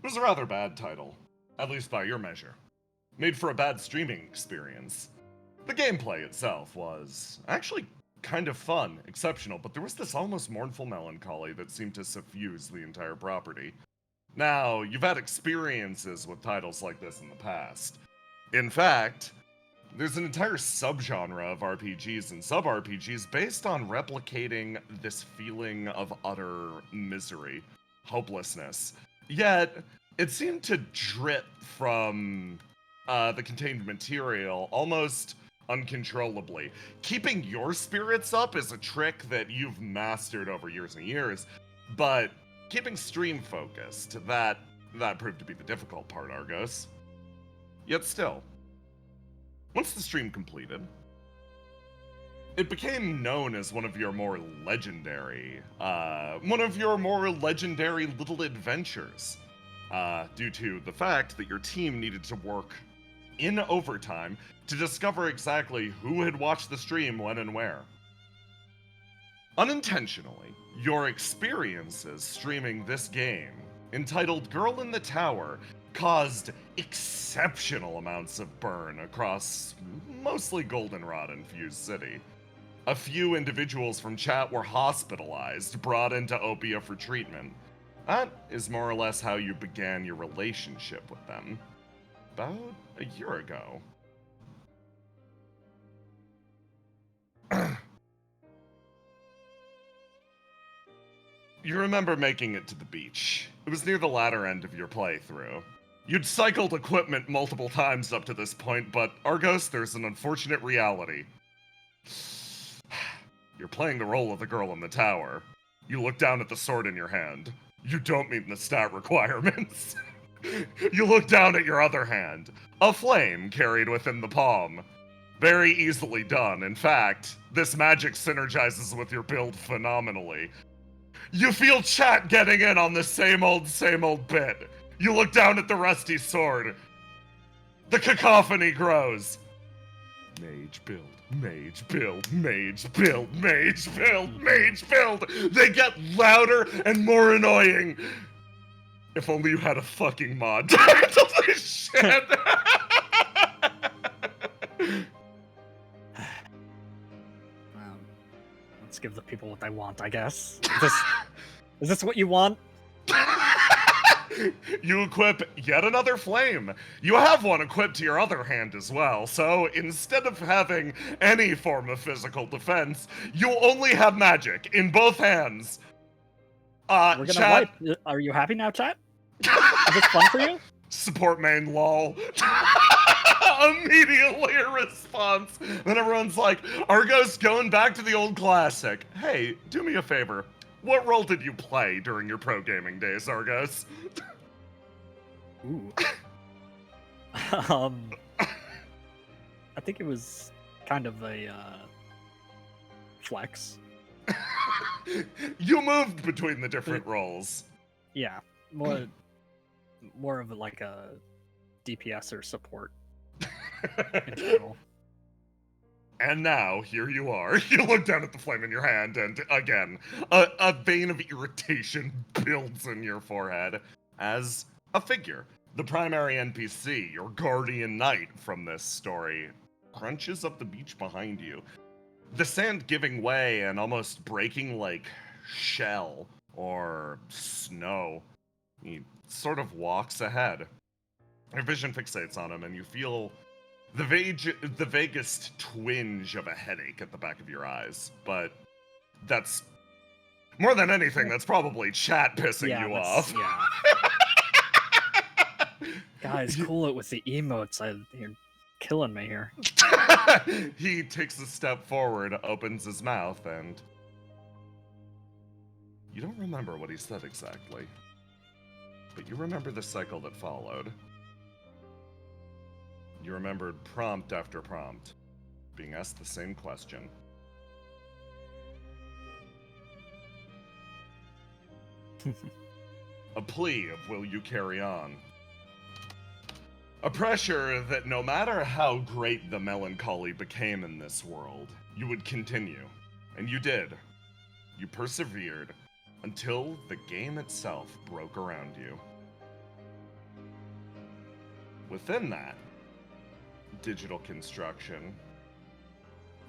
was a rather bad title, at least by your measure. Made for a bad streaming experience. The gameplay itself was actually kind of fun, exceptional, but there was this almost mournful melancholy that seemed to suffuse the entire property. Now, you've had experiences with titles like this in the past. In fact, there's an entire subgenre of RPGs and sub-RPGs based on replicating this feeling of utter misery, hopelessness. Yet, it seemed to drip from the contained material almost uncontrollably. Keeping your spirits up is a trick that you've mastered over years and years, but keeping stream focused, that proved to be the difficult part, Argos. Yet still, once the stream completed, it became known as one of your more legendary little adventures, due to the fact that your team needed to work in overtime to discover exactly who had watched the stream when and where. Unintentionally, your experiences streaming this game, entitled Girl in the Tower, caused exceptional amounts of burn across mostly goldenrod-infused city. A few individuals from chat were hospitalized, brought into OPIA for treatment. That is more or less how you began your relationship with them. About a year ago. You remember making it to the beach. It was near the latter end of your playthrough. You'd cycled equipment multiple times up to this point, but Argos, there's an unfortunate reality. You're playing the role of the girl in the tower. You look down at the sword in your hand. You don't meet the stat requirements. You look down at your other hand. A flame carried within the palm. Very easily done. In fact, this magic synergizes with your build phenomenally. You feel chat getting in on the same old bit. You look down at the rusty sword. The cacophony grows. Mage build, mage build, mage build, mage build, mage build. They get louder and more annoying. If only you had a fucking mod to handle this shit. Let's give the people what they want, I guess. Is this what you want? You equip yet another flame. You have one equipped to your other hand as well, so instead of having any form of physical defense, you only have magic in both hands. We're gonna chat... wipe. Are you happy now, chat? Is this fun for you? Support main lol. Immediately a response. Then everyone's like, Argos going back to the old classic. Hey, do me a favor. What role did you play during your pro gaming days, Argos? Ooh. I think it was kind of a flex. You moved between the different roles. Yeah, more of like a DPS or support in general. And now, here you are. You look down at the flame in your hand, and again, a vein of irritation builds in your forehead as a figure. The primary NPC, your guardian knight from this story, crunches up the beach behind you. The sand giving way and almost breaking like shell or snow. He sort of walks ahead. Your vision fixates on him, and you feel the vaguest twinge of a headache at the back of your eyes. But that's, more than anything, that's probably chat pissing you off. Yeah. Guys, cool it with the emotes. You're killing me here. He takes a step forward, opens his mouth, and you don't remember what he said exactly. But you remember the cycle that followed. You remembered prompt after prompt, being asked the same question. A plea of will you carry on? A pressure that no matter how great the melancholy became in this world, you would continue. And you did. You persevered until the game itself broke around you. within that digital construction,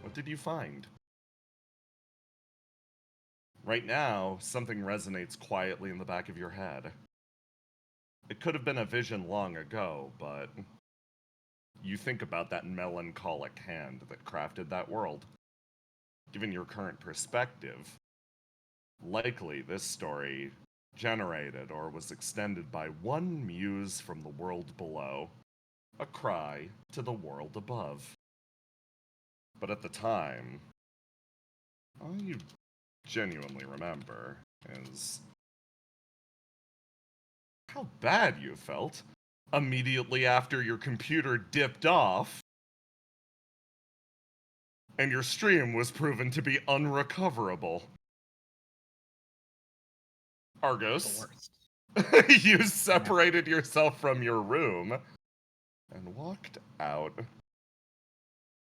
what did you find? Right now, something resonates quietly in the back of your head. It could have been a vision long ago, but you think about that melancholic hand that crafted that world. Given your current perspective, likely this story generated or was extended by one muse from the world below, a cry to the world above. But at the time, all you genuinely remember is how bad you felt immediately after your computer dipped off and your stream was proven to be unrecoverable. The Argos, worst. you separated yourself from your room and walked out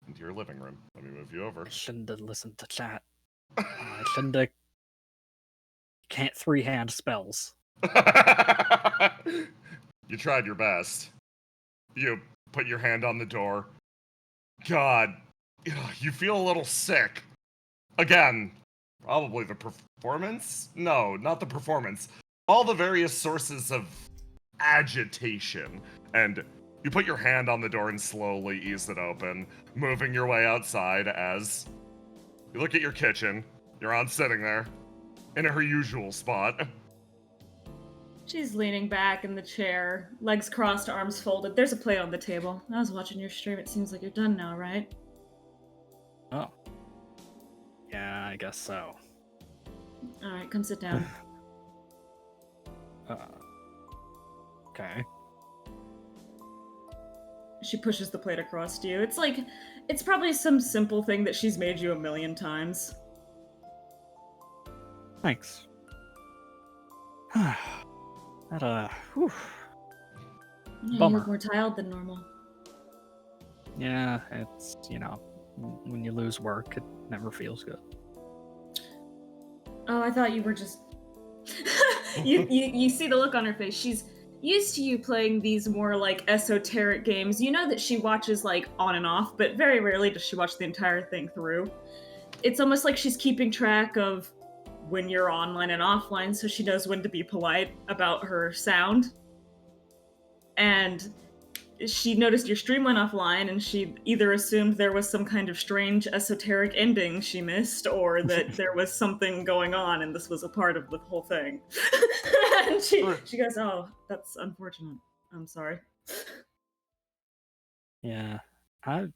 into your living room. Let me move you over. I shouldn't have listened to chat. I shouldn't have. Can't three-hand spells. You tried your best. You put your hand on the door. God, you feel a little sick. Again, probably the performance? No, not the performance. All the various sources of agitation. And you put your hand on the door and slowly ease it open, moving your way outside as you look at your kitchen. Your aunt's sitting there in her usual spot. She's leaning back in the chair, legs crossed, arms folded. There's a plate on the table. I was watching your stream. It seems like you're done now, right? Oh. Yeah, I guess so. All right, come sit down. Okay. She pushes the plate across to you. It's probably some simple thing that she's made you a million times. Thanks. Whew. Yeah, you Bummer. look more tired than normal. Yeah, it's, when you lose work, it never feels good. Oh, I thought you were just... you see the look on her face. She's used to you playing these more, esoteric games. You know that she watches, on and off, but very rarely does she watch the entire thing through. It's almost like she's keeping track of when you're online and offline, so she knows when to be polite about her sound. And she noticed your stream went offline, and she either assumed there was some kind of strange esoteric ending she missed, or that there was something going on and this was a part of the whole thing. And she goes, "Oh, that's unfortunate. I'm sorry." Yeah, I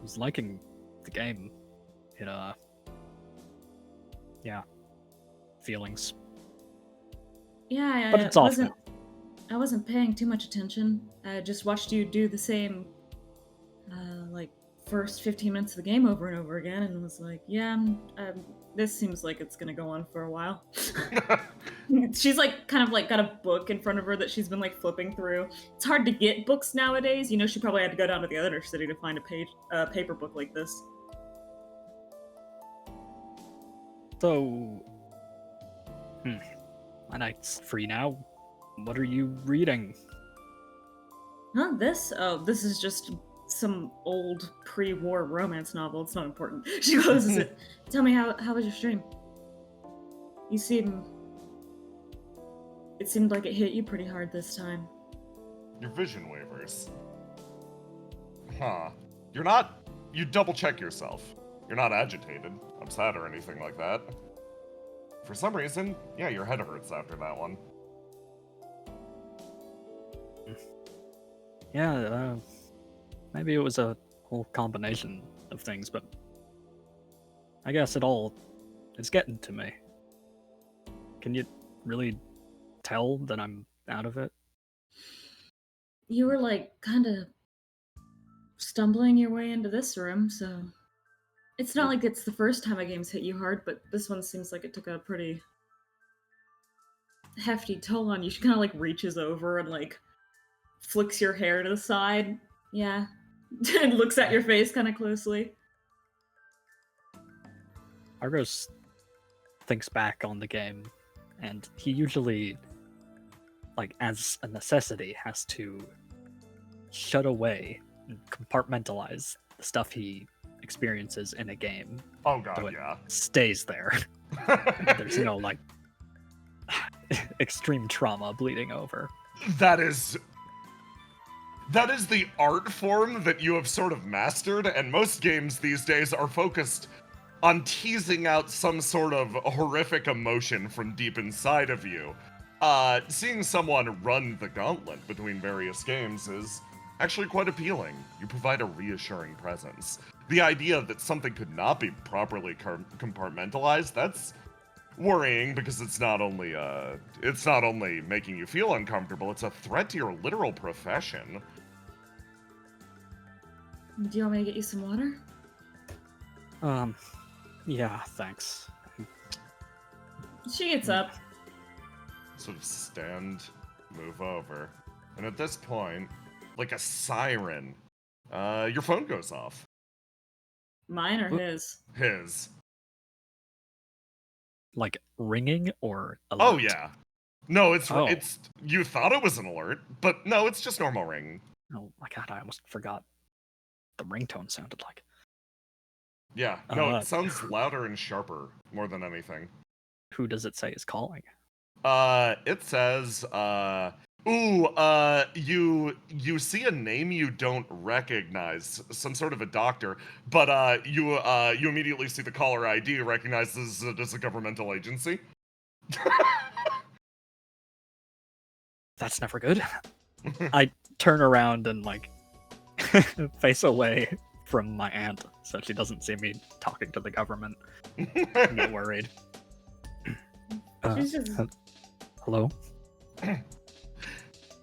was liking the game. It, yeah, feelings. Yeah, But it's awful. I wasn't paying too much attention. I just watched you do the same, first 15 minutes of the game over and over again, and was like, yeah, this seems like it's gonna go on for a while. She's got a book in front of her that she's been flipping through. It's hard to get books nowadays. She probably had to go down to the other city to find a paper book like this. So, my night's free now. What are you reading? Huh, this? Oh, this is just some old pre-war romance novel. It's not important. She closes it. Tell me, how was your stream? It seemed like it hit you pretty hard this time. Your vision wavers. Huh. You double check yourself. You're not agitated, upset, or anything like that. For some reason, yeah, your head hurts after that one. Yeah, maybe it was a whole combination of things, but I guess it's getting to me. Can you really tell that I'm out of it? You were kind of stumbling your way into this room, so it's not like it's the first time a game's hit you hard, but this one seems like it took a pretty hefty toll on you. She kind of reaches over and flicks your hair to the side. Yeah. And looks at your face kind of closely. Argos thinks back on the game, and he usually, as a necessity, has to shut away and compartmentalize the stuff he experiences in a game. Oh So god, it yeah. stays there. There's no like extreme trauma bleeding over. That is the art form that you have sort of mastered, and most games these days are focused on teasing out some sort of horrific emotion from deep inside of you. Seeing someone run the gauntlet between various games is actually quite appealing. You provide a reassuring presence. The idea that something could not be properly compartmentalized, that's worrying, because it's not only making you feel uncomfortable, it's a threat to your literal profession. Do you want me to get you some water? Yeah, thanks. She gets up. Sort of stand, move over. And at this point, like a siren, your phone goes off. Mine or his? His. Like ringing or alert? Oh yeah. No, it's Oh. you thought it was an alert, but no, it's just normal ring. Oh my god, I almost forgot the ringtone sounded like. Yeah. No, it sounds louder and sharper more than anything. Who does it say is calling? It says, you see a name you don't recognize, some sort of a doctor, but you immediately see the caller ID, recognizes it as a governmental agency. That's never good. I turn around and like face away from my aunt so she doesn't see me talking to the government. I get worried. She's just... Hello?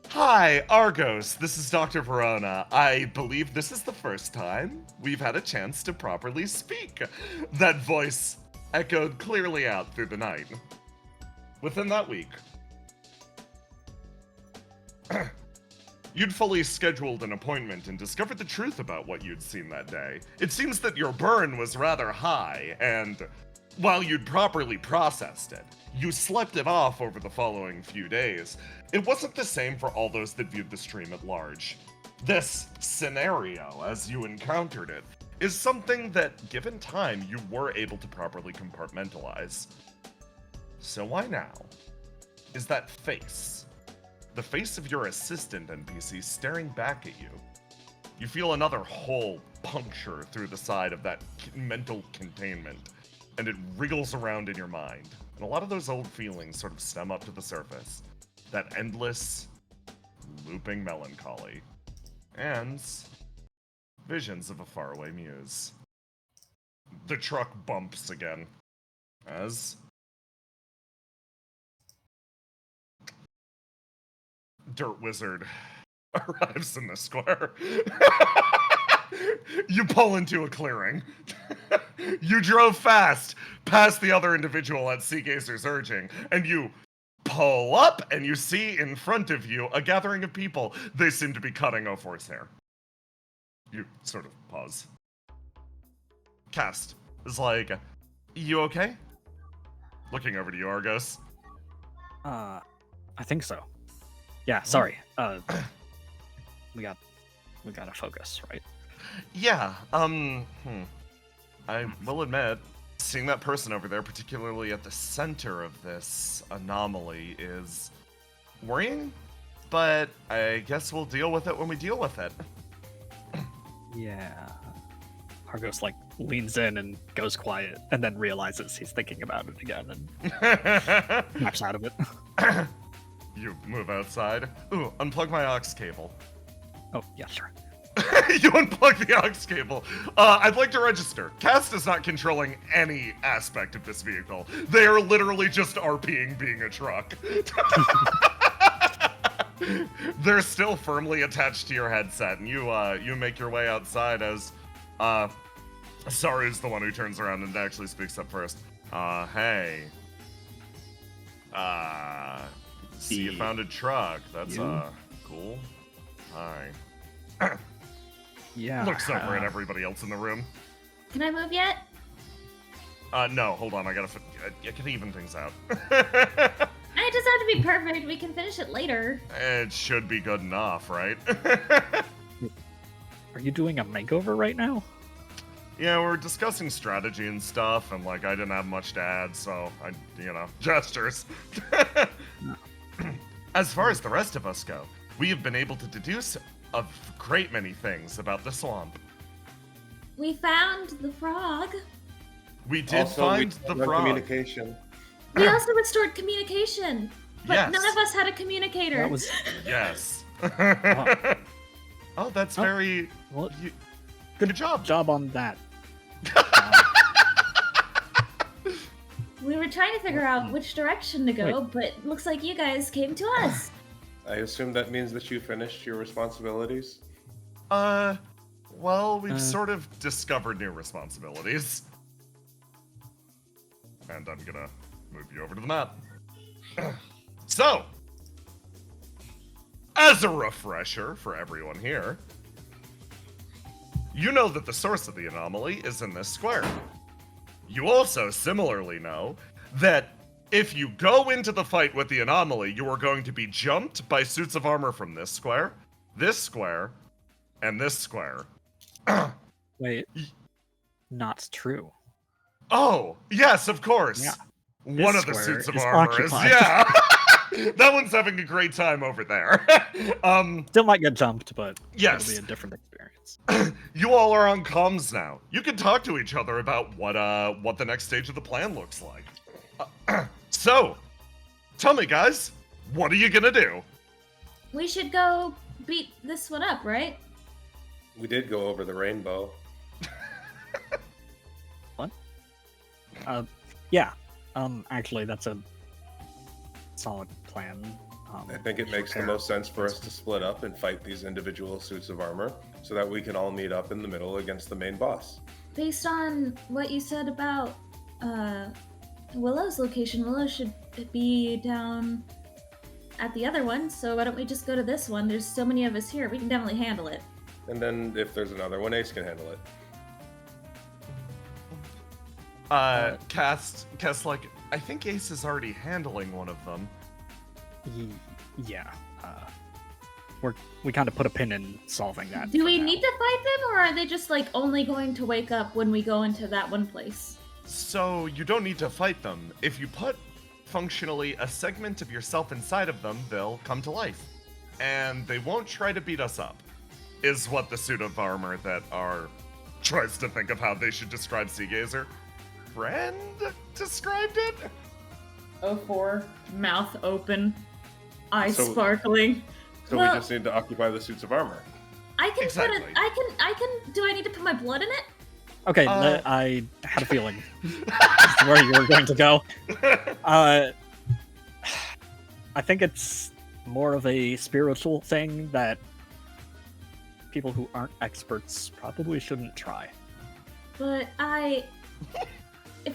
Hi, Argos. This is Dr. Verona. I believe this is the first time we've had a chance to properly speak. That voice echoed clearly out through the night. Within that week, you'd fully scheduled an appointment and discovered the truth about what you'd seen that day. It seems that your burn was rather high, and while you'd properly processed it, you slept it off over the following few days. It wasn't the same for all those that viewed the stream at large. This scenario, as you encountered it, is something that, given time, you were able to properly compartmentalize. So why now? Is that face? The face of your assistant NPC staring back at you. You feel another hole puncture through the side of that mental containment, and it wriggles around in your mind. And a lot of those old feelings sort of stem up to the surface. That endless, looping melancholy. And visions of a faraway muse. The truck bumps again. As Dirt Wizard arrives in the square. You pull into a clearing. You drove fast past the other individual at Seagazer's urging, and you pull up and you see in front of you a gathering of people. They seem to be cutting O4's hair. You sort of pause. Cast is like, you okay? Looking over to you, Argos. I think so. Yeah, sorry. We gotta focus, right? Yeah, I will admit, seeing that person over there, particularly at the center of this anomaly, is worrying, but I guess we'll deal with it when we deal with it. Yeah. Argos like leans in and goes quiet, and then realizes he's thinking about it again and snaps out of it. You move outside. Ooh, unplug my aux cable. Oh, yeah, sure. You unplug the aux cable. I'd like to register. Cast is not controlling any aspect of this vehicle. They are literally just RPing being a truck. They're still firmly attached to your headset, and you make your way outside as Saru's the one who turns around and actually speaks up first. Hey. See you found a truck. That's cool. Hi. Yeah. Looks over at everybody else in the room. Can I move yet? No, hold on. I can even things out. I just have to be perfect. We can finish it later. It should be good enough, right? Are you doing a makeover right now? Yeah, we're discussing strategy and stuff, and like I didn't have much to add, so gestures. As far as the rest of us go, we have been able to deduce a great many things about the swamp. We found the frog. We did find the frog. Communication. We also restored communication. But Yes. none of us had a communicator. That was Yes. Oh. Oh, that's Oh. very... well, Good job. job on that. We were trying to figure out which direction to go, but looks like you guys came to us. I assume that means that you finished your responsibilities. Well, we've sort of discovered new responsibilities. And I'm gonna move you over to the map. So, as a refresher for everyone here, you know that the source of the anomaly is in this square. You also similarly know that if you go into the fight with the anomaly, you are going to be jumped by suits of armor from this square, and this square. Wait. Not true. Oh, yes, of course. Yeah. One This of the square suits of is armor occupied. is, yeah. That one's having a great time over there. Still might get jumped, but Yes. it'll be a different experience. You all are on comms now. You can talk to each other about what the next stage of the plan looks like. So, tell me, guys, what are you gonna do? We should go beat this one up, right? We did go over the rainbow. Yeah. Actually, that's a solid plan. I think it makes the most sense for us to split up and fight these individual suits of armor so that we can all meet up in the middle against the main boss. Based on what you said about Willow's location, Willow should be down at the other one, so why don't we just go to this one? There's so many of us here, we can definitely handle it. And then if there's another one, Ace can handle it. Cast, like, I think Ace is already handling one of them. Yeah. We kind of put a pin in solving that. Do for we now. need to fight them, or are they just like only going to wake up when we go into that one place? So, you don't need to fight them. If you put functionally a segment of yourself inside of them, they'll come to life. And they won't try to beat us up, is what the suit of armor that tries to think of how they should describe Seagazer. Friend described it? 04, mouth open, eyes So- sparkling. So Well- we just need to occupy the suits of armor. I can Exactly. put it. I can. Do I need to put my blood in it? Okay, I had a feeling this is where you were going to go. I think it's more of a spiritual thing that people who aren't experts probably shouldn't try. But I can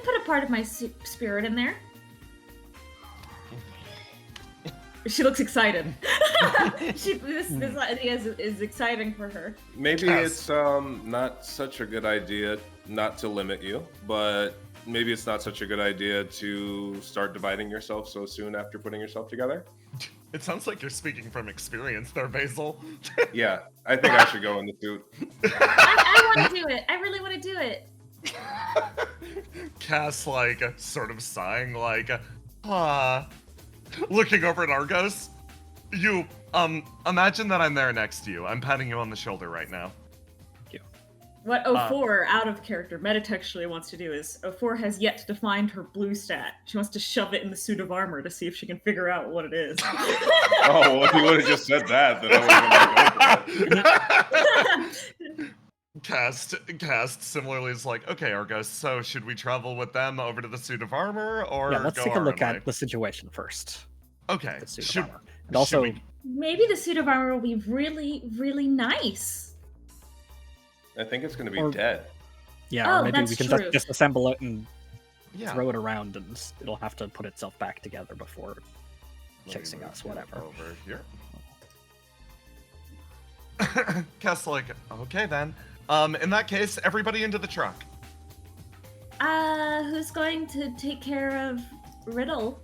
put a part of my spirit in there. She looks excited. This idea is exciting for her. Maybe Yes. it's not such a good idea not to limit you, but maybe it's not such a good idea to start dividing yourself so soon after putting yourself together. It sounds like you're speaking from experience there, Basil. Yeah, I think I should go in the suit. I want to do it. I really want to do it. Cass, like, sort of sighing, like, looking over at Argos. You, imagine that I'm there next to you. I'm patting you on the shoulder right now. What 04 out of character metatextually wants to do is 04 has yet to find her blue stat. She wants to shove it in the suit of armor to see if she can figure out what it is. Oh, well, if you would have just said that, then I would have been like, Cast similarly is like, okay, Argos, so should we travel with them over to the suit of armor, or Yeah, let's go take a our look own at way? the situation first. Okay, The suit should, of armor. And also, we- Maybe the suit of armor will be really, really nice. I think it's going to be Or- dead. yeah, Oh, or maybe that's we can true. just disassemble it and yeah. throw it around, and it'll have to put itself back together before Let me chasing move us, you whatever. Over here. Cass, like, okay then. In that case, everybody into the truck. Who's going to take care of Riddle?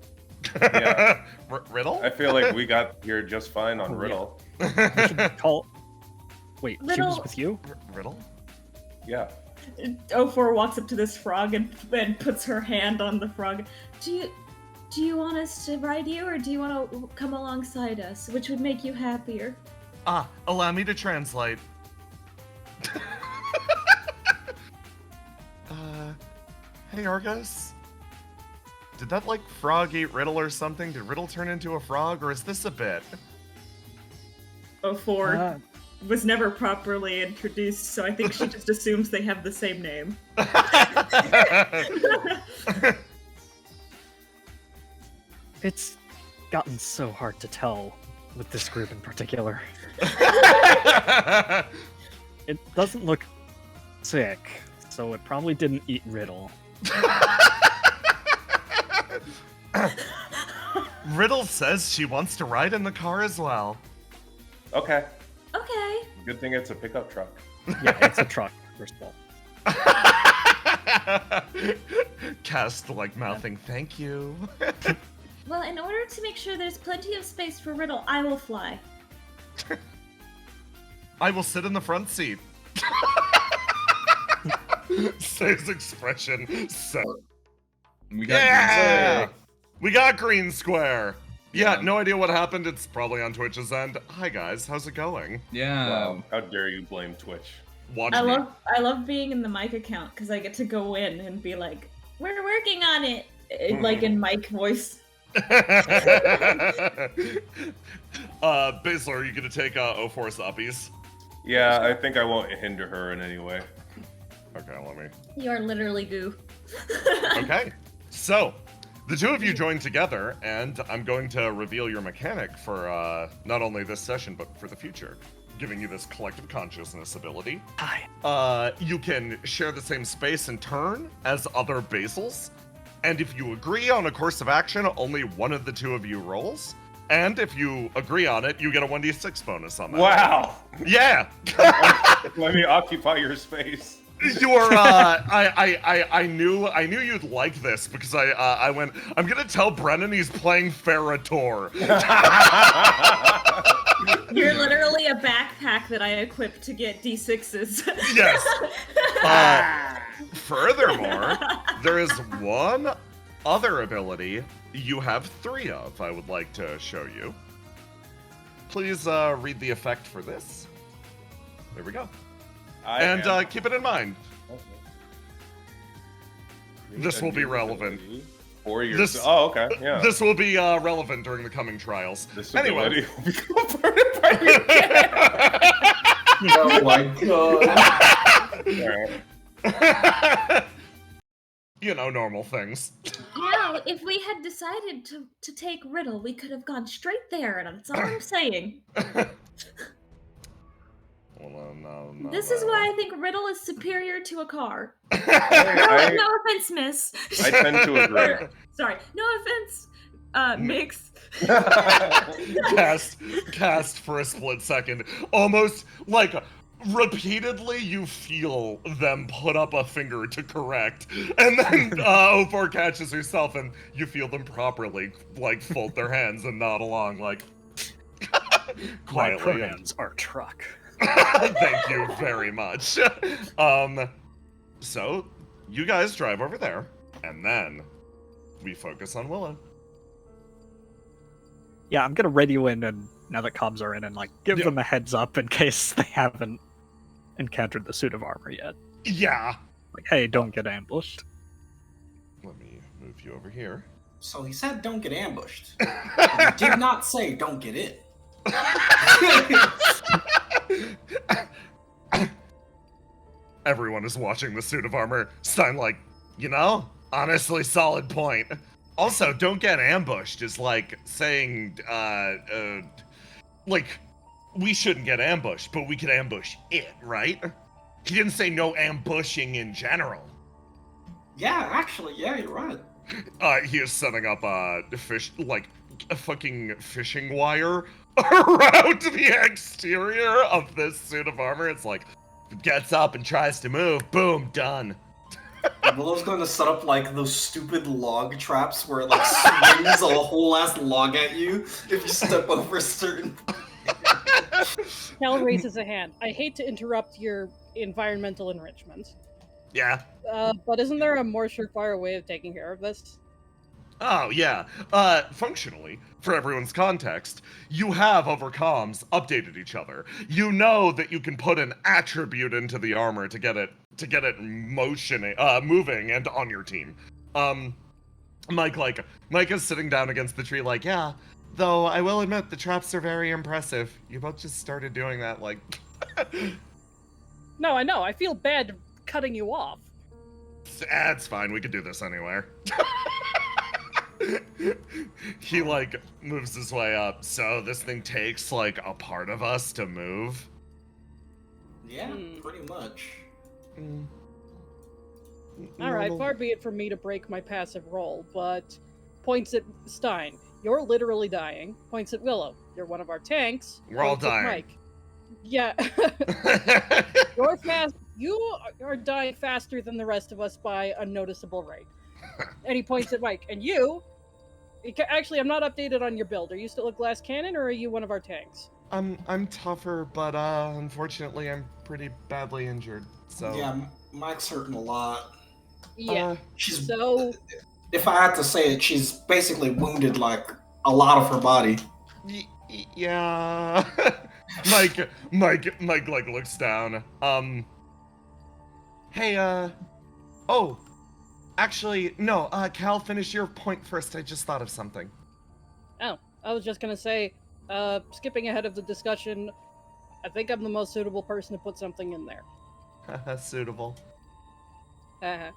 Yeah. Riddle? I feel like we got here just fine on Oh, yeah. Riddle. We should call. Wait, she Riddle- was with you? Riddle? Yeah. 04 walks up to this frog and puts her hand on the frog. Do you want us to ride you, or do you want to come alongside us? Which would make you happier? Allow me to translate. Hey Argus? Did that, like, frog eat Riddle or something? Did Riddle turn into a frog, or is this a bit? 04 was never properly introduced, so I think she just assumes they have the same name. It's gotten so hard to tell with this group in particular. It doesn't look sick, so it probably didn't eat Riddle. Riddle says she wants to ride in the car as well. Okay. Okay. Good thing it's a pickup truck. Yeah, it's a truck, first of all. Cast, like, mouthing, thank you. Well, in order to make sure there's plenty of space for Riddle, I will fly. I will sit in the front seat. Say's expression, so... We got Yeah! We got Green Square! Yeah, Yeah. no idea what happened. It's probably on Twitch's end. Hi guys, how's it going? Yeah. Wow. How dare you blame Twitch? Watch I me. love being in the mic account because I get to go in and be like, "We're working on it," like in mic voice. Baszler, are you gonna take 04's uppies? Yeah, I think I won't hinder her in any way. Okay, let me. You are literally goo. Okay, so the two of you join together, and I'm going to reveal your mechanic for not only this session but for the future, giving you this collective consciousness ability. Hi. You can share the same space and turn as other basils, and if you agree on a course of action, only one of the two of you rolls. And if you agree on it, you get a 1d6 bonus on that. Wow! Yeah! Let me occupy your space. You're I knew you'd like this because I went, I'm gonna tell Brennan he's playing Ferrator. You're literally a backpack that I equipped to get D6s. Yes. Furthermore, there is one other ability you have 3 of I would like to show you. Please read the effect for this. There we go. Keep it in mind. This will be relevant. For your... This- Oh, okay. Yeah. This will be relevant during the coming trials. This Anyway. ability will be converted by your Oh my god. Alright. You know, normal things. Now, if we had decided to take Riddle, we could have gone straight there, and that's all I'm saying. Well, no, This is why I think Riddle is superior to a car. I No offense, miss. tend to agree. Sorry, no offense, Mix. cast for a split second. Almost like repeatedly you feel them put up a finger to correct, and then 04 catches herself and you feel them properly like fold their hands and nod along like My quietly. pronouns are truck. Thank you very much. So you guys drive over there, and then we focus on Willow. Yeah, I'm gonna radio in, and now that comms are in, and like give Yeah. them a heads up in case they haven't encountered the suit of armor yet. Yeah. Like, hey, don't get ambushed. Let me move you over here. So he said don't get ambushed. He did not say don't get it. Everyone is watching the suit of armor. Stein, like, you know, honestly, solid point. Also, don't get ambushed is like saying, like, we shouldn't get ambushed, but we could ambush it, right? He didn't say no ambushing in general. Yeah, actually, yeah, you're right. He is setting up a fucking fishing wire around the exterior of this suit of armor. It's like, gets up and tries to move, boom, done. Willow's going to set up like those stupid log traps where it like swings a whole ass log at you if you step over a certain. Cal raises a hand. I hate to interrupt your environmental enrichment, Yeah. but isn't there a more surefire way of taking care of this? Oh, yeah. Functionally, for everyone's context, you have over comms updated each other. You know that you can put an attribute into the armor to get it moving and on your team. Mike is sitting down against the tree like, yeah, though I will admit the traps are very impressive. You both just started doing that like No, I know. I feel bad cutting you off. it's fine, we could do this anywhere. He like moves his way up, so this thing takes like a part of us to move. Yeah, pretty much. Alright, far be it from me to break my passive role, but points at Stein. You're literally dying. Points at Willow. You're one of our tanks. We're all Points at dying. Mike. Yeah. You're fast. You are dying faster than the rest of us by a noticeable rate. And he points at Mike. And you... Actually, I'm not updated on your build. Are you still a glass cannon, or are you one of our tanks? I'm tougher, but unfortunately I'm pretty badly injured. So Yeah, Mike's hurting a lot. Yeah. She's So... If I had to say it, she's basically wounded like a lot of her body. Yeah. Mike like looks down. Hey, oh, actually, no, Cal, finish your point first. I just thought of something. Oh, I was just gonna say, skipping ahead of the discussion, I think I'm the most suitable person to put something in there. Suitable. Are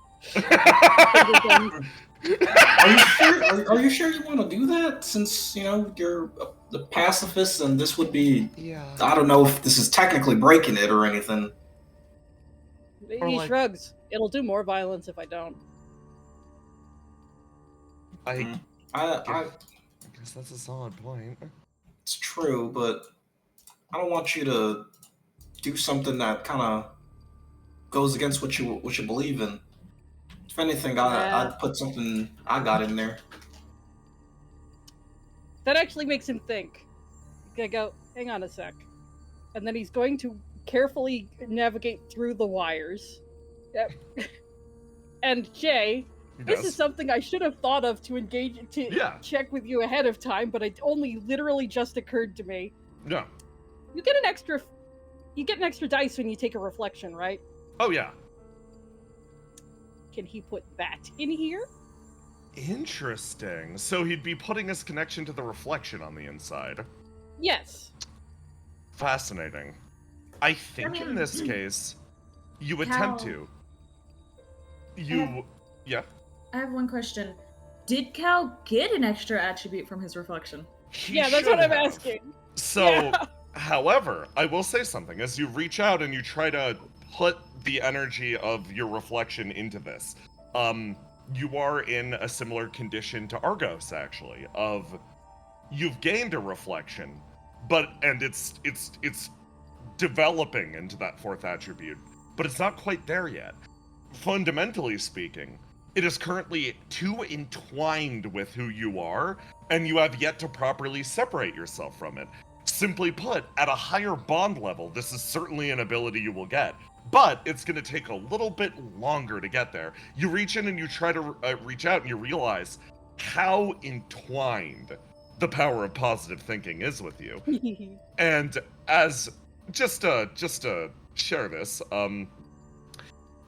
you sure you want to do that? Since, you know, you're the pacifist and this would be... Yeah. I don't know if this is technically breaking it or anything. He shrugs. It'll do more violence if I don't. I guess that's a solid point. It's true, but I don't want you to do something that kind of goes against what you believe in. If anything, I'd put something I got in there. That actually makes him think. I go, hang on a sec. And then he's going to carefully navigate through the wires. Yep. And Jay, this is something I should have thought of to check with you ahead of time, but it only literally just occurred to me. No. You get an extra dice when you take a reflection, right? Oh yeah. Can he put that in here? Interesting. So he'd be putting his connection to the reflection on the inside. Yes. Fascinating. I think in this case, you attempt to. Yeah. I have one question. Did Cal get an extra attribute from his reflection? Yeah, that's what I'm asking. So, however, I will say something. As you reach out and you try to put the energy of your reflection into this, you are in a similar condition to Argos, actually, of you've gained a reflection, and it's developing into that fourth attribute, but it's not quite there yet. Fundamentally speaking, it is currently too entwined with who you are, and you have yet to properly separate yourself from it. Simply put, at a higher bond level, this is certainly an ability you will get, but it's going to take a little bit longer to get there. You reach in and you try to reach out, and you realize how entwined the power of positive thinking is with you. And as just to share this,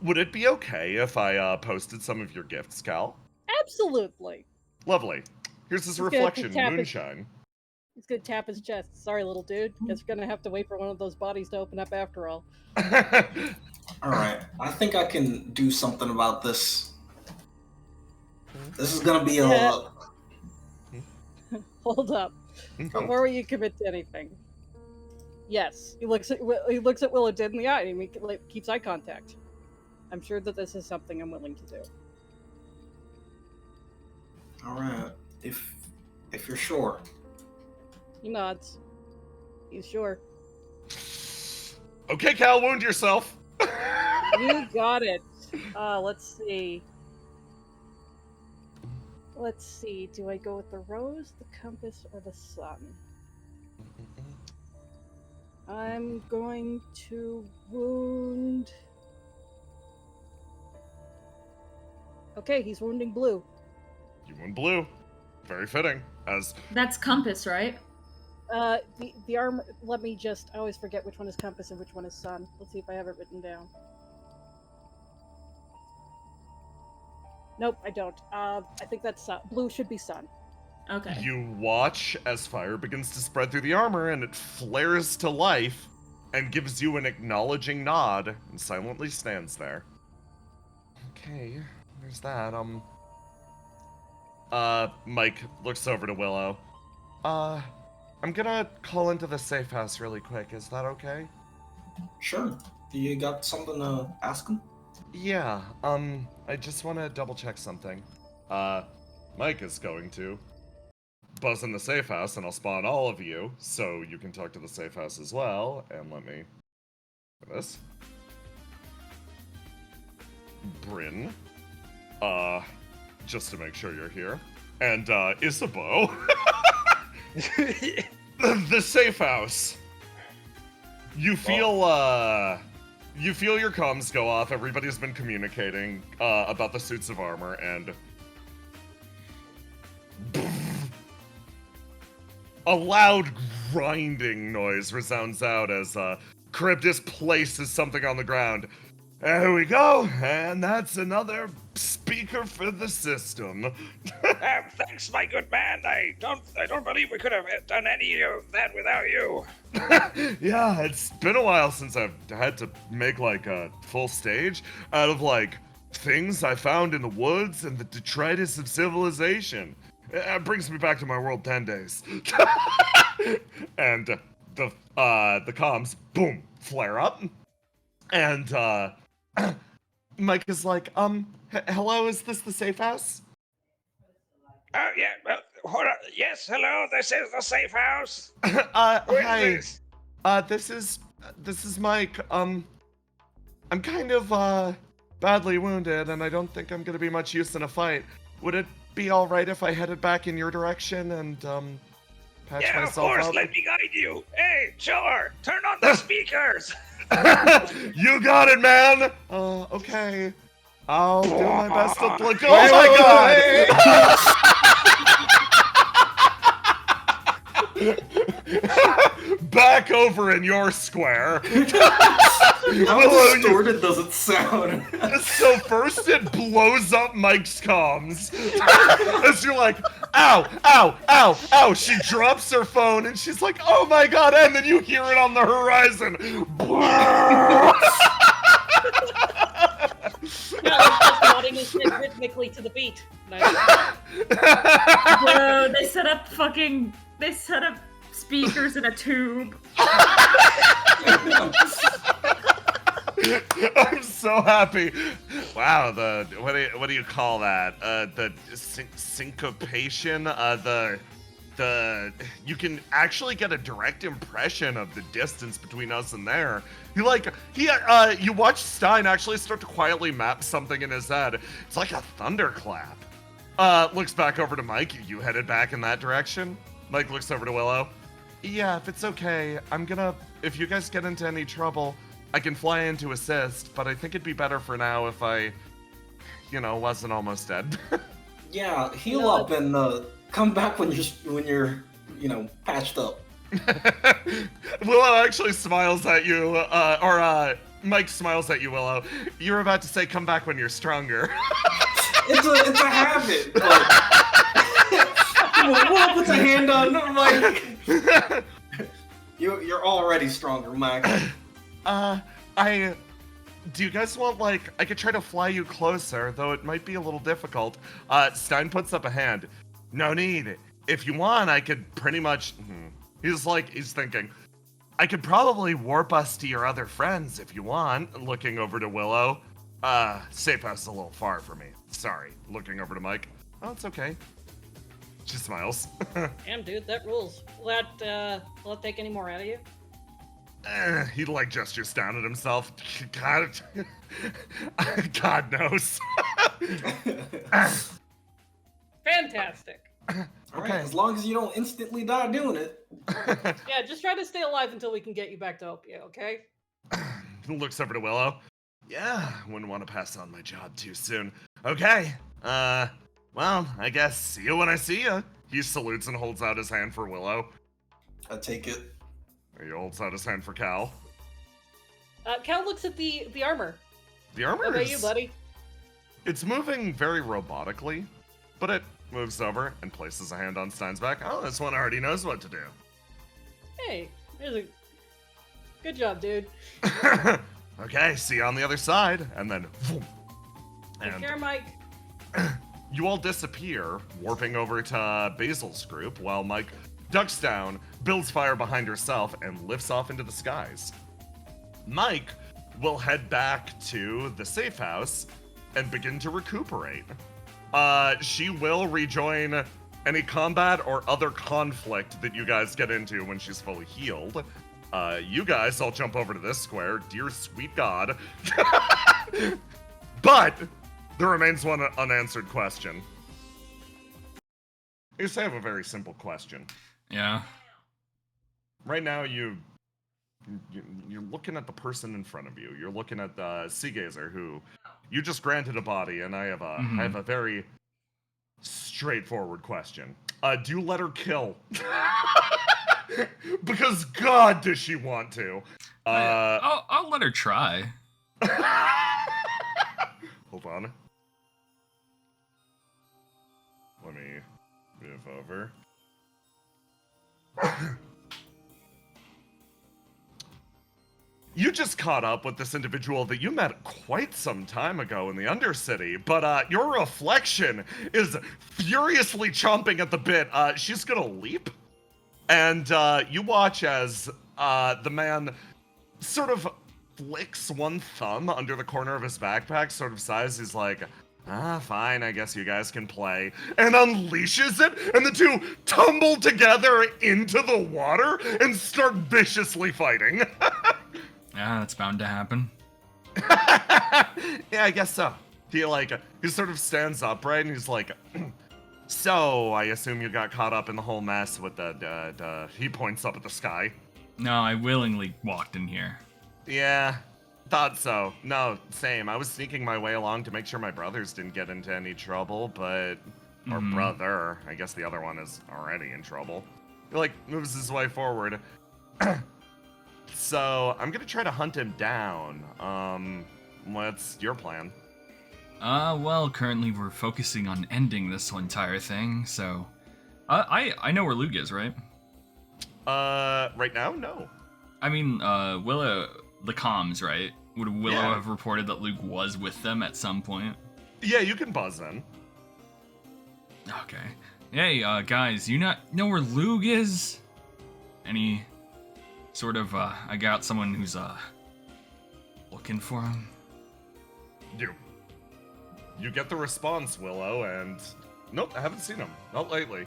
would it be okay if I posted some of your gifts, Cal? Absolutely. Lovely. Here's this reflection, moonshine. He's gonna tap his chest. Sorry, little dude. Guess we're gonna have to wait for one of those bodies to open up after all. Alright, I think I can do something about this. This is gonna be a... Hold up. Before you commit to anything. Yes, he looks at Willow dead in the eye and he keeps eye contact. I'm sure that this is something I'm willing to do. Alright, if you're sure. He nods. He's sure. Okay, Cal, wound yourself. You got it. Let's see. Let's see. Do I go with the rose, the compass, or the sun? I'm going to wound... Okay, he's wounding Blue. You went blue. Very fitting. As That's compass, right? The armor... Let me just... I always forget which one is compass and which one is sun. Let's see if I have it written down. Nope, I don't. I think that's sun. Blue should be sun. Okay. you watch as fire begins to spread through the armor and it flares to life and gives you an acknowledging nod and silently stands there. Okay, there's that. Mike looks over to Willow. I'm gonna call into the safe house really quick. Is that okay? Sure. You got something to ask him? Yeah, I just want to double check something. Mike is going to buzz in the safe house and I'll spawn all of you so you can talk to the safe house as well. And let me do this. Bryn, just to make sure you're here. And, Isabeau. The safe house. You feel your comms go off. Everybody's been communicating about the suits of armor, and a loud grinding noise resounds out as Charybdis places something on the ground. There we go, and that's another speaker for the system. Thanks, my good man. I don't believe we could have done any of that without you. Yeah, it's been a while since I've had to make like a full stage out of like things I found in the woods and the detritus of civilization. It brings me back to my world 10 days. And the comms, boom, flare up. And Mike is like, hello, is this the safe house? Oh, yeah, well, hold on. Yes, hello, this is the safe house. Who Hi. is this? This is Mike. I'm kind of, badly wounded, and I don't think I'm gonna be much use in a fight. Would it be alright if I headed back in your direction and, patch Yeah, of myself course, up? let me guide you. Hey, sure, turn on the speakers. You got it, man! Okay. I'll do my best to look. Oh my god! Back over in your square. How distorted does it sound? So first it blows up Mike's comms. As you're like, ow, ow, ow, ow. She drops her phone and she's like, oh my god, and then you hear it on the horizon. Yeah, like just nodding his head rhythmically to the beat. Nice. Bro, they set up speakers in a tube. I'm so happy. Wow, what do you call that? The syncopation. You can actually get a direct impression of the distance between us and there. You watch Stein actually start to quietly map something in his head. It's like a thunderclap. Looks back over to Mike. You headed back in that direction. Mike looks over to Willow. Yeah, if it's okay, if you guys get into any trouble, I can fly in to assist, but I think it'd be better for now if I, wasn't almost dead. Yeah, heal up and come back when you're patched up. Willow actually smiles at you, Mike smiles at you, Willow. You're about to say come back when you're stronger. It's a habit. Willow puts a hand on Mike. You're already stronger, Mike. Do you guys want, I could try to fly you closer, though it might be a little difficult. Stein puts up a hand. No need. If you want, I could pretty much... He's thinking, I could probably warp us to your other friends if you want. Looking over to Willow. Safe house is a little far for me. Sorry. Looking over to Mike. Oh, it's okay. She smiles. Damn, dude, that rules. Will that take any more out of you? He gestures down at himself. God knows. Fantastic. All Okay. right, as long as you don't instantly die doing it. Yeah, just try to stay alive until we can get you back to OPIA, okay? Looks over to Willow. Yeah, wouldn't want to pass on my job too soon. Okay, well, I guess see you when I see you. He salutes and holds out his hand for Willow. I take it. He holds out his hand for Cal. Cal looks at the armor. The armor What about is... you, buddy? It's moving very robotically, but it moves over and places a hand on Stein's back. Oh, this one already knows what to do. Hey, there's a... Good job, dude. Okay, see you on the other side. And then... Vroom. Take care, Mike. You all disappear, warping over to Basil's group, while Mike ducks down, builds fire behind herself, and lifts off into the skies. Mike will head back to the safe house and begin to recuperate. She will rejoin any combat or other conflict that you guys get into when she's fully healed. You guys, I'll jump over to this square. Dear sweet God. But there remains one unanswered question. I guess I have a very simple question. Yeah. Right now, you're looking at the person in front of you. You're looking at the Sea Gazer, who you just granted a body, and I have a very straightforward question. Do you let her kill? Because God, does she want to? I'll let her try. Hold on. Let me move over. You just caught up with this individual that you met quite some time ago in the Undercity, but your reflection is furiously chomping at the bit. She's gonna leap, and you watch as the man sort of flicks one thumb under the corner of his backpack, sort of sighs. He's like, fine, I guess you guys can play, and unleashes it, and the two tumble together into the water and start viciously fighting. Yeah, that's bound to happen. Yeah, I guess so. He sort of stands upright and he's like, so I assume you got caught up in the whole mess with he points up at the sky. No, I willingly walked in here. Yeah, thought so. No, same. I was sneaking my way along to make sure my brothers didn't get into any trouble, but our brother, I guess the other one is already in trouble. He moves his way forward. So, I'm gonna try to hunt him down. What's your plan? Well, currently we're focusing on ending this whole entire thing, so... I know where Luke is, right? Right now? No. I mean, Willow... The comms, right? Would Willow Yeah. have reported that Luke was with them at some point? Yeah, you can buzz in. Okay. Hey, guys, you know where Luke is? Any sort of, I got someone who's, looking for him? You get the response, Willow, and... Nope, I haven't seen him. Not lately.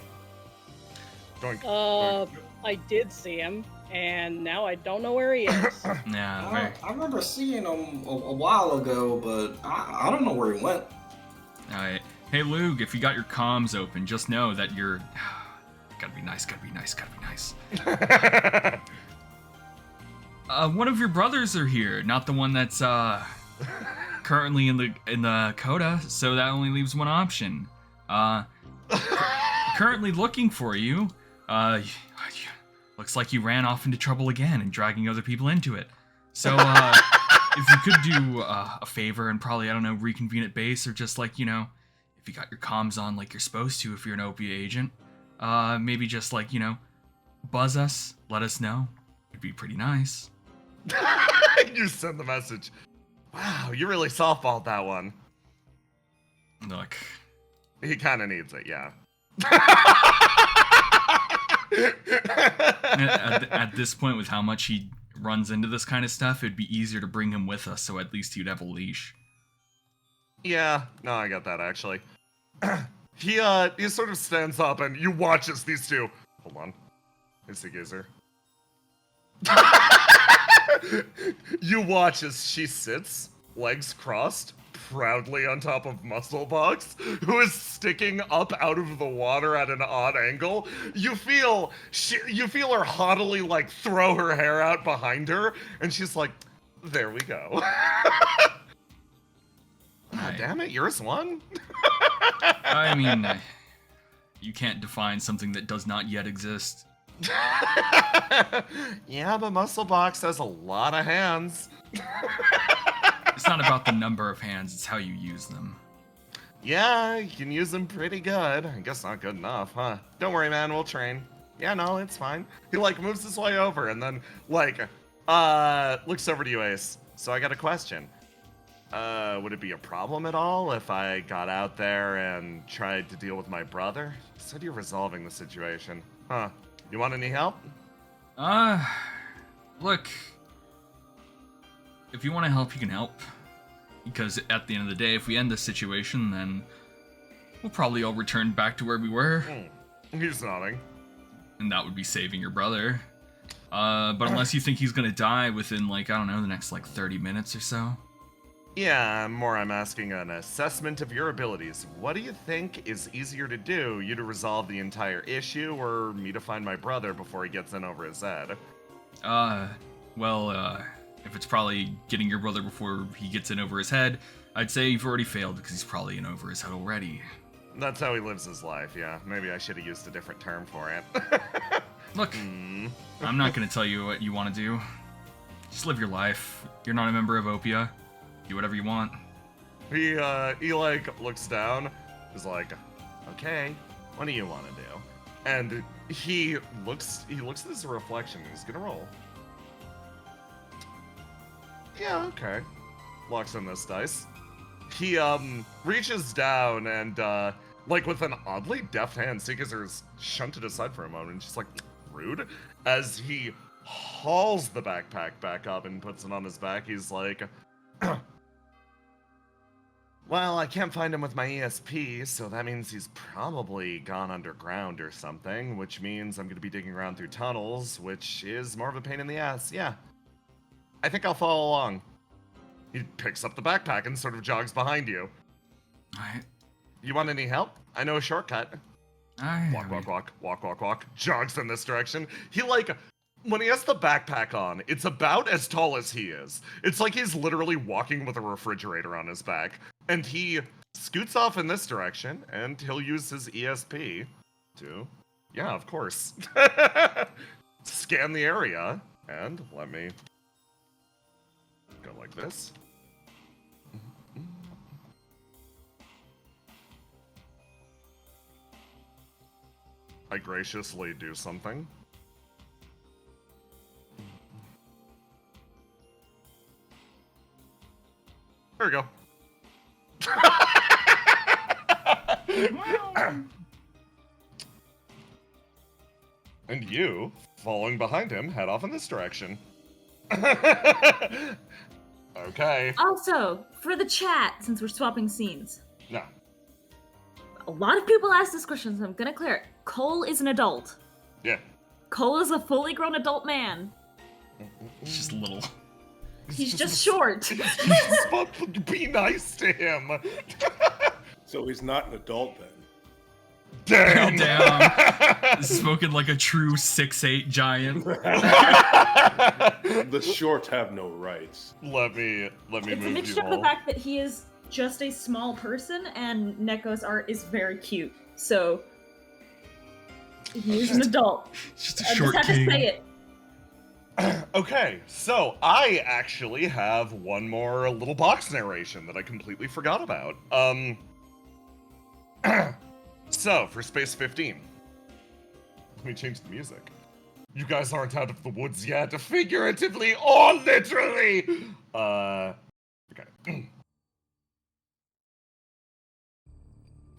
I did see him, and now I don't know where he is. Yeah, very... I remember seeing him a while ago, but I don't know where he went. Alright. Hey, Luke, if you got your comms open, just know that you're... gotta be nice. One of your brothers are here, not the one that's, currently in the coda, so that only leaves one option. Currently looking for you. Looks like you ran off into trouble again and dragging other people into it. So, if you could do a favor and probably, I don't know, reconvene at base, or just if you got your comms on like you're supposed to if you're an OPIA agent, maybe just buzz us, let us know. It'd be pretty nice. You send the message. Wow, you really softballed that one. Look. He kind of needs it, yeah. At this point, with how much he runs into this kind of stuff, it'd be easier to bring him with us, so at least he'd have a leash. Yeah, no, I got that, actually. He sort of stands up, and you watch as these two... Hold on. Here's the gazer. You watch as she sits, legs crossed, proudly on top of Musclebox, who is sticking up out of the water at an odd angle. You feel her haughtily like throw her hair out behind her, and she's like, "There we go." Ah, damn it, yours won. I mean, you can't define something that does not yet exist. Yeah, but Musclebox has a lot of hands. It's not about the number of hands, it's how you use them. Yeah, you can use them pretty good. I guess not good enough, huh? Don't worry, man, we'll train. Yeah, no, it's fine. He, like, moves his way over and then, like, looks over to you, Ace. So I got a question. Would it be a problem at all if I got out there and tried to deal with my brother? You said you're resolving the situation. Huh. You want any help? Look. If you want to help, you can help. Because at the end of the day, if we end this situation, then we'll probably all return back to where we were. He's nodding. And that would be saving your brother. But unless you think he's gonna die within, like, I don't know, the next, like, 30 minutes or so. Yeah, I'm asking an assessment of your abilities. What do you think is easier to do, you to resolve the entire issue, or me to find my brother before he gets in over his head? If it's probably getting your brother before he gets in over his head, I'd say you've already failed because he's probably in over his head already. That's how he lives his life, yeah. Maybe I should have used a different term for it. Look, I'm not gonna tell you what you want to do. Just live your life. You're not a member of OPIA. Do whatever you want. He like looks down, is like, okay, what do you want to do? And he looks at his reflection and he's gonna roll. Yeah, okay. Locks in this dice. He reaches down and like with an oddly deft hand, Seekers is shunted aside for a moment and just like rude. As he hauls the backpack back up and puts it on his back, he's like, well, I can't find him with my ESP, so that means he's probably gone underground or something, which means I'm gonna be digging around through tunnels, which is more of a pain in the ass. Yeah. I think I'll follow along. He picks up the backpack and sort of jogs behind you. Alright. You want any help? I know a shortcut. Walk. Jogs in this direction. He when he has the backpack on, it's about as tall as he is. It's like he's literally walking with a refrigerator on his back. And he scoots off in this direction, and he'll use his ESP to, yeah, of course, scan the area. And let me go like this. I graciously do something. There we go. And you, following behind him, head off in this direction. Okay. Also, for the chat, since we're swapping scenes, No. a lot of people ask this question, so I'm gonna clear it. Cole is an adult. Yeah. Cole is a fully grown adult man. It's just little. He's just short. Be nice to him. So he's not an adult then. Damn. Damn. Spoken like a true 6'8" giant. The short have no rights. Let me It's move a you mixture of all. the fact that he is just a small person and Neko's art is very cute. So he's an adult. Just a I short just had king. to say it. Okay, so I actually have one more little box narration that I completely forgot about. So, for Space 15, let me change the music. You guys aren't out of the woods yet, figuratively or literally! Okay.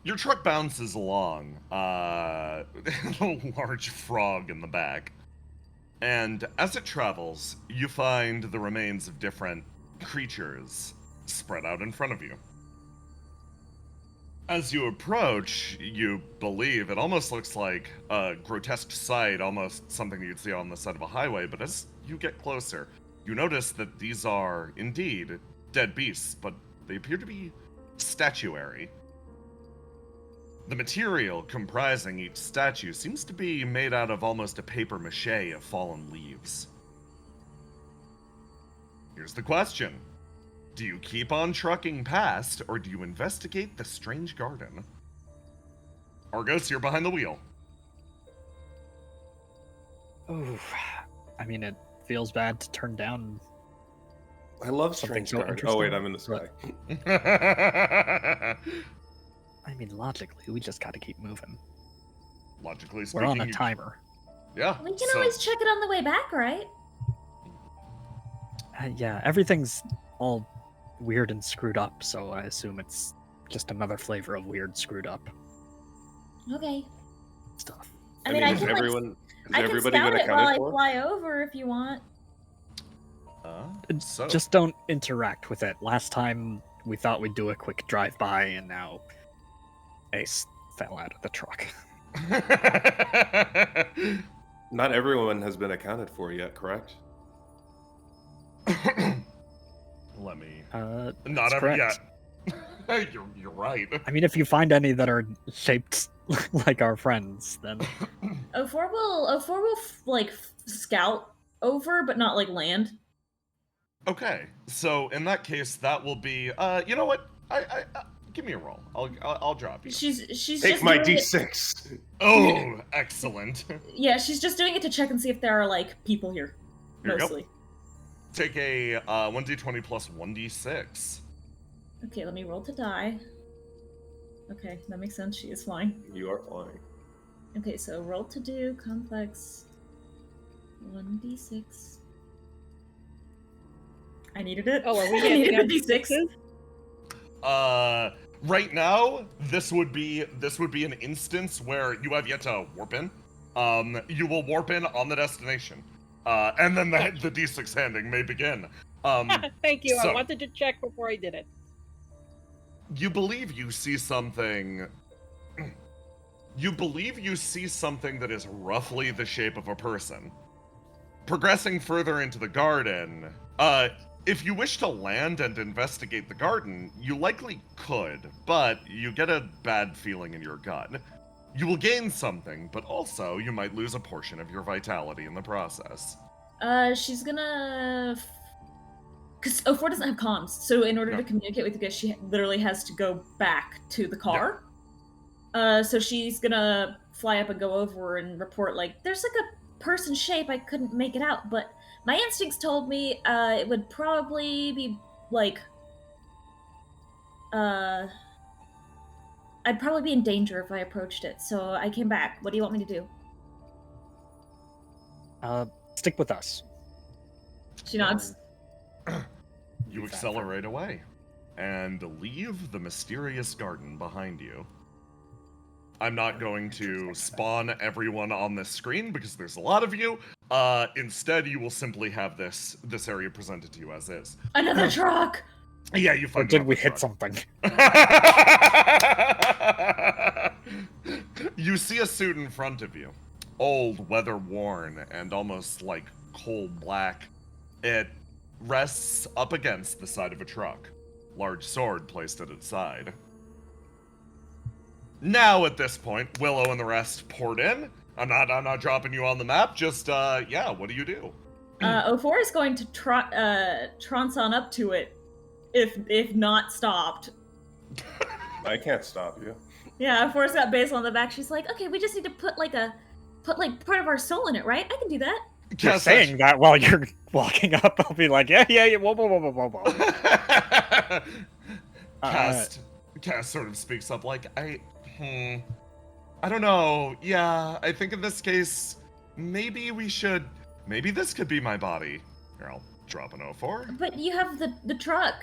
Your truck bounces along, a large frog in the back. And as it travels, you find the remains of different creatures spread out in front of you. As you approach, you believe it almost looks like a grotesque sight, almost something you'd see on the side of a highway, but as you get closer, you notice that these are indeed dead beasts, but They appear to be statuary. The material comprising each statue seems to be made out of almost a papier-mâché of fallen leaves. Here's the question. Do you keep on trucking past, or do you investigate the strange garden? Argos, you're behind the wheel. Oh, I mean, it feels bad to turn down. I love Something strange so garden. Oh wait, interesting, I'm in the sky. I mean, logically, we just gotta keep moving. Logically We're speaking, on a you- timer. Yeah. We can so- always check it on the way back, right? Yeah, everything's all weird and screwed up, so I assume it's just another flavor of weird screwed up Okay. stuff. I mean, I is can like, everyone, is I can everybody scout been it while accounted I for? fly over if you want. So Just don't interact with it. Last time we thought we'd do a quick drive-by, and now Ace fell out of the truck. Not everyone has been accounted for yet, correct? Let me. Not Not every yet. You're right. I mean, if you find any that are shaped like our friends, then 04 will like scout over, but not like land. Okay, so in that case, that will be. You know what? I give me a roll. I'll drop you. She's Take just my doing it- D6. Oh, excellent. Yeah, she's just doing it to check and see if there are like people here. Here you go. Mostly. Take a 1d20 plus 1d6. Okay, let me roll to die. Okay, that makes sense. She is flying. You are flying. Okay, so roll to do complex 1d6. I needed it. Oh, are we I getting needed on the d6. D6s? Right now, this would be an instance where you have yet to warp in. You will warp in on the destination, and then the d6 handing may begin. Thank you. so- I wanted to check before I did it. You believe you see something. You believe you see something that is roughly the shape of a person. Progressing further into the garden, if you wish to land and investigate the garden, you likely could, but you get a bad feeling in your gut. You will gain something, but also you might lose a portion of your vitality in the process. She's gonna. Because 04 doesn't have comms, so in order No. to communicate with you guys, she literally has to go back to the car. So she's gonna fly up and go over and report, like, there's like a person shape, I couldn't make it out, but my instincts told me it would probably be, like, I'd probably be in danger if I approached it, so I came back. What do you want me to do? stick with us. She nods. You accelerate away and leave the mysterious garden behind you. I'm not going to spawn everyone on this screen because there's a lot of you. Instead, you will simply have this area presented to you as is. Another truck! Yeah, you Or find did another we hit truck. something? You see a suit in front of you. Old, weather-worn, and almost like coal black. It rests up against the side of a truck. Large sword placed at its side. Now, at this point, Willow and the rest poured in. I'm not dropping you on the map. Just, yeah, what do you do? 04 is going to trance on up to it, if not stopped. I can't stop you. Yeah, 04's got Basil on the back. She's like, okay, we just need to put part of our soul in it, right? I can do that. You're Cast saying that while you're walking up, I'll be like, yeah, whoa, whoa. Cass sort of speaks up like, I don't know. Yeah, I think in this case, maybe this could be my body. Here, I'll drop an 04. But you have the truck.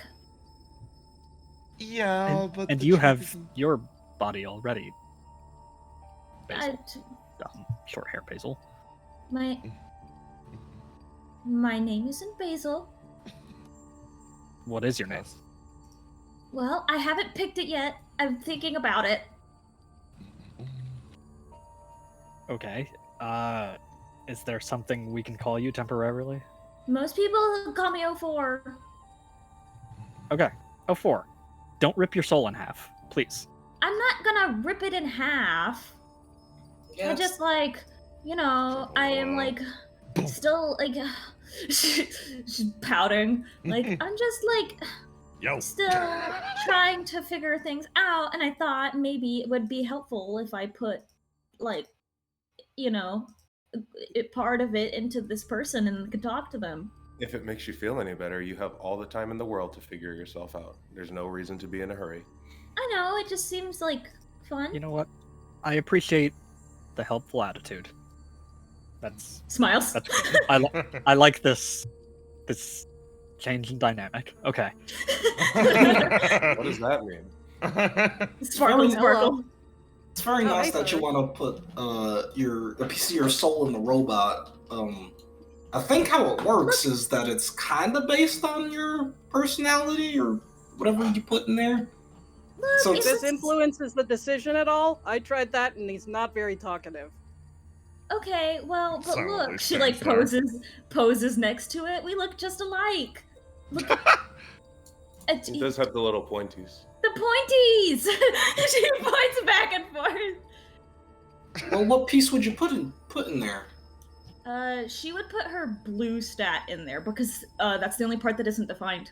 Yeah, but And the you truck have isn't- your body already. Basil. I- Short hair, Basil. My name isn't Basil. What is your name? Well, I haven't picked it yet. I'm thinking about it. Okay. Is there something we can call you temporarily? Most people call me 04. Okay. 04. don't rip your soul in half, please. I'm not gonna rip it in half. I just like, I am like still like she's pouting. Like I'm just like still trying to figure things out, and I thought maybe it would be helpful if I put like, part of it into this person and could talk to them. If it makes you feel any better, you have all the time in the world to figure yourself out. There's no reason to be in a hurry. I know, it just seems like fun. You know what? I appreciate the helpful attitude. That's Smiles. That's I like this change in dynamic. Okay. What does that mean? Sparkle. It's very Oh, nice hey, that you buddy. want to put a piece of your soul in the robot. I think how it works is that it's kind of based on your personality or whatever you put in there. Look, So If it's- this influences the decision at all, I tried that and he's not very talkative. Okay, well, but Silently look, she like stands there. poses next to it. We look just alike. Look at It does have the little pointies. the pointies. She points back and forth. Well, what piece would you put in there? She would put her blue stat in there because that's the only part that isn't defined.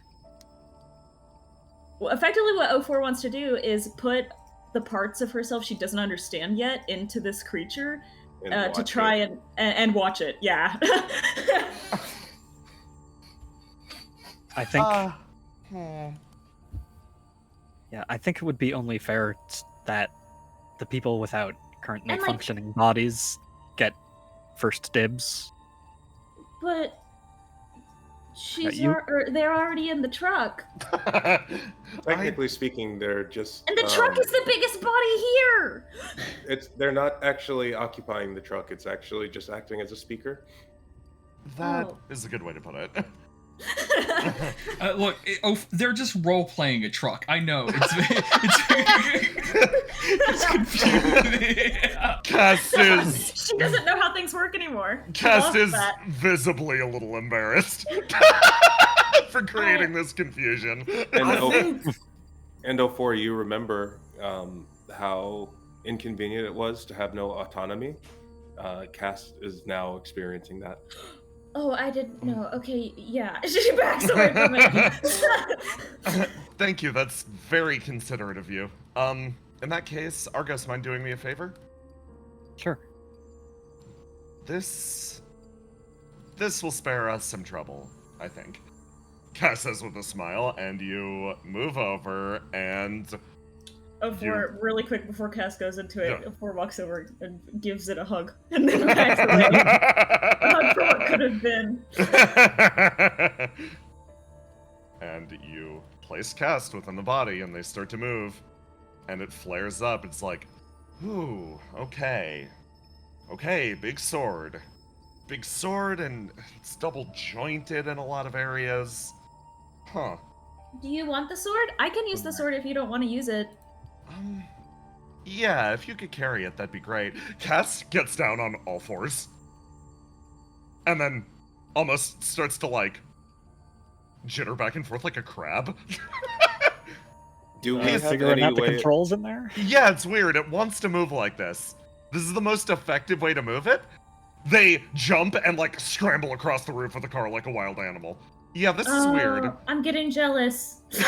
Well, effectively, what 04 wants to do is put the parts of herself she doesn't understand yet into this creature And to watch try it. and watch it. Yeah. I think yeah, I think it would be only fair that the people without currently And, like- functioning bodies get first dibs. But she's you- they're already in the truck, Technically speaking, they're just. and the truck is the biggest body here. They're not actually occupying the truck. It's actually just acting as a speaker. That Oh. is a good way to put it. Look, they're just role playing a truck. I know it's it's confusing. Cass is She doesn't know how things work anymore. She Cass lost is that. visibly a little embarrassed for creating this confusion. And I think And 04, you remember how inconvenient it was to have no autonomy? Cass is now experiencing that. Oh, I didn't know. Okay, yeah. She backs away from it. Thank you. That's very considerate of you. In that case, Argos, mind doing me a favor? Sure. This will spare us some trouble, I think. Cass says with a smile, and you move over and 04, really quick before Cass goes into it, Yeah. 04 walks over and gives it a hug, and then backs away. A hug for what could have been. And you place Cast within the body, and they start to move, and it flares up. It's like, ooh, okay. Okay, big sword. Big sword, and it's double jointed in a lot of areas. Huh. Do you want the sword? I can use the sword if you don't want to use it. Yeah, if you could carry it, that'd be great. Cass gets down on all fours. And then almost starts to, like, jitter back and forth like a crab. Do we Are you have figuring any out the way? controls in there? Yeah, it's weird. It wants to move like this. This is the most effective way to move it. They jump and, like, scramble across the roof of the car like a wild animal. Yeah, this is weird. I'm getting jealous. Me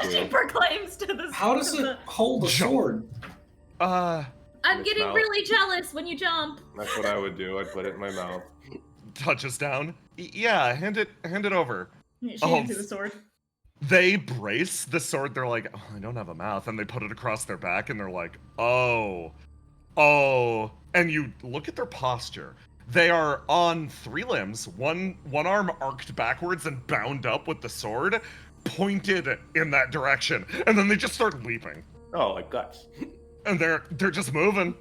too. She proclaims to the. how does it hold a Jump. sword? I'm Its getting mouth. really jealous when you jump. That's what I would do. I'd put it in my mouth. Touches down. Yeah, hand it over. She Oh. hands you the sword. They brace the sword. They're like, oh, I don't have a mouth. And they put it across their back, and they're like, oh. And you look at their posture. They are on 3 limbs, one arm arced backwards and bound up with the sword, pointed in that direction. And then they just start leaping. Oh, like guts. And they're just moving.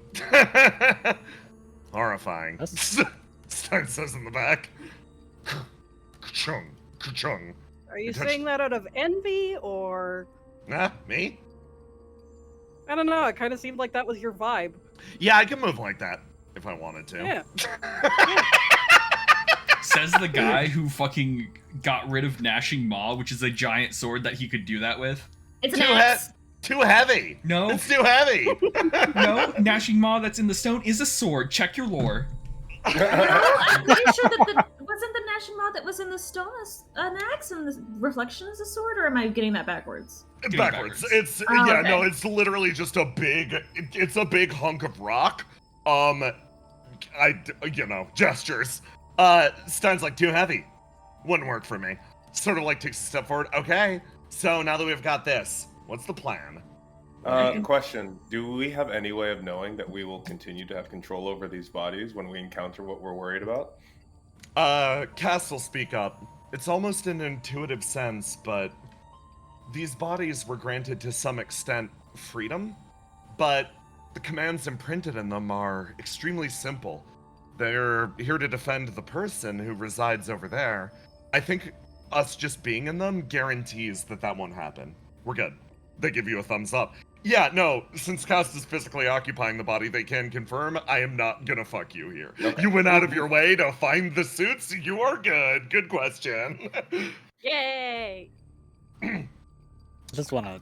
Horrifying. Stein says in the back. Ka-chung, ka-chung. Are you You touched- saying that out of envy or Nah, me? I don't know? It kind of seemed like that was your vibe. Yeah, I can move like that if I wanted to. Yeah. Says the guy who fucking got rid of Gnashing Maw, which is a giant sword that he could do that with. It's an axe. Too heavy. No. It's too heavy. No, Gnashing Maw that's in the stone is a sword. Check your lore. No, I'm pretty sure that wasn't the Gnashing Maw that was in the stone an axe and the reflection is a sword, or am I getting that backwards? Backwards. It's okay. no, it's literally just a big. It's a big hunk of rock. Gestures. Stein's like, too heavy. Wouldn't work for me. Sort of like takes a step forward. Okay, so now that we've got this, what's the plan? Question: do we have any way of knowing that we will continue to have control over these bodies when we encounter what we're worried about? Cass will speak up. It's almost an intuitive sense, but these bodies were granted to some extent freedom, but the commands imprinted in them are extremely simple. They're here to defend the person who resides over there. I think us just being in them guarantees that won't happen. We're good. They give you a thumbs up. Yeah, no, since Cass is physically occupying the body, they can confirm I am not gonna fuck you here. Okay. You went out of your way to find the suits? You are good. Good question. Yay! I just want to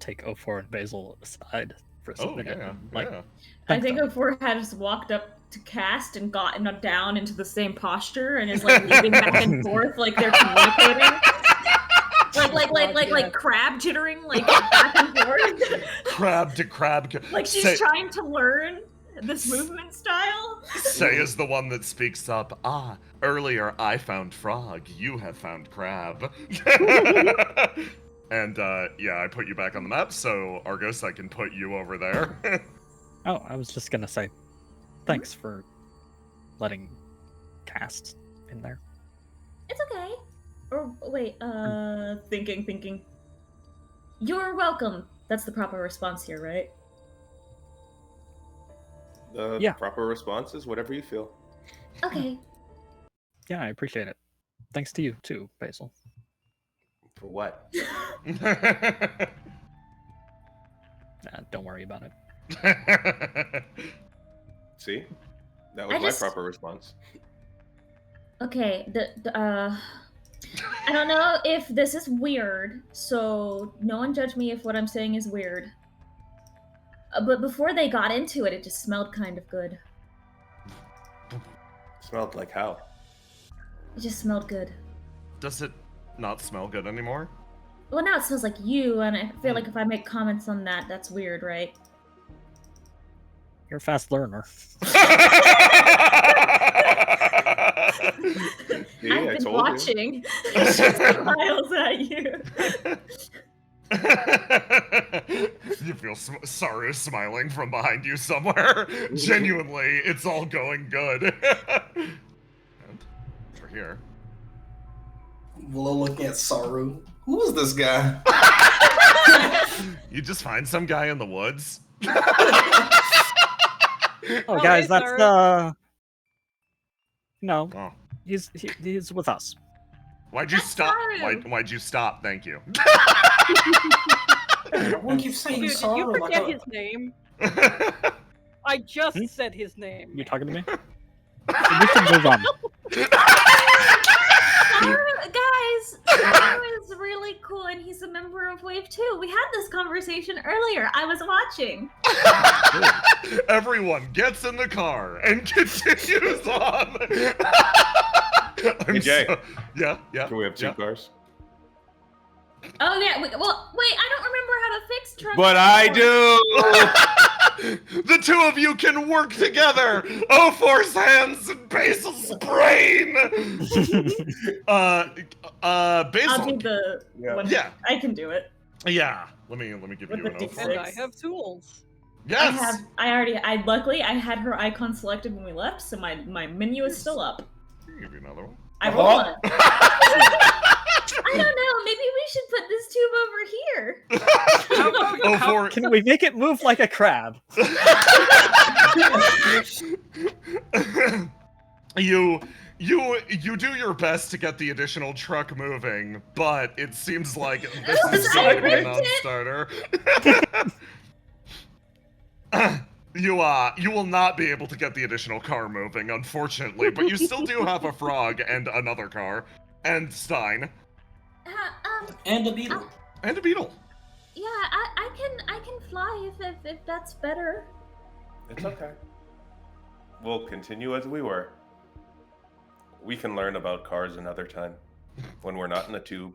take 04 and Basil aside for a minute. Yeah, and, like, yeah. I think 04 has walked up to Cast and gotten down into the same posture and is like moving back and forth like they're communicating. Like crab jittering, like back and forth. Crab to crab. Like she's trying to learn this movement style. Say is the one that speaks up. Earlier I found frog. You have found crab. And yeah, I put you back on the map, so Argos, I can put you over there. Oh, I was just gonna say, thanks for letting Cast in there. It's okay. Or wait, thinking. You're welcome. That's the proper response here, right? The proper response is whatever you feel. Okay. Yeah, I appreciate it. Thanks to you too, Basil. For what? Don't worry about it. See? That was my proper response. Okay, I don't know if this is weird, so no one judge me if what I'm saying is weird. But before they got into it, it just smelled kind of good. Smelled like how? It just smelled good. Does it not smell good anymore? Well, now it smells like you, and I feel like if I make comments on that, that's weird, right? You're a fast learner. See, I've been watching. She smiles at you. You feel Saru smiling from behind you somewhere. Genuinely, it's all going good. And we're here. Willow looking at Saru. Who is this guy? You just find some guy in the woods. Oh, guys, hey, that's no, Oh. he's with us. Why'd you That's stop? Saru. Why'd you stop? Thank you. Everyone keeps saying Dude, did Saru you like forget a... his name? I just said his name. You talking to me? We should move on. Guys, Saru is really cool, and he's a member of Wave 2. We had this conversation earlier. I was watching. Everyone gets in the car and continues on. Hey, Jay. Yeah. Can we have two cars? Oh yeah. Wait, I don't remember how to fix trucks. But I do! The two of you can work together. O4's hands and Basil's brain. Basil. I'll do the one. Yeah. I can do it. Yeah. Let me give With you the an D6. O4. And I have tools. Yes. Luckily I had her icon selected when we left, so my menu is still up. I'll give you another one. I rolled one. I don't know. Maybe we should put this tube over here. O4. Can we make it move like a crab? You do your best to get the additional truck moving, but it seems like this is I going to be a ripped it. non-starter. you will not be able to get the additional car moving, unfortunately, but you still do have a frog and another car, and Stein. And a beetle. And a beetle. Yeah, I can fly if that's better. It's okay. We'll continue as we were. We can learn about cars another time, when we're not in a tube.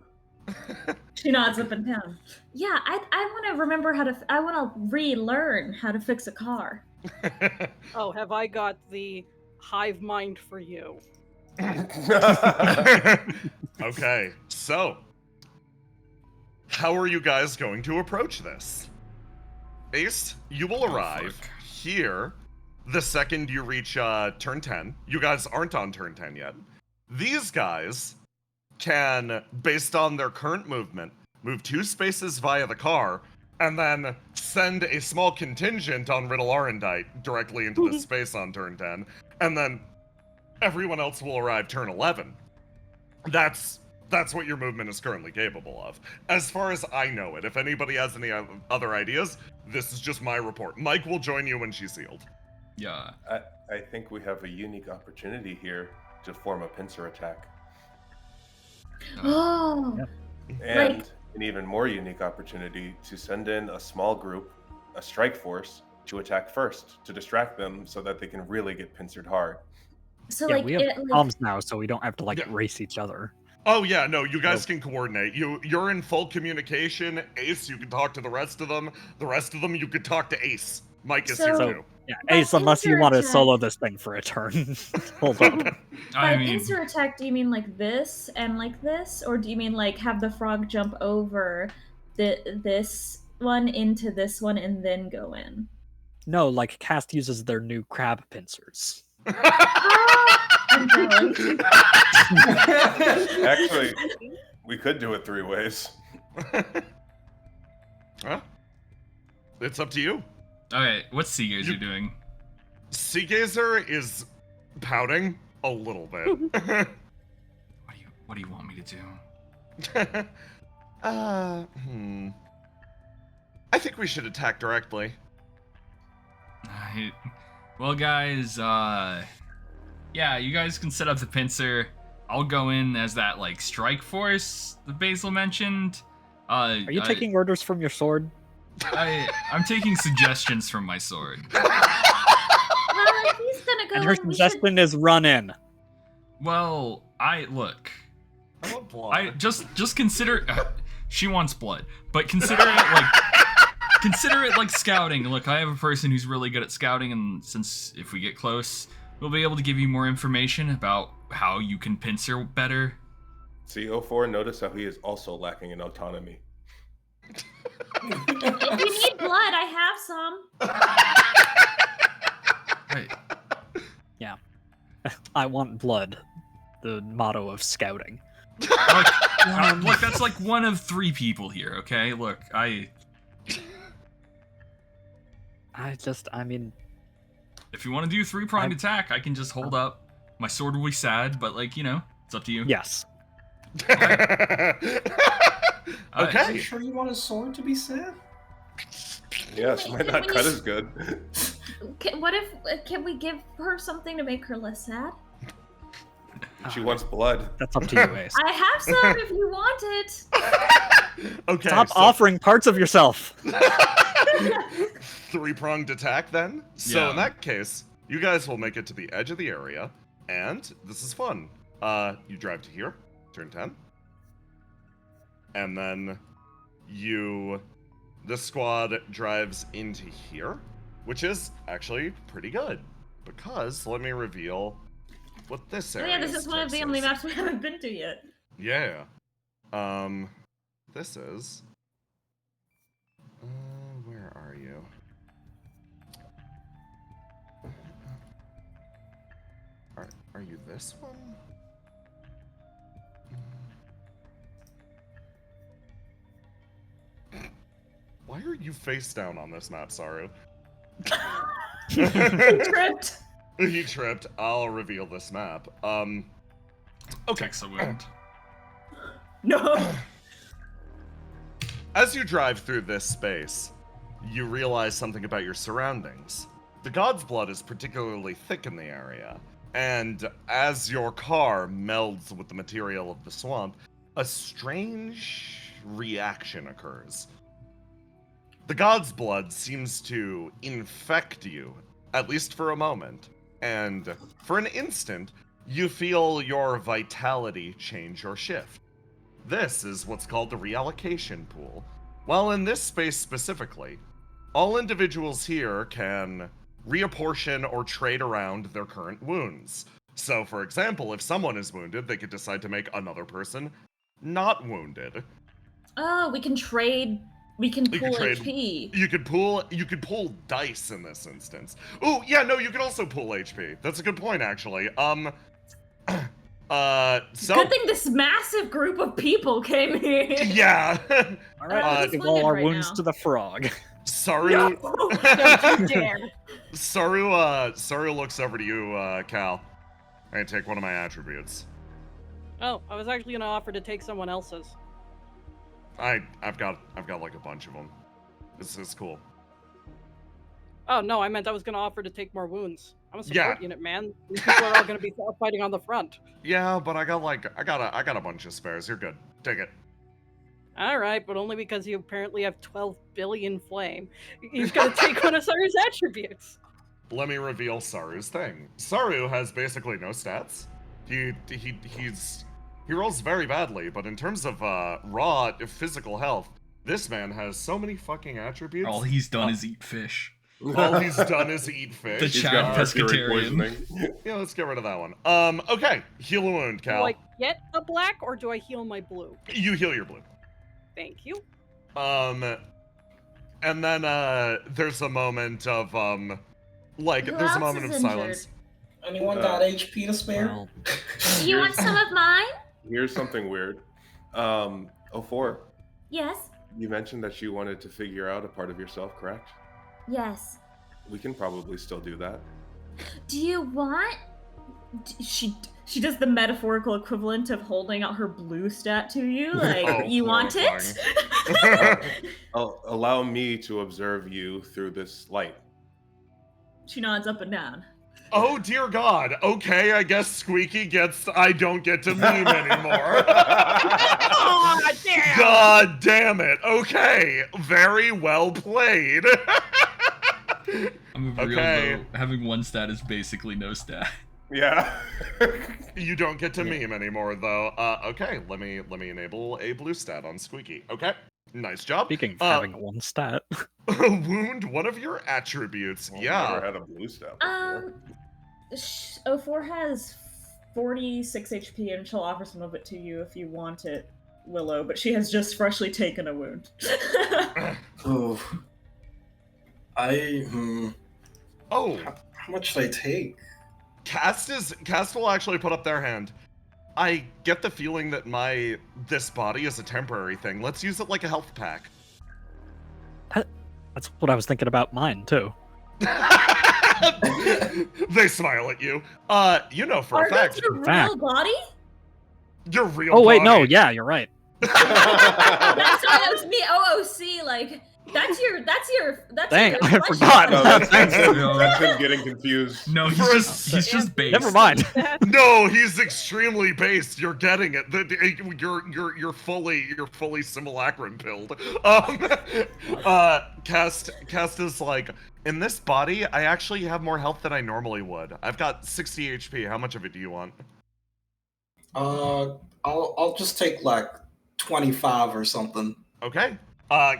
She nods up and down. Yeah, I want to remember I want to relearn how to fix a car. Oh, have I got the hive mind for you? Okay, so how are you guys going to approach this? Ace, you will arrive here the second you reach turn 10. You guys aren't on turn 10 yet. These guys can, based on their current movement, move 2 spaces via the car, and then send a small contingent on Riddle Arendite directly into the space on turn 10, and then everyone else will arrive turn 11. That's what your movement is currently capable of. As far as I know it, if anybody has any other ideas, this is just my report. Mike will join you when she's sealed. Yeah. I think we have a unique opportunity here to form a pincer attack. Oh. And an even more unique opportunity to send in a small group, a strike force, to attack first, to distract them so that they can really get pincered hard. So Yeah, like we have it, bombs now, so we don't have to Yeah. race each other. Oh yeah, no, you guys can coordinate. You're in full communication. Ace, you can talk to the rest of them. The rest of them, you could talk to Ace. Mike is here So- too. Yeah, By Ace, unless you pincer want to attack- solo this thing for a turn. Hold up. By I mean, pincer attack, do you mean like this and like this, or do you mean like have the frog jump over this one into this one and then go in? No, like Cast uses their new crab pincers. I'm jealous. Actually, we could do it 3 ways. Huh? It's up to you. okay, what's Seagazer You- doing? Seagazer is pouting a little bit. What do you want me to do? I think we should attack directly. Well, guys, yeah, you guys can set up the pincer. I'll go in as that strike force that Basil mentioned. Are you taking orders from your sword? I'm taking suggestions from my sword. Well, if he's gonna go And her in, we should... suggestion is run in. Well, look. I want blood. I just consider. She wants blood, but consider it consider it like scouting. Look, I have a person who's really good at scouting, and since if we get close, we'll be able to give you more information about how you can pincer better. See, 04, notice how he is also lacking in autonomy. If you need blood, I have some. Right. Yeah. I want blood. The motto of scouting. Look, that's like one of 3 people here. Okay, look, I mean, if you want to do 3-pronged attack, I can just hold up. My sword will be sad, but it's up to you. yes. Okay. Are you sure you want a sword to be sad? Yes, might not cut as good. Can we give her something to make her less sad? She wants blood. That's up to you, Ace. I have some if you want it. Okay. Stop so offering parts of yourself. 3-pronged attack then. So Yeah. in that case, you guys will make it to the edge of the area, and this is fun. You drive to here, turn 10, and then this squad drives into here, which is actually pretty good because let me reveal what this Oh area yeah, this is one of the only maps we haven't been to yet. Yeah. This is. Where are you? Are you this one? Why are you face down on this map, Saru? He tripped. He tripped. I'll reveal this map. Okay. Takes a wound. No. As you drive through this space, you realize something about your surroundings. The god's blood is particularly thick in the area, and as your car melds with the material of the swamp, a strange reaction occurs. The god's blood seems to infect you, at least for a moment, and for an instant, you feel your vitality change or shift. This is what's called the reallocation pool. While in this space specifically, all individuals here can reapportion or trade around their current wounds. So, for example, if someone is wounded, they could decide to make another person not wounded. Oh, we can trade. We can You pull could trade- HP. You could pull dice in this instance. Oh, yeah, no, you could also pull HP. That's a good point, actually. So Good thing this massive group of people came here. yeah. All right, Uh, let's give it's all our right wounds now. to the frog. Saru. No, don't you dare. Saru looks over to you, Cal. I take one of my attributes. Oh, I was actually gonna offer to take someone else's. I've got like a bunch of them. This is cool. Oh no, I meant I was gonna offer to take more wounds. I'm a support Yeah. unit, man. These people are all gonna be fighting on the front. Yeah, but I got a bunch of spares. You're good. Take it. All right, but only because you apparently have 12 billion flame. You've got to take one of Saru's attributes. Let me reveal Saru's thing. Saru has basically no stats. He rolls very badly, but in terms of raw physical health, this man has so many fucking attributes. All he's done is eat fish. All he's done is eat fish. The He's Chad got mercury pescatarian. poisoning. Yeah, let's get rid of that one. Okay. Heal a wound, Do Cal. I get a black or do I heal my blue? You heal your blue. Thank you. And then there's a moment of like Who there's a else moment of is silence. Anyone got HP to spare? Well, You want some of mine? Here's something weird. 04, Yes. you mentioned that you wanted to figure out a part of yourself, correct? Yes. We can probably still do that. Do you want? She does the metaphorical equivalent of holding out her blue stat to you, like Oh, you want it. Allow me to observe you through this light. She nods up and down. Oh dear God. Okay, I guess Squeaky gets. I don't get to meme anymore. Oh, damn! God damn it. Okay, very well played. I'm a real Okay. though. Having one stat is basically no stat. Yeah. You don't get to meme anymore though. Okay, let me enable a blue stat on Squeaky. Okay, nice job. speaking of having one stat, Wound one of your attributes. I've Yeah. never had a blue step before. 04 has 46 HP, and she'll offer some of it to you if you want it, Willow. But she has just freshly taken a wound. Oh. Oh, How much did I take? Cast will actually put up their hand. I get the feeling that this body is a temporary thing. Let's use it like a health pack. that's what I was thinking about mine too. They smile at you. You know for a Are fact, those your real fact. body? your real Oh wait, no, body- yeah, you're right. That's why that was me. OOC, like that's your Dang, your I flesh forgot. tone. No, that's, Thanks. that's him getting confused. No, For a he's just based. Never mind. No, he's extremely based. You're getting it. You're fully simulacrum pilled. Cast is like, in this body, I actually have more health than I normally would. I've got 60 HP. How much of it do you want? I'll just take like 25 or something. Okay.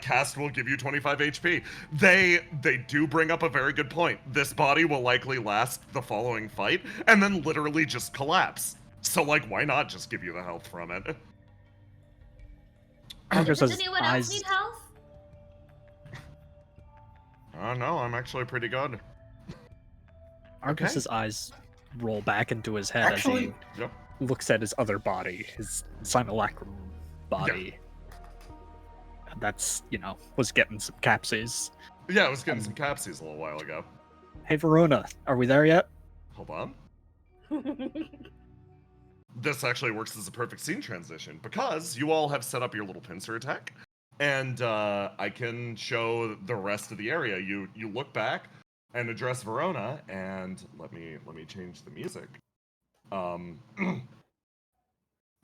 Cast will give you 25 HP. They do bring up a very good point. This body will likely last the following fight, and then literally just collapse. So, like, why not just give you the health from it? Argus Does has anyone eyes. else need health? No, I'm actually pretty good. Argus's eyes roll back into his head Actually, as Yep. he looks at his other body, his simulacrum body. And that's, was getting some capsies. Yeah, I was getting some capsies a little while ago. Hey Verona, are we there yet? Hold on. This actually works as a perfect scene transition because you all have set up your little pincer attack, and I can show the rest of the area. You look back. and address Verona. And let me change the music.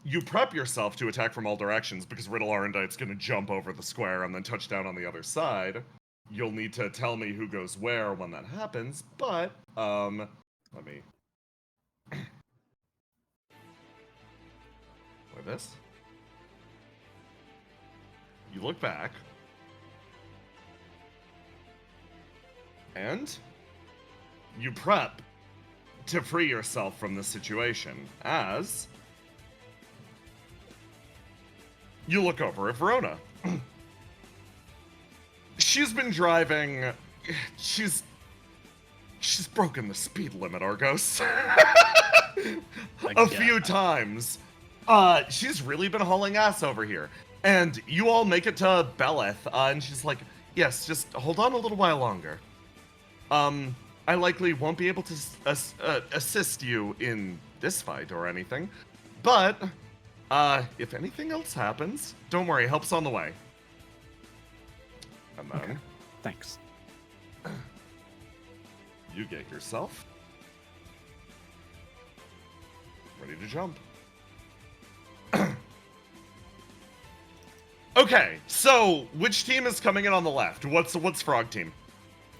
You prep yourself to attack from all directions because Riddle Arendite's going to jump over the square and then touch down on the other side. You'll need to tell me who goes where when that happens, but, let me... Like this. You look back. And you prep to free yourself from this situation as you look over at Verona. She's been driving. She's broken the speed limit, Argos. A few times. She's really been hauling ass over here. And you all make it to Beleth, and she's like, yes, just hold on a little while longer. I likely won't be able to assist you in this fight or anything, but if anything else happens, don't worry, help's on the way. And then... Okay. Thanks. You get yourself ready to jump. Okay, so which team is coming in on the left? What's Frog team?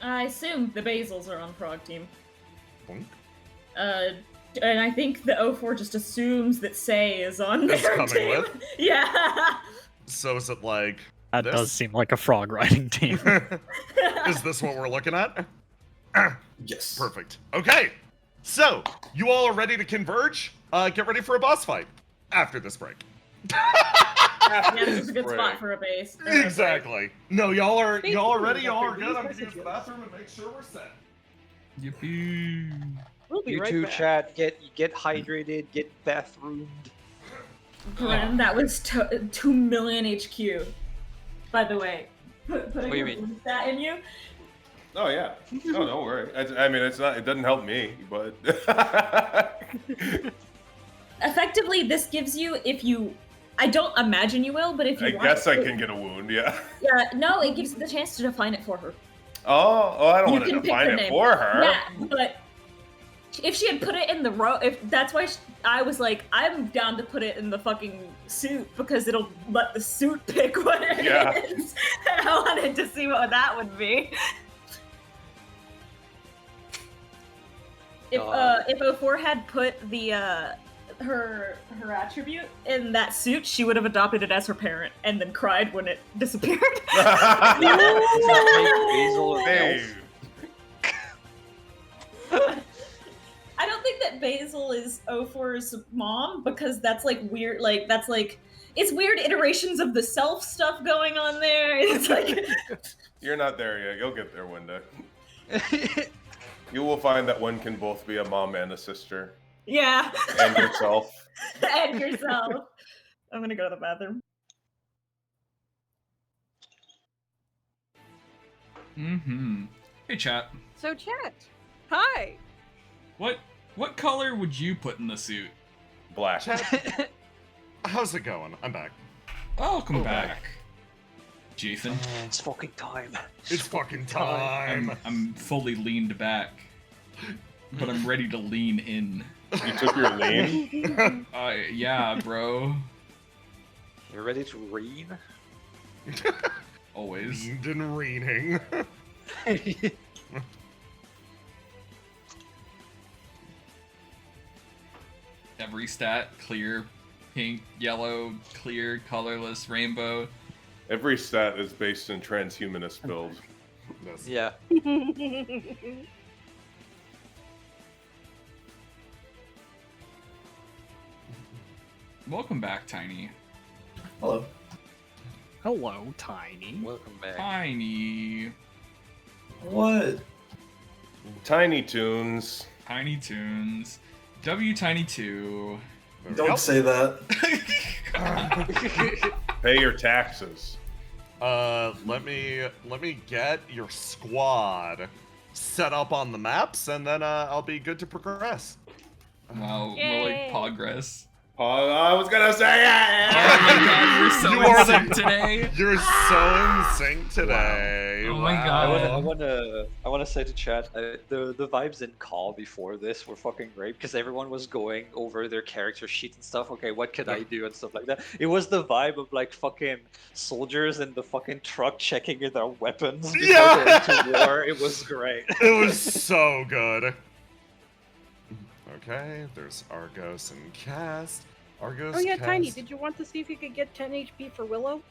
I assume the Basils are on Frog team. Boink. And I think the 04 just assumes that Say is on Is their coming team. with? Yeah. So is it like That this? does seem like a frog riding team. Is this what we're looking at? Yes. Perfect. Okay, so you all are ready to converge? Get ready for a boss fight after this break. Yeah, this is a good spot for a base. Exactly. No, y'all are ready. Y'all are After good. I'm these gonna use the messages. bathroom and make sure we're set. Yippee. We'll be You right too, back. chat. Get hydrated. Get bathroomed. Glenn, that was 2 million HQ. By the way, putting What do you a mean? that in you. Oh yeah. No, don't worry. I mean, it's not. It doesn't help me, but. Effectively, this gives you, if you, I don't imagine you will, but if you I want guess I to- can get a wound. Yeah. Yeah, no, it gives you the chance to define it for her. Oh, I don't You want to can pick define the it name. for her. Yeah, but if she had put it in the row, if that's why I was like, I'm down to put it in the fucking suit because it'll let the suit pick what it Yeah. is. I wanted to see what that would be. If 04 had put the her attribute in that suit, she would have adopted it as her parent and then cried when it disappeared. Does that make Basil an Hey. elf? I don't think that Basil is 04's mom because that's like weird. Like that's like it's weird iterations of the self stuff going on there. It's like You're not there yet. You'll get there one day. You will find that one can both be a mom and a sister. yeah, And yourself. and yourself. I'm gonna go to the bathroom. Mm-hmm. Hey, chat. So, chat. Hi. What color would you put in the suit? Black. Chat, how's it going? I'm back. Welcome back, Jason. It's fucking time. It's fucking time. I'm fully leaned back, but I'm ready to lean in. You took your lean? Yeah, bro. You ready to read? Always. Leaned and reading. Every stat, clear, pink, yellow, clear, colorless, rainbow. Every stat is based in transhumanist build. Yes. Yeah. Welcome back, Tiny. Hello. Hello, Tiny. Welcome back. Tiny. What? Tiny Toons. Tiny Toons. W Tiny 2. There we Don't go. say that. Pay your taxes. Let me get your squad set up on the maps, and then I'll be good to progress. Wow, more Yay. like progress. Oh, I was gonna say it! Oh my god, we're so You in are sync today. You're so in sync today. Wow. Oh my I God. wanna say to chat, the vibes in call before this were fucking great because everyone was going over their character sheet and stuff. Okay, what could I do and stuff like that. It was the vibe of like fucking soldiers in the fucking truck checking their weapons before Yeah! going to war. It was great. It was so good. Okay, there's Argos and Cast. Argos, Oh yeah, Cast. Tiny, did you want to see if you could get 10 HP for Willow?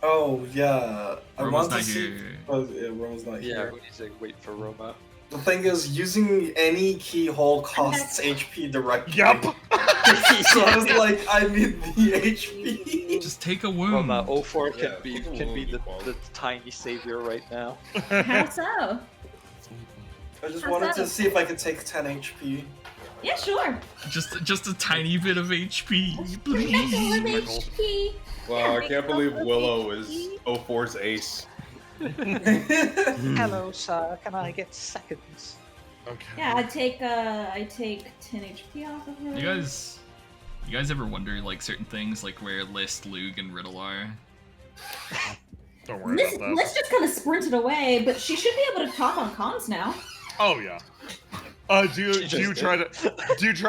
Oh yeah, I Roma's want to not see. here. Oh yeah, Roma's not Yeah, here. we need to wait for Roma. The thing is, using any keyhole costs HP directly. Yup! So I was like, I need the HP. Just take a wound. Roma 04 Yeah, can be take a can be wound, the, Paul. the tiny savior right now. How so? I just wanted to see if I could take 10 HP. Yeah, sure. Just a tiny bit of HP, Make please. a little HP. Wow, I can't believe Willow is 04's ace. Hello, sir. Can I get seconds? Okay. Yeah, I take 10 HP off of her. You guys ever wonder like certain things like where List, Lug, and Riddle are? Don't worry Liz, about that. Liz just kind of sprinted away, but she should be able to talk on comms now. Oh yeah. Do you try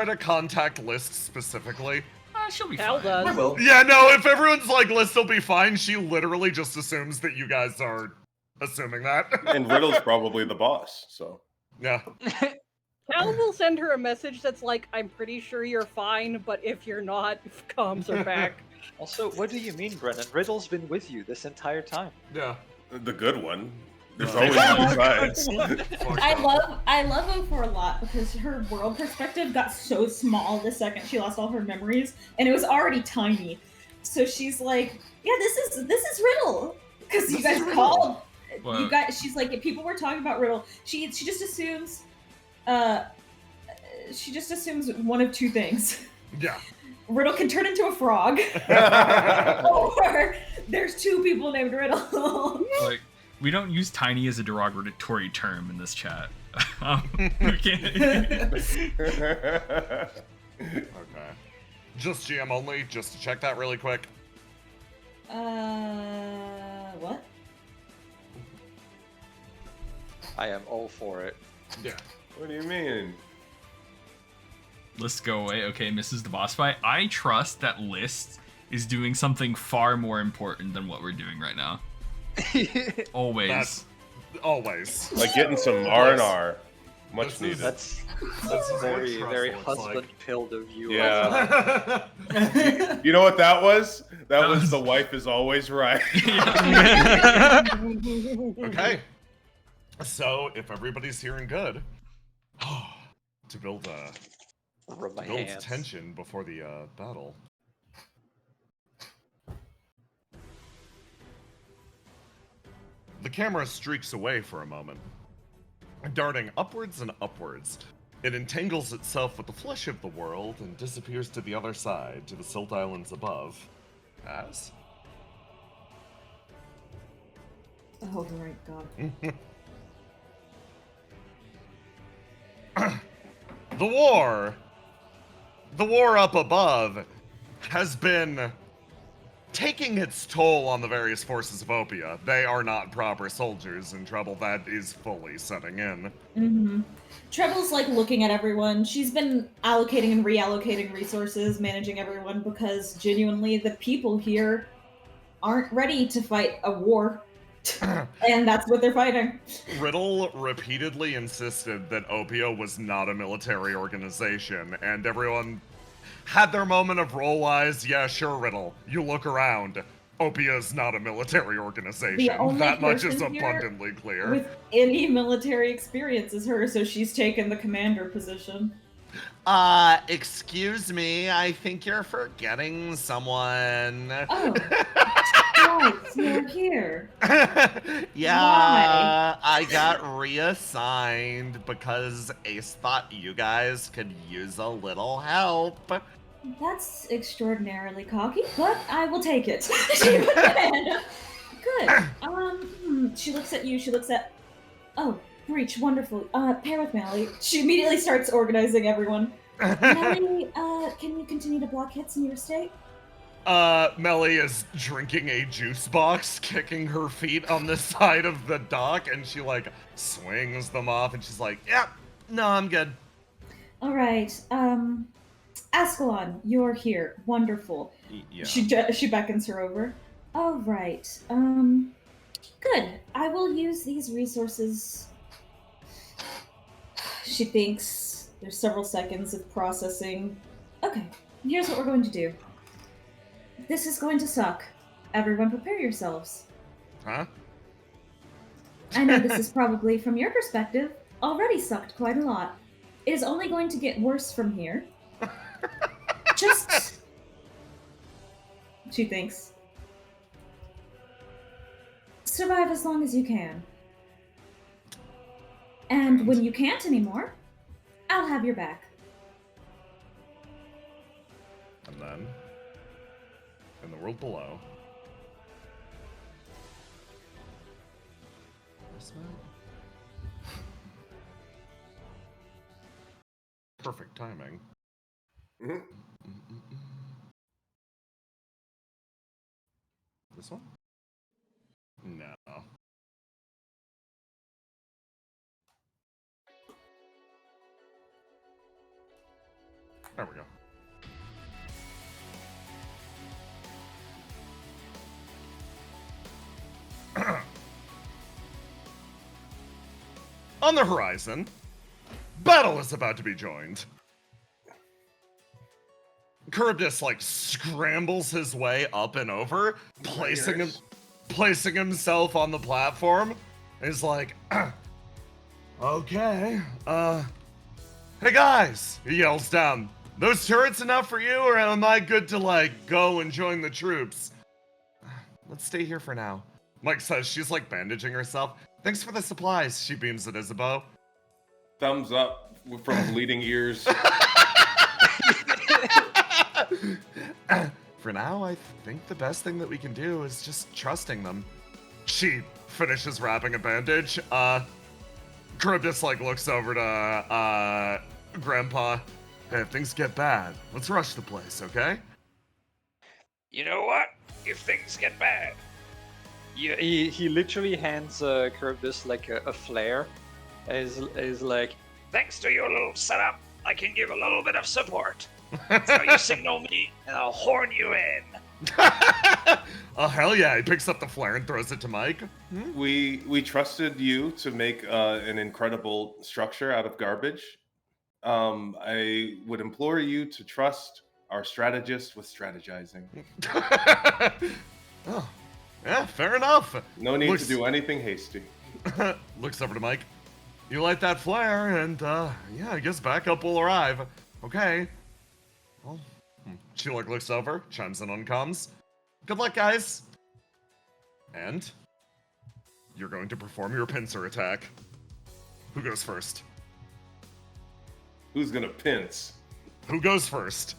to contact List specifically? She'll be Hal fine. does. I will. Yeah, no, if everyone's like, List will be fine, she literally just assumes that you guys are assuming that. And Riddle's probably the boss, so. Yeah. Hal will send her a message that's like, I'm pretty sure you're fine, but if you're not, comms are back. Also, what do you mean, Brennan? Riddle's been with you this entire time. Yeah. The good one. There's No. always two sides. I love 04 a lot because her world perspective got so small the second she lost all her memories, and it was already tiny. So she's like, yeah, this is Riddle because you guys called. What? You guys, she's like, if people were talking about Riddle, she just assumes, one of two things. Yeah. Riddle can turn into a frog, or there's two people named Riddle. Like, we don't use tiny as a derogatory term in this chat. We can't. Okay. Just GM only, just to check that really quick. What? I am all for it. Yeah. What do you mean? List go away. Okay, misses the boss fight. I trust that List is doing something far more important than what we're doing right now. Always. That's always. Like getting some R&R. Much This needed. is- That's That's what very trust very looks husband like. pilled of you. Yeah. You know what that was? That was the wife is always right. Okay. So, if everybody's hearing good, to build Rub my build hands. tension before the battle. The camera streaks away for a moment, darting upwards and upwards. It entangles itself with the flesh of the world and disappears to the other side, to the Silt Islands above. As? Oh my god. The war up above has been taking its toll on the various forces of OPIA. They are not proper soldiers, and trouble that is fully setting in. Mm-hmm. Treble's like looking at everyone. She's been allocating and reallocating resources, managing everyone, because genuinely the people here aren't ready to fight a war. And that's what they're fighting. Riddle repeatedly insisted that OPIA was not a military organization, and everyone had their moment of roll eyes. Yeah, sure, Riddle. You look around. OPIA is not a military organization. only That much is person here abundantly clear. With any military experience is her, so she's taken the commander position. Excuse me, I think you're forgetting someone. Oh, right, you're here. Yeah, Why? I got reassigned because Ace thought you guys could use a little help. That's extraordinarily cocky, but I will take it. She put her hand up. Good. She looks at you. She looks at. Oh, Breach, wonderful. Pair with Mally. She immediately starts organizing everyone. Melly, can you continue to block hits in your state? Melly is drinking a juice box, kicking her feet on the side of the dock, and she, like, swings them off, and she's like, yep, no, I'm good. All right. Ascalon, you're here. Wonderful. Yeah. She beckons her over. All right. Good. I will use these resources. She thinks. There's several seconds of processing. Okay, here's what we're going to do. This is going to suck. Everyone prepare yourselves. Huh? I know this is probably, from your perspective, already sucked quite a lot. It is only going to get worse from here. Just... She thinks. Survive as long as you can. And when you can't anymore, I'll have your back. And then, in the world below, perfect timing. This one? No. There we go. On the horizon, battle is about to be joined. Charybdis, like, scrambles his way up and over, placing himself on the platform. He's like, okay, hey guys, he yells down, those turrets enough for you, or am I good to, like, go and join the troops? Let's stay here for now. Mike says she's, like, bandaging herself. Thanks for the supplies, she beams at Isabeau. Thumbs up from bleeding ears. For now, I think the best thing that we can do is just trusting them. She finishes wrapping a bandage. Charybdis, like, looks over to, Grandpa. Hey, if things get bad, let's rush the place, okay? You know what? If things get bad, He literally hands Charybdis like a flare. Is like, thanks to your little setup, I can give a little bit of support. So you signal me, and I'll horn you in. Oh, hell yeah. He picks up the flare and throws it to Mike. We trusted you to make an incredible structure out of garbage. I would implore you to trust our strategist with strategizing. Oh, yeah, fair enough. No need to do anything hasty. Looks over to Mike. You light that flare, and, yeah, I guess backup will arrive. Okay. Well, she, like, looks over, chimes in on comms. Good luck, guys. And you're going to perform your pincer attack. Who goes first? Who's gonna pinch? Who goes first?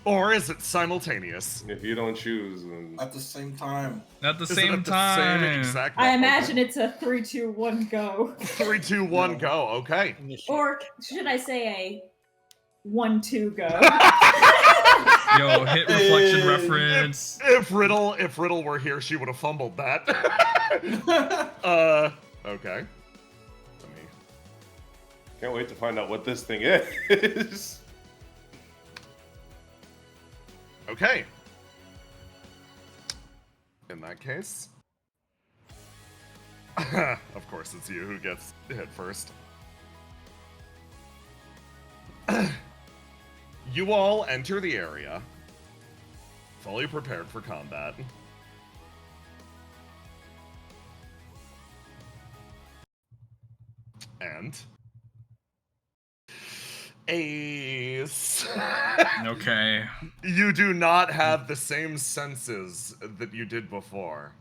Or is it simultaneous? If you don't choose, then... At the same time. At the Is it same at the time. same exact I moment? imagine it's a 3, 2, 1, go. 3, 2, 1, go. Okay. Or should I say a 1, 2, go? Yo, hit reflection reference. If Riddle were here, she would have fumbled that. Okay. Let me. Can't wait to find out what this thing is. Okay. In that case, of course it's you who gets hit first. You all enter the area, fully prepared for combat. And Ace. Okay. You do not have the same senses that you did before.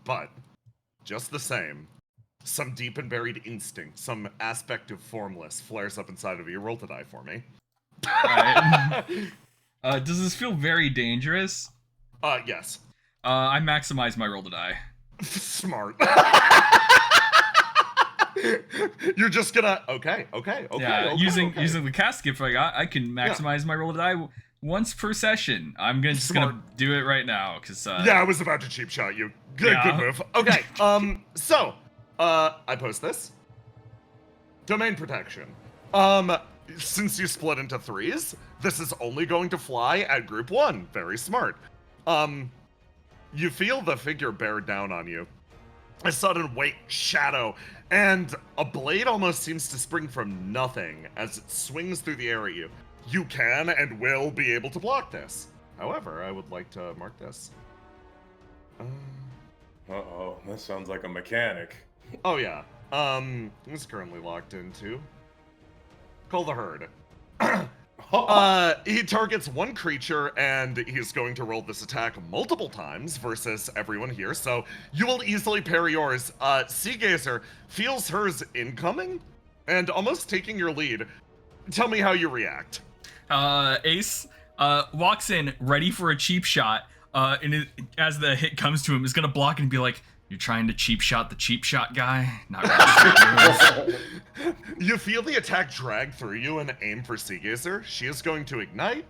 But, just the same, some deep and buried instinct, some aspect of formless flares up inside of you. Roll to die for me. Alright. Does this feel very dangerous? Yes. I maximize my roll to die. Smart. You're just gonna okay. Yeah, okay, using okay. using the cast gift I got, I can maximize my roll to die once per session. I'm just gonna do it right now because yeah, I was about to cheap shot you. Good move. Okay. So I post this. Domain protection. Since you split into 3s, this is only going to fly at group 1. Very smart. You feel the figure bear down on you. A sudden weight, shadow, and a blade almost seems to spring from nothing as it swings through the air at you. You can and will be able to block this. However, I would like to mark this. Uh-oh, that sounds like a mechanic. Oh yeah. It's currently locked into. Call the herd. He targets one creature and he's going to roll this attack multiple times versus everyone here, so you will easily parry yours. Seagazer feels hers incoming and almost taking your lead. Tell me how you react. Ace walks in ready for a cheap shot, and as the hit comes to him, is gonna block and be like, "You're trying to cheap shot the cheap shot guy? Not really." You feel the attack drag through you and aim for Seagazer. She is going to ignite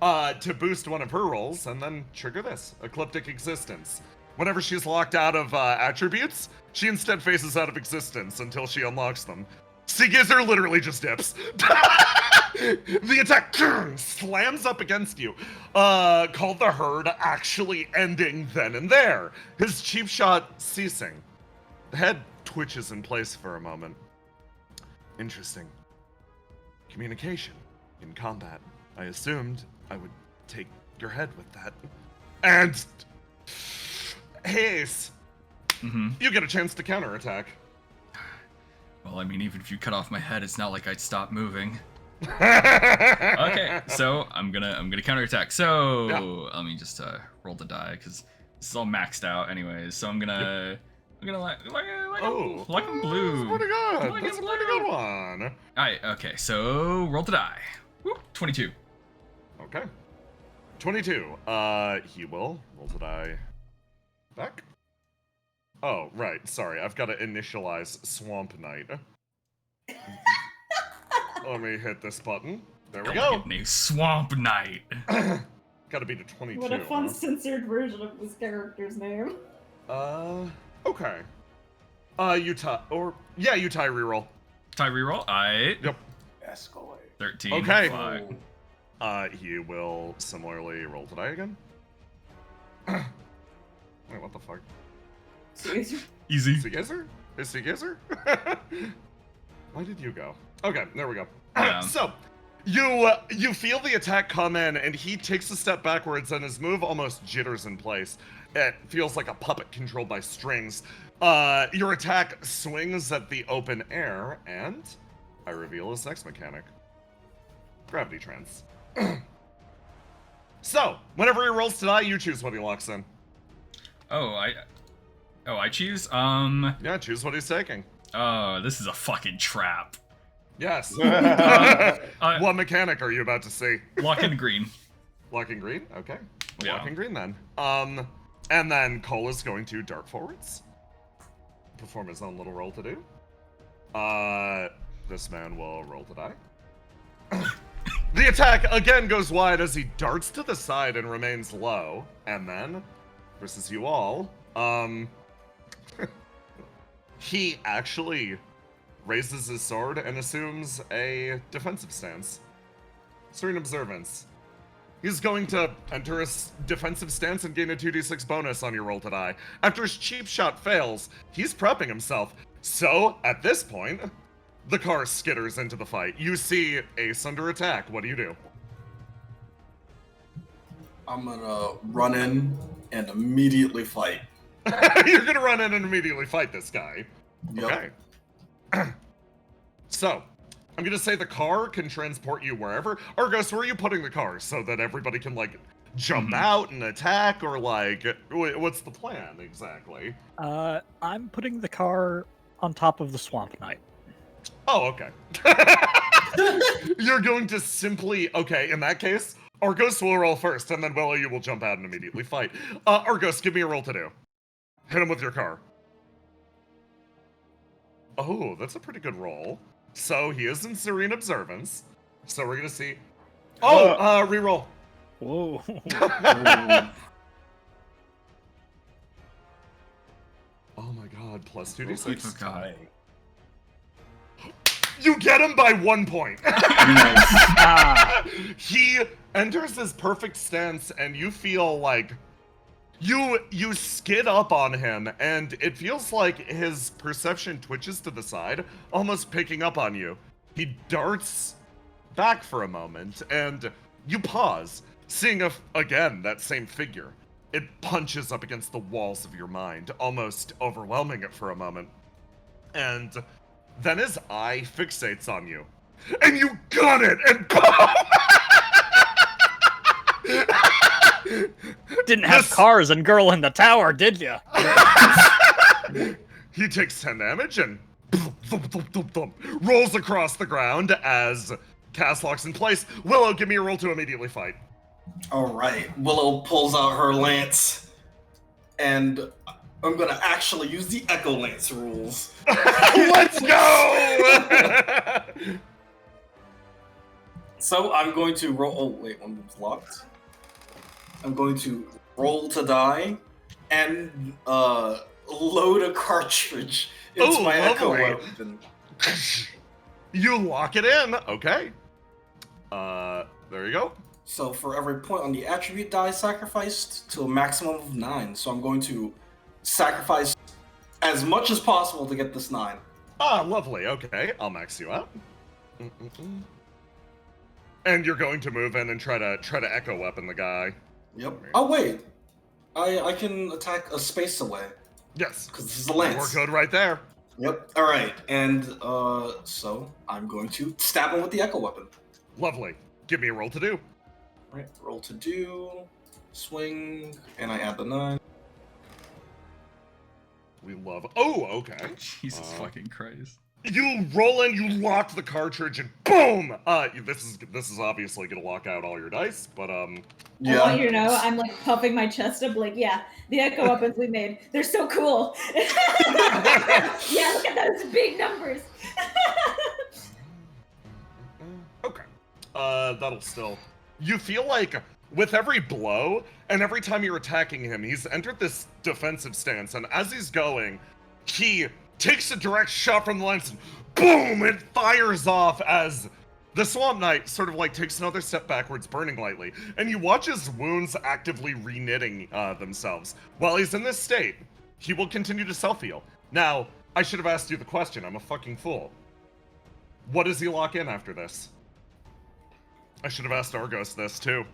to boost one of her rolls and then trigger this, Ecliptic Existence. Whenever she's locked out of attributes, she instead phases out of existence until she unlocks them. Seagazer literally just dips. The attack slams up against you. Called the herd actually ending then and there. His cheap shot ceasing. The head twitches in place for a moment. Interesting. Communication in combat. I assumed I would take your head with that. And Ace, you get a chance to counterattack. Well, I mean, even if you cut off my head, it's not like I'd stop moving. Okay, so I'm gonna counterattack. So let me just roll the die because this is all maxed out anyways. So I'm gonna like blue. That's a pretty good one. All right. Okay. So roll the die. Whoop, 22. Okay. 22. He will roll the die back. Oh, right. Sorry, I've got to initialize Swamp Knight. Let me hit this button. There we go. Name Swamp Knight. Gotta be to 22. What a fun censored version of this character's name. Okay. You tie reroll. Tie reroll. Yep. Escalate. 13. Okay. Fuck. He will similarly roll the die again. Wait, what the fuck? Easy. Seagazer? Is Seagazer? Why did you go? Okay, there we go. Yeah. So, you feel the attack come in, and he takes a step backwards, and his move almost jitters in place. It feels like a puppet controlled by strings. Your attack swings at the open air, and I reveal his next mechanic. Gravity Trance. So, whenever he rolls to die, you choose what he locks in. I choose? Yeah, choose what he's taking. Oh, this is a fucking trap. Yes. What mechanic are you about to see? Lock in green. Locking green? Okay. Yeah. Locking green then. And then Cole is going to dart forwards. Perform his own little roll to do. This man will roll to die. The attack again goes wide as he darts to the side and remains low. And then, versus you all, he actually raises his sword and assumes a defensive stance. Serene Observance. He's going to enter a defensive stance and gain a 2d6 bonus on your roll to die. After his cheap shot fails, he's prepping himself. So, at this point, the car skitters into the fight. You see Ace under attack. What do you do? I'm gonna run in and immediately fight. You're gonna run in and immediately fight this guy. Yep. Okay. So, I'm gonna say the car can transport you wherever. Argos, where are you putting the car so that everybody can, like, jump out and attack, or, like, what's the plan exactly? I'm putting the car on top of the Swamp Knight. Oh, okay. You're going to simply, okay, in that case, Argos will roll first, and then Willow, you will jump out and immediately fight. Argos, give me a roll to do. Hit him with your car. Oh, that's a pretty good roll. So he is in serene observance. So we're gonna see. Oh, reroll. Whoa. Oh my god, plus Oh 2d6. god. You get him by 1 point. Ah. He enters his perfect stance, and you feel like you skid up on him, and it feels like his perception twitches to the side, almost picking up on you. He darts back for a moment, and you pause, seeing again that same figure. It punches up against the walls of your mind, almost overwhelming it for a moment. And then his eye fixates on you. And you gun it, and boom! Didn't have cars and girl in the tower, did ya? He takes 10 damage and thump, thump, thump, thump, rolls across the ground as cast locks in place. Willow, give me a roll to immediately fight. All right, Willow pulls out her lance, and I'm gonna actually use the Echo Lance rules. Let's go! So I'm going to roll. Oh wait, one of them's locked. I'm going to roll to die, and load a cartridge into my Echo weapon. You lock it in. Okay. There you go. So for every point on the attribute die sacrificed to a maximum of 9. So I'm going to sacrifice as much as possible to get this 9. Ah, lovely. Okay, I'll max you out. Mm-mm-mm. And you're going to move in and try to echo weapon the guy. Yep. Oh wait, I can attack a space away. Yes. Because this is a lance. We're good right there. Yep. All right, and so I'm going to stab him with the echo weapon. Lovely. Give me a roll to do. All right. Roll to do. Swing, and I add the 9. We love. Oh, okay. Jesus fucking Christ. You roll in, you lock the cartridge, and boom! This is obviously gonna lock out all your dice, but Yeah. I want you to know, I'm like puffing my chest up, like, yeah, the echo weapons we made, they're so cool. Yeah, look at those big numbers. Okay. That'll still. You feel like with every blow and every time you're attacking him, he's entered this defensive stance, and as he's going, he takes a direct shot from the lance and boom! It fires off as the Swamp Knight sort of like takes another step backwards, burning lightly, and you watch his wounds actively reknitting themselves. While he's in this state, he will continue to self-heal. Now, I should have asked you the question. I'm a fucking fool. What does he lock in after this? I should have asked Argos this too.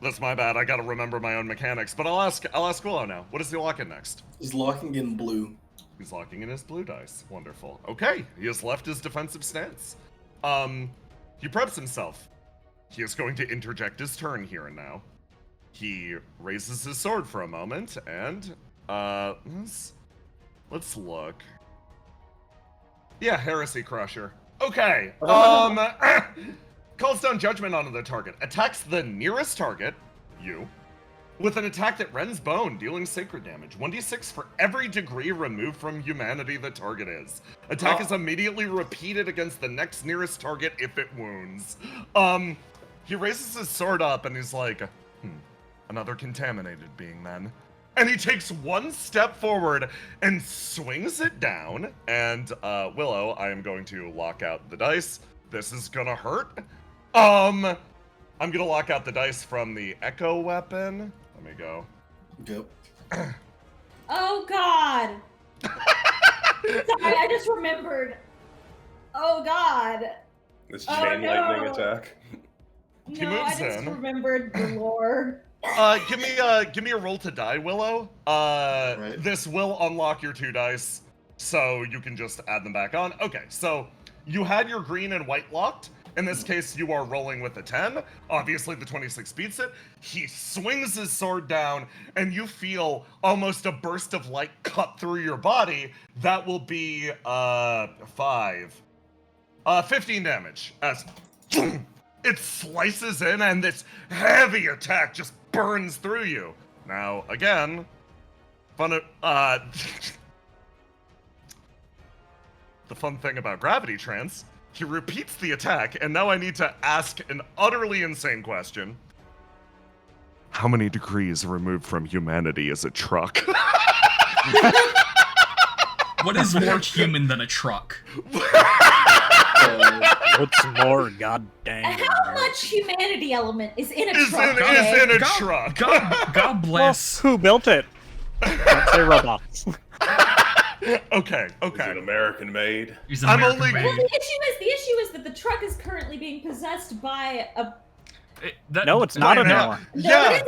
That's my bad. I gotta remember my own mechanics. But I'll ask Willow now. What does he lock in next? He's locking in blue. He's locking in his blue dice. Wonderful. Okay, he has left his defensive stance. He preps himself. He is going to interject his turn here and now. He raises his sword for a moment, and let's look. Yeah, Heresy Crusher. Okay. Calls down judgment onto the target. Attacks the nearest target, you, with an attack that rends bone, dealing sacred damage. 1d6 for every degree removed from humanity the target is. Attack is immediately repeated against the next nearest target if it wounds. He raises his sword up and he's like, another contaminated being then. And he takes one step forward and swings it down. And Willow, I am going to lock out the dice. This is gonna hurt. I'm gonna lock out the dice from the echo weapon. Let me go. Yep. Oh God! Sorry, I just remembered. Oh God! This chain lightning attack. He No, moves I just in. remembered the lore. Give me a roll to die, Willow. Right. This will unlock your 2 dice, so you can just add them back on. Okay, so you had your green and white locked. In this case, you are rolling with a 10. Obviously, the 26 beats it. He swings his sword down, and you feel almost a burst of light cut through your body. That will be 15 damage as it slices in, and this heavy attack just burns through you. Now, again, the fun thing about gravity trance, he repeats the attack, and now I need to ask an utterly insane question. How many degrees removed from humanity is a truck? What is more human than a truck? What's more goddamn? How much humanity element is in a Is truck? in a truck. God bless. Who built it? Don't say robots. Okay. Is it American made? He's I'm American only- made. Well, the issue is that the truck is currently being possessed by a. No, it's not Wait, no. anymore. Yeah,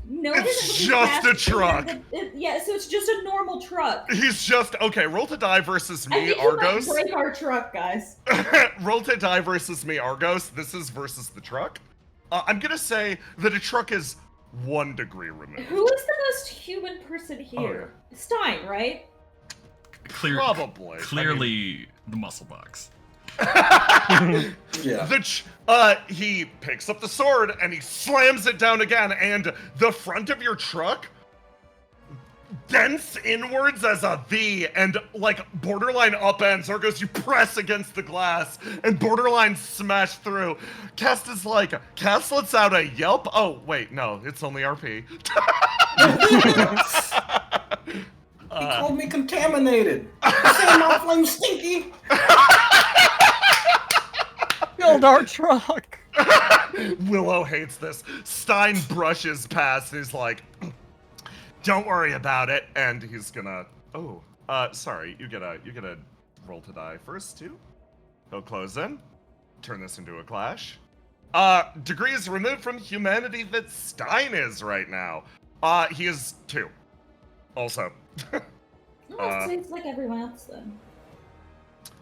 No, it It's isn't. just a truck. Yeah, so it's just a normal truck. he's just okay. Roll to die versus I me, think you might Argos. break our truck, guys. Roll to die versus me, Argos. This is versus the truck. I'm gonna say that a truck is 1 degree removed. Who is the most human person here? Stein, right? Probably. Clearly, the muscle box. Yeah. He picks up the sword and he slams it down again, and the front of your truck dents inwards as a V, and like borderline upends. Argos, you press against the glass and borderline smash through. Cass lets out a yelp. Oh wait, no, it's only RP. He called me contaminated. Say my flame stinky. Build our truck. Willow hates this. Stein brushes past. He's like, "Don't worry about it," and he's gonna. Oh, sorry. You get a roll to die first too. He'll close in. Turn this into a clash. Degrees removed from humanity that Stein is right now. He is 2. Also. Oh, so it's like everyone else then.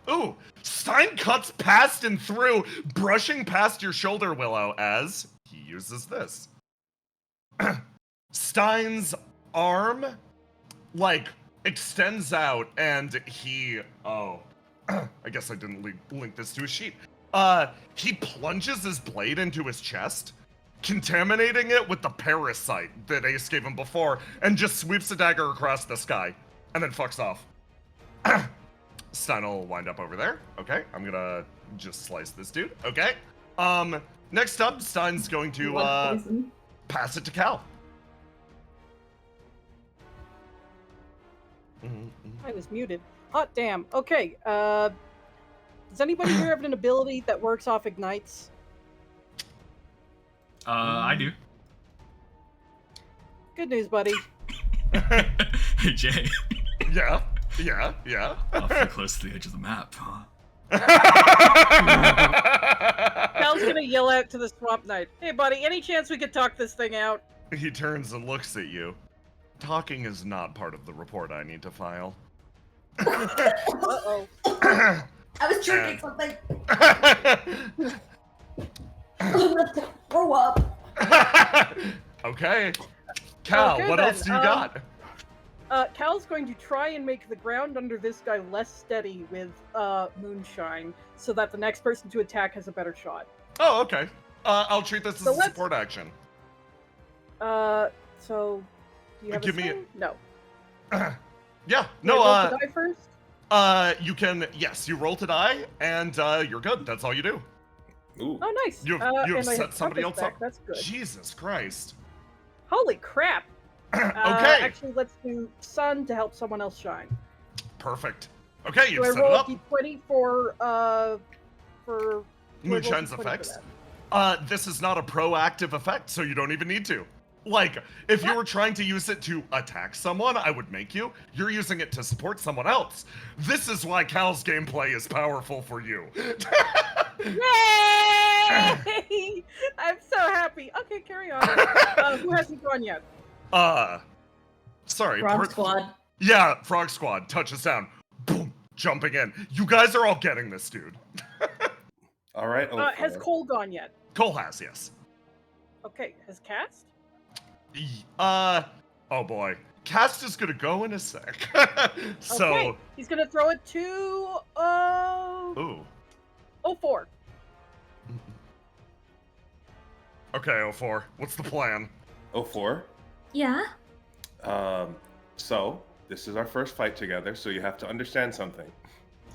Ooh, Stein cuts past and through, brushing past your shoulder, Willow, as he uses this. Stein's arm, extends out, and he... Oh, I guess I didn't link this to his sheet. He plunges his blade into his chest, contaminating it with the parasite that Ace gave him before, and just sweeps the dagger across the sky, and then fucks off. Stein will wind up over there. Okay, I'm gonna just slice this dude. Okay. Next up, Stein's going to pass it to Cal. I was muted. Hot damn. Okay. Does anybody here have an ability that works off ignites? I do. Good news, buddy. Hey, Jay. Yeah. Awfully close to the edge of the map, huh? Cal's gonna yell out to the swamp knight. Hey, buddy, any chance we could talk this thing out? He turns and looks at you. Talking is not part of the report I need to file. Uh-oh. I was drinking something. Grow up. Okay. Cal, Okay, what then, else do you got? Cal's going to try and make the ground under this guy less steady with moonshine, so that the next person to attack has a better shot. Oh, okay. I'll treat this So as a support action. So do you have Give a me swing? No. Yeah. Do I roll the die first? You can. Yes, you roll to die, and you're good. That's all you do. Ooh. Oh, nice. You've and I set have somebody compass else back. up. That's good. Jesus Christ. Holy crap. Okay. Actually, let's do sun to help someone else shine. Perfect. Okay, Do you've I set it roll a up. d20 for Moonshine's D20 for effects. that? This is not a proactive effect, so you don't even need to. Like, if you were trying to use it to attack someone, I would make you. You're using it to support someone else. This is why Cal's gameplay is powerful for you. Yay! I'm so happy. Okay, carry on. Who hasn't gone yet? Sorry. Frog Squad. Yeah, Frog Squad touches down. Boom, jumping in. You guys are all getting this, dude. All right. Has Cole gone yet? Cole has, yes. Okay, has Cast? Oh boy. Cast is gonna go in a sec. So. Okay, he's gonna throw it to Ooh. 04. Okay, 04. What's the plan? 04. Yeah. So this is our first fight together, so you have to understand something.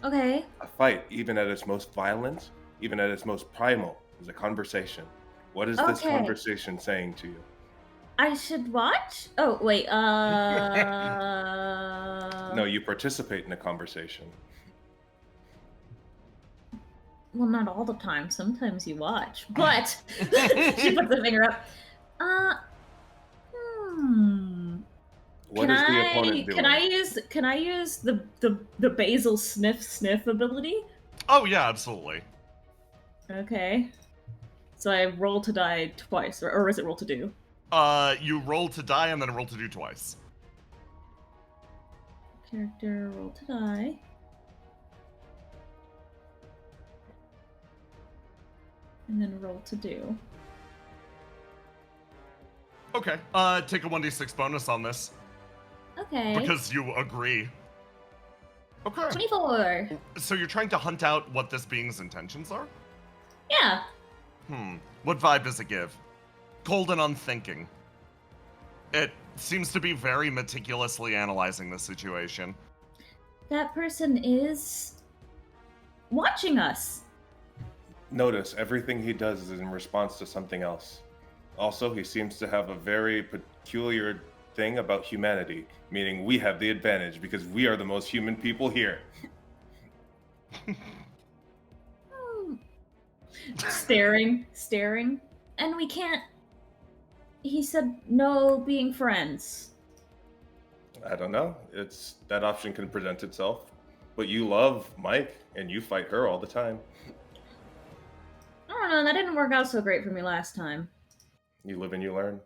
Okay. A fight, even at its most violent, even at its most primal, is a conversation. What is this Okay. conversation saying to you? I should watch? Oh, wait, No, you participate in a conversation. Well, not all the time. Sometimes you watch. But she puts the finger up. What is the opponent doing? Can I use the basil sniff ability? Oh yeah, absolutely. Okay. So I roll to die twice, or is it roll to do? You roll to die and then roll to do twice. Character roll to die. And then roll to do. Okay. Take a 1d6 bonus on this. Okay. Because you agree. Okay. 24. So you're trying to hunt out what this being's intentions are? Yeah. What vibe does it give? Cold and unthinking. It seems to be very meticulously analyzing the situation. That person is watching us. Notice everything he does is in response to something else. Also, he seems to have a very peculiar thing about humanity, meaning we have the advantage because we are the most human people here. Staring. And we can't... He said no being friends. I don't know. That option can present itself. But you love Mike, and you fight her all the time. I don't know, that didn't work out so great for me last time. You live and you learn.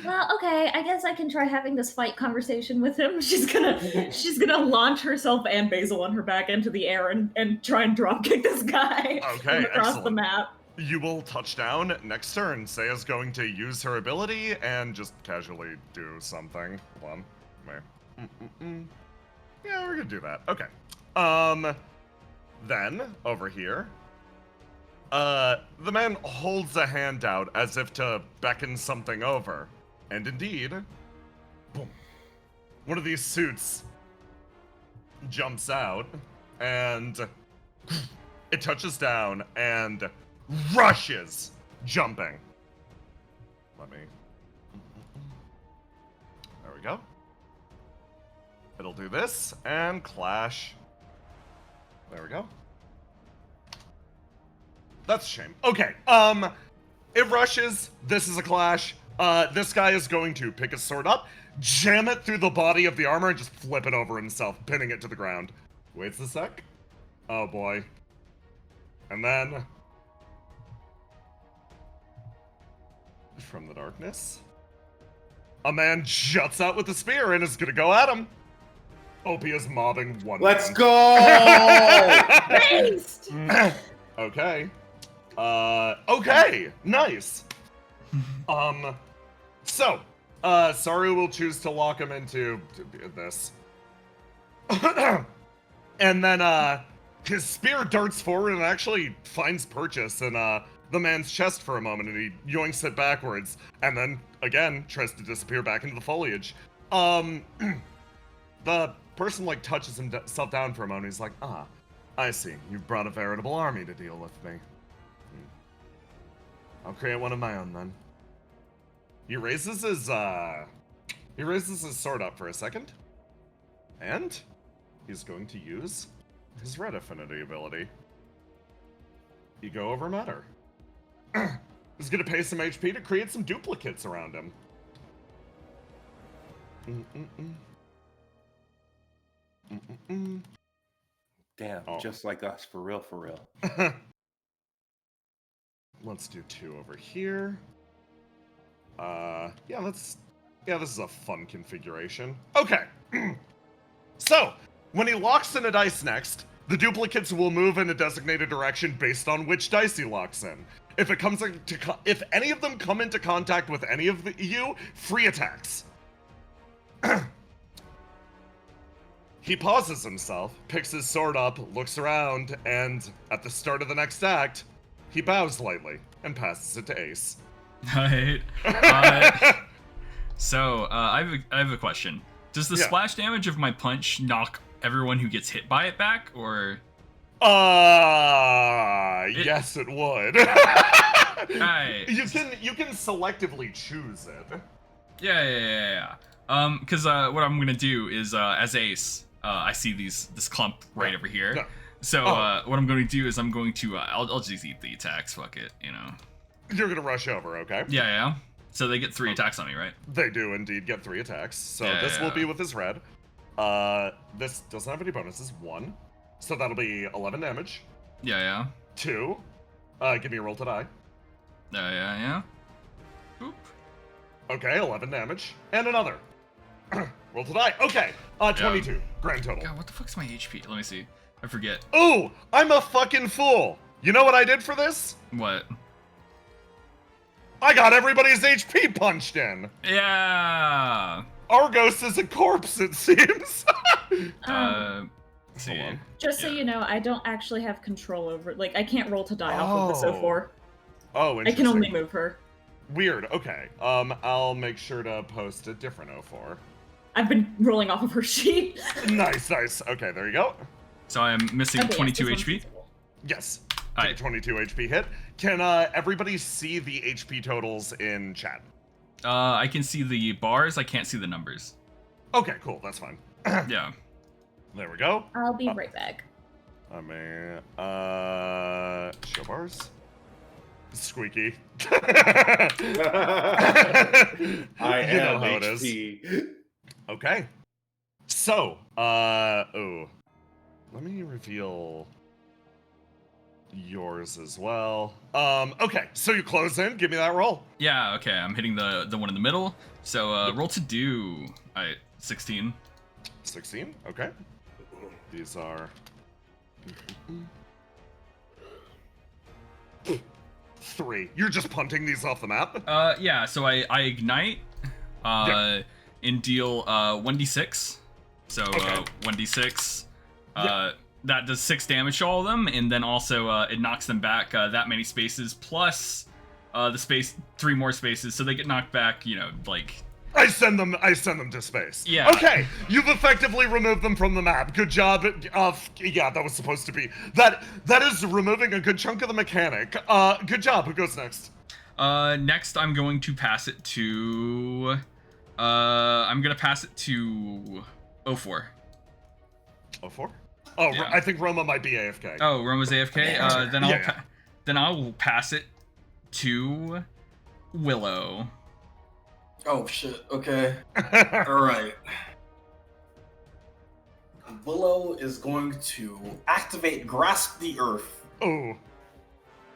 Well, okay, I guess I can try having this fight conversation with him. She's gonna launch herself and Basil on her back into the air and try and dropkick this guy Okay, across excellent. the map. You will touch down next turn. Saya's going to use her ability and just casually do something. Hold on. Wait. Yeah, we're gonna do that. Okay. Then, over here, the man holds a hand out as if to beckon something over. And indeed, boom, one of these suits jumps out, and it touches down and rushes, jumping. Let me... There we go. It'll do this, and clash. There we go. That's a shame. Okay, it rushes. This is a clash. This guy is going to pick his sword up, jam it through the body of the armor, and just flip it over himself, pinning it to the ground. Waits a sec. Oh boy. And then... from the darkness, a man juts out with a spear and is gonna go at him. OPIA's mobbing one. Let's man. go! Okay. Okay, nice. So, Saru will choose to lock him into this. And then, his spear darts forward and actually finds purchase in, the man's chest for a moment, and he yoinks it backwards, and then, again, tries to disappear back into the foliage. The person, like, touches himself down for a moment, he's like, ah, I see, you've brought a veritable army to deal with me. I'll create one of my own, then. He raises his sword up for a second, and he's going to use his red affinity ability. Ego over matter. He's gonna pay some HP to create some duplicates around him. Damn, just like us, for real, for real. Let's do 2 over here. Yeah, this is a fun configuration. Okay. So, when he locks in a dice next, the duplicates will move in a designated direction based on which dice he locks in. If any of them come into contact with any of you, free attacks. He pauses himself, picks his sword up, looks around, and at the start of the next act, he bows lightly and passes it to Ace. Right. So, I have a question. Does the Yeah. splash damage of my punch knock everyone who gets hit by it back, or? Yes, it would. Right. You can selectively choose it. Yeah. Because what I'm gonna do is, as Ace, I see this clump right over here. Yeah. So what I'm going to do is I'm going to I'll just eat the attacks. Fuck it, you know. You're gonna rush over, okay? Yeah. So they get 3 attacks on me, right? They do indeed get 3 attacks. So Yeah, this will yeah. be with his red. This doesn't have any bonuses. 1. So that'll be 11 damage. Yeah. 2. Give me a roll to die. Yeah. Boop. Okay, 11 damage. And another. Roll to die. Okay. 22. Grand total. God, what the fuck's my HP? Let me see. I forget. Ooh, I'm a fucking fool. You know what I did for this? What? I got everybody's HP punched in. Yeah. Argos is a corpse, it seems. Let's see. Hold on. Just so Yeah. you know, I don't actually have control over. Like, I can't roll to die off of this Oh. 04. Oh, I interesting. can only move her. Weird. Okay. I'll make sure to post a different 04. I've been rolling off of her sheet. Nice. Okay, there you go. So I'm missing Okay, yes, 22 this one's HP. feasible. Yes. Alright. 22 HP hit. Can everybody see the HP totals in chat? I can see the bars. I can't see the numbers. Okay, cool. That's fine. Yeah. There we go. I'll be right back. I mean, show bars. Squeaky. I You am know how it is. HP. Okay. So, let me reveal yours as well. Okay, so you close in, give me that roll. Yeah. Okay. I'm hitting the one in the middle. So roll to do. 16. 16, okay. These are 3. You're just punting these off the map? Yeah. So I ignite. Yeah. And deal 1d6. So Okay. 1d6. Yeah. That does 6 damage to all of them, and then also it knocks them back that many spaces plus the space 3 more spaces, so they get knocked back. You know, like. I send them to space. Yeah. Okay, you've effectively removed them from the map. Good job. Yeah, that was supposed to be. That is removing a good chunk of the mechanic. Good job. Who goes next? Next, I'm going to pass it to. I'm gonna pass it to 04. 04? Oh, Yeah. I think Roma might be AFK. Oh, Roma's AFK. Then Yeah. then I'll pass it to Willow. Oh shit. Okay. All right. Willow is going to activate Grasp the Earth, Oh,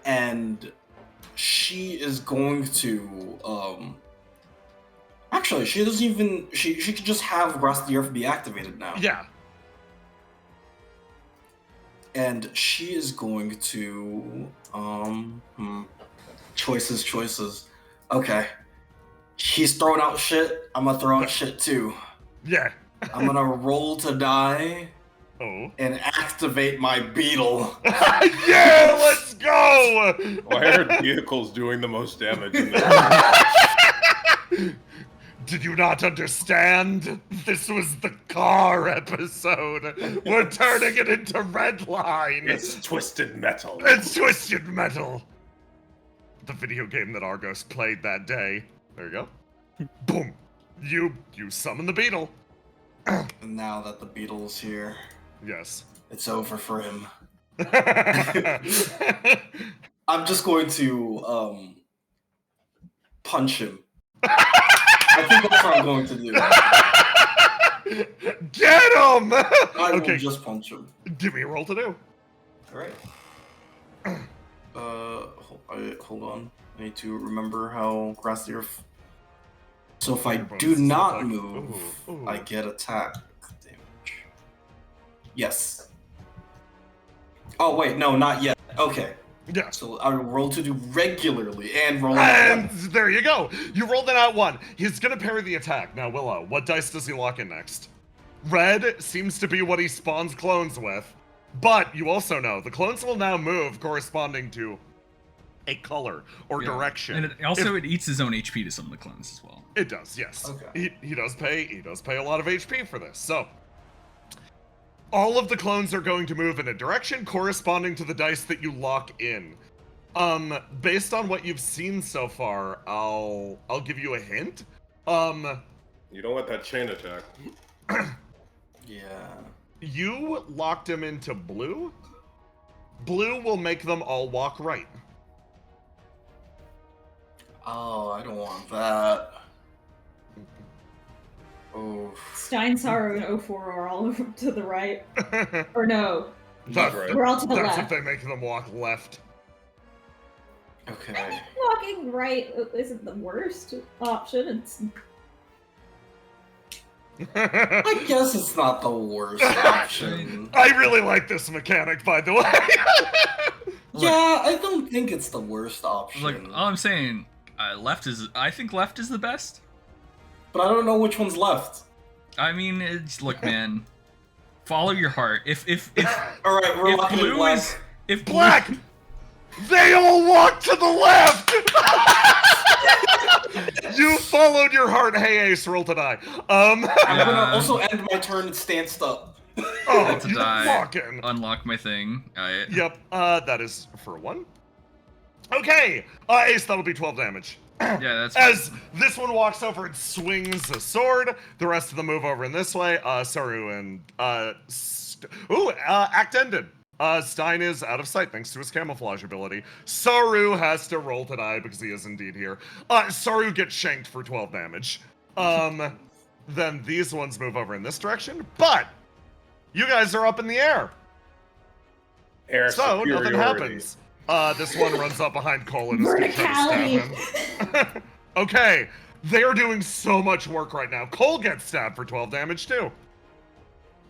and she is going to Actually, she doesn't even. She could just have Grasp the Earth be activated now. yeah. And she is going to choices. Okay. He's throwing out shit. I'm gonna throw out shit too. Yeah. I'm gonna roll to die Oh. and activate my beetle. Yeah, let's go! Why are vehicles doing the most damage in this? Did you not understand? This was the car episode. We're turning it into Red Line. It's twisted metal. It's Twisted Metal. The video game that Argos played that day. There you go. Boom. You summon the beetle. And now that the beetle's here, Yes. it's over for him. I'm just going to punch him. I think that's what I'm going to do. Get him! I will Okay, just punch him. give me a roll to do. Alright. Hold on. I need to remember how Grasp the Earth. So if I Your do bonuses look not like- move, ooh. I get attack damage. Yes. Oh wait, no, not yet. Okay. Yeah. So I roll to do regularly and roll And at there you go. You rolled it out 1. He's gonna parry the attack. Now, Willow, what dice does he lock in next? Red seems to be what he spawns clones with. But you also know the clones will now move corresponding to a color or Yeah. direction. And it eats his own HP to some of the clones as well. It does, yes. Okay. He does pay a lot of HP for this. So all of the clones are going to move in a direction corresponding to the dice that you lock in. Based on what you've seen so far, I'll give you a hint. You don't want that chain attack. Yeah. You locked him into blue. Blue will make them all walk right. Oh, I don't want that. Oh. Stein, Saru, and 04 are all to the right. Or no, That's right. we're all to the That's if left. they make them walk left. Okay. Walking right isn't the worst option. It's I guess it's not the worst option. I really like this mechanic, by the way. Yeah, I don't think it's the worst option. Like all I'm saying, I think left is the best. But I don't know which one's left. I mean, look, man, follow your heart. If All right, we're if locking in blue black. is if blue- Black! They all walk to the left! You followed your heart. Hey, Ace, roll to die. I'm Yeah. gonna also end my turn and stand up. Oh, to you die. fucking... unlock my thing. Yep, that is for 1. Okay, Ace, that'll be 12 damage. Yeah, that's As this one walks over and swings a sword, the rest of them move over in this way. Saru and act ended. Stein is out of sight thanks to his camouflage ability. Saru has to roll to die because he is indeed here. Saru gets shanked for 12 damage. Then these ones move over in this direction, but you guys are up in the air. Air So nothing superiority. happens. This one runs up behind Cole and is gonna try to verticality. stab him. Okay, they are doing so much work right now. Cole gets stabbed for 12 damage too.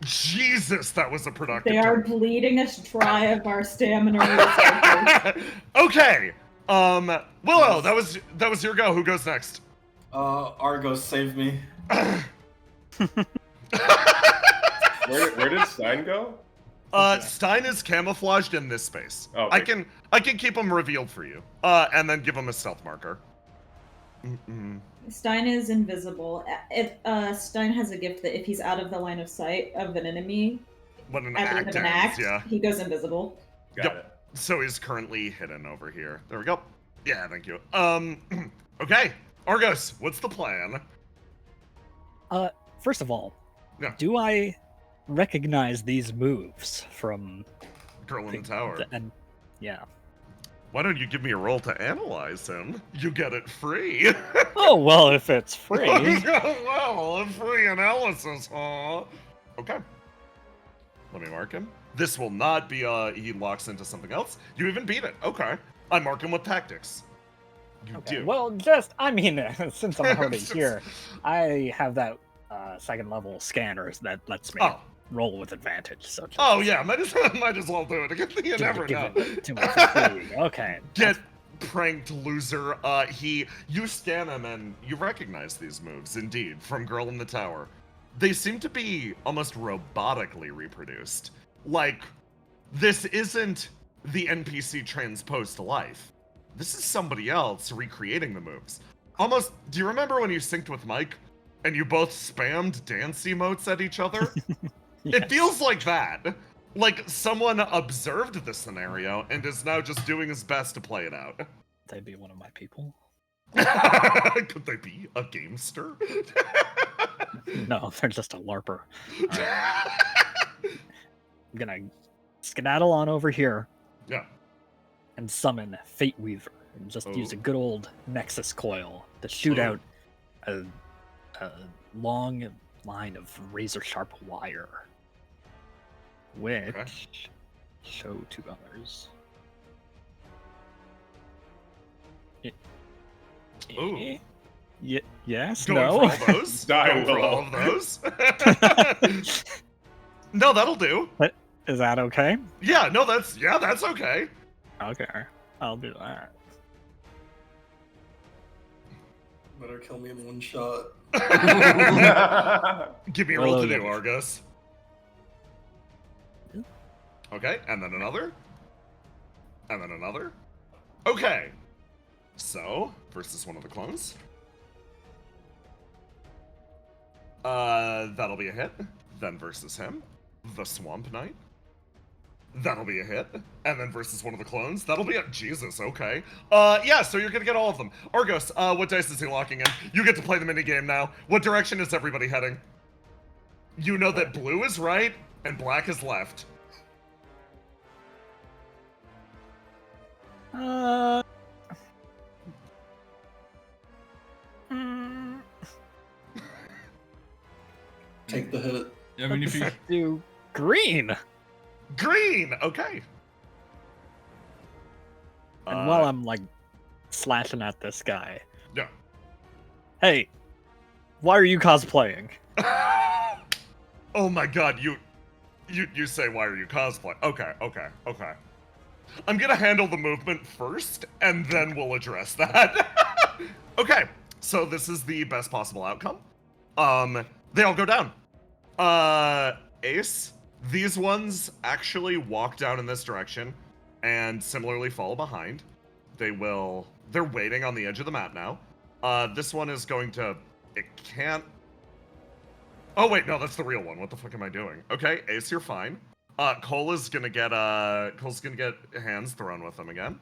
Jesus, that was a productive They are turn. bleeding us dry of our stamina resources. Okay. Willow, that was your go. Who goes next? Argos, save me. Where did Stein go? Stein is camouflaged in this space. Oh, I okay. can keep him revealed for you. And then give him a stealth marker. Stein is invisible. Stein has a gift that if he's out of the line of sight of an enemy When an at the end act of an ends, act, yeah. he goes invisible. Got Yep. it. So he's currently hidden over here. There we go. Yeah, thank you. Okay. Argos, what's the plan? First of all, Yeah. do I recognize these moves from Girl in the tower. and yeah. Why don't you give me a roll to analyze him? You get it free. Oh well, if it's free. Well, a free analysis, huh? Okay. Let me mark him. This will not be he locks into something else. You even beat it. Okay. I mark him with tactics. You Okay, do. well, I mean, since I'm already here, I have that second level scanners that lets me Oh. roll with advantage. So just Oh yeah, might as well do it. You never know. it to me for free. Okay. Get pranked, loser. You scan them and you recognize these moves, indeed, from Girl in the Tower. They seem to be almost robotically reproduced. Like, this isn't the NPC transposed to life. This is somebody else recreating the moves. Almost, do you remember when you synced with Mike and you both spammed dance emotes at each other? It Yes. feels like that. Like someone observed the scenario and is now just doing his best to play it out. They'd be one of my people. Could they be a gamester? No, they're just a larper. I'm gonna skedaddle on over here Yeah. and summon Fate Weaver and just use a Oh. good old Nexus coil to shoot Oh. out a long line of razor sharp wire, which show to others. Ooh. Yes. Going No. for all those? Die, Going for all Willow. of those? No, that'll do. Is that okay? Yeah, no, that's okay. Okay, I'll do that. Better kill me in one shot. Give me a roll Willow, to do, yeah. Argus. Okay, and then another. And then another. Okay. So, versus one of the clones. That'll be a hit. Then versus him, the Swamp Knight. That'll be a hit. And then versus one of the clones, that'll be a Jesus, okay. Yeah, so you're gonna get all of them. Argos, what dice is he locking in? You get to play the minigame now. What direction is everybody heading? You know that blue is right and black is left. Take the hit. I mean, if you Do green. Green, okay. And while I'm like slashing at this guy, Yeah. hey, why are you cosplaying? Oh my god, you say why are you cosplaying? Okay. I'm gonna handle the movement first, and then we'll address that. Okay, so this is the best possible outcome. They all go down. Ace, these ones actually walk down in this direction, and similarly follow behind. They're waiting on the edge of the map now. This one is going to, it can't. Oh wait, no, that's the real one. What the fuck am I doing? Okay, Ace, you're fine. Cole's gonna get hands thrown with him again.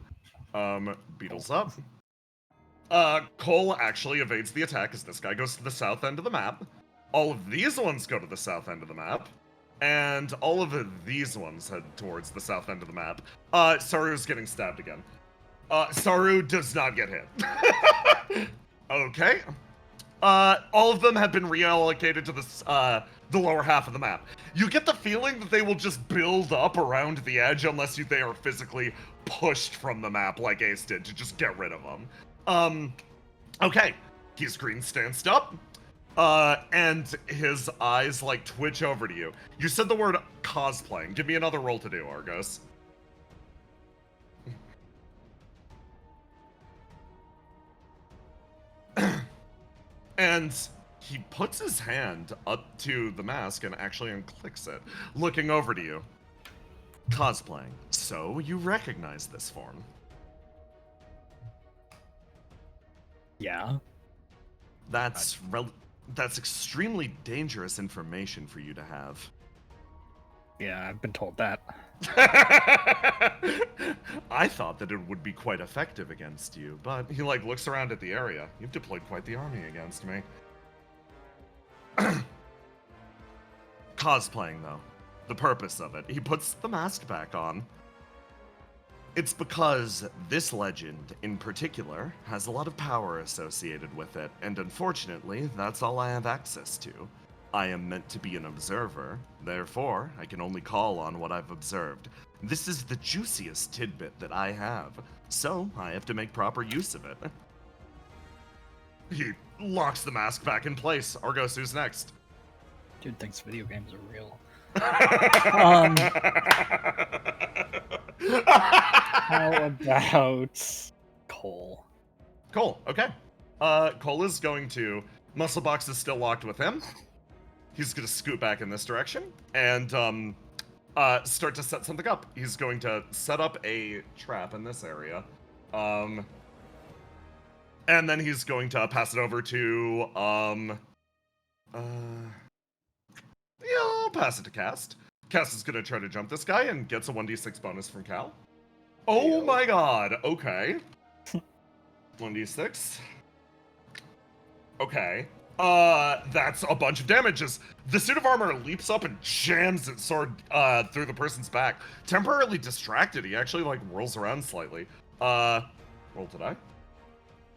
Beetle's up. Cole actually evades the attack as this guy goes to the south end of the map. All of these ones go to the south end of the map. And all of these ones head towards the south end of the map. Saru's getting stabbed again. Saru does not get hit. Okay. All of them have been reallocated to the lower half of the map. You get the feeling that they will just build up around the edge unless they are physically pushed from the map like Ace did to just get rid of them. Okay. He's green stanced up. And his eyes like twitch over to you. You said the word cosplaying. Give me another roll to do, Argos. And he puts his hand up to the mask and actually unclicks it, looking over to you. Cosplaying. So you recognize this form? Yeah. That's extremely dangerous information for you to have. Yeah, I've been told that. I thought that it would be quite effective against you, but he like looks around at the area. You've deployed quite the army against me. Cosplaying, though. The purpose of it. He puts the mask back on. It's because this legend, in particular, has a lot of power associated with it, and unfortunately, that's all I have access to. I am meant to be an observer, therefore, I can only call on what I've observed. This is the juiciest tidbit that I have, so I have to make proper use of it. He locks the mask back in place. Argos, who's next? Dude thinks video games are real. How about Cole? Cole, okay. Cole is going to... Musclebox is still locked with him. He's going to scoot back in this direction and start to set something up. He's going to set up a trap in this area. And then he's going to pass it over to... yeah, I'll pass it to Cast. Cast is going to try to jump this guy and gets a 1d6 bonus from Cal. Oh my god, okay. 1d6. Okay. That's a bunch of damages. The suit of armor leaps up and jams its sword through the person's back. Temporarily distracted, he actually like whirls around slightly. Roll to die.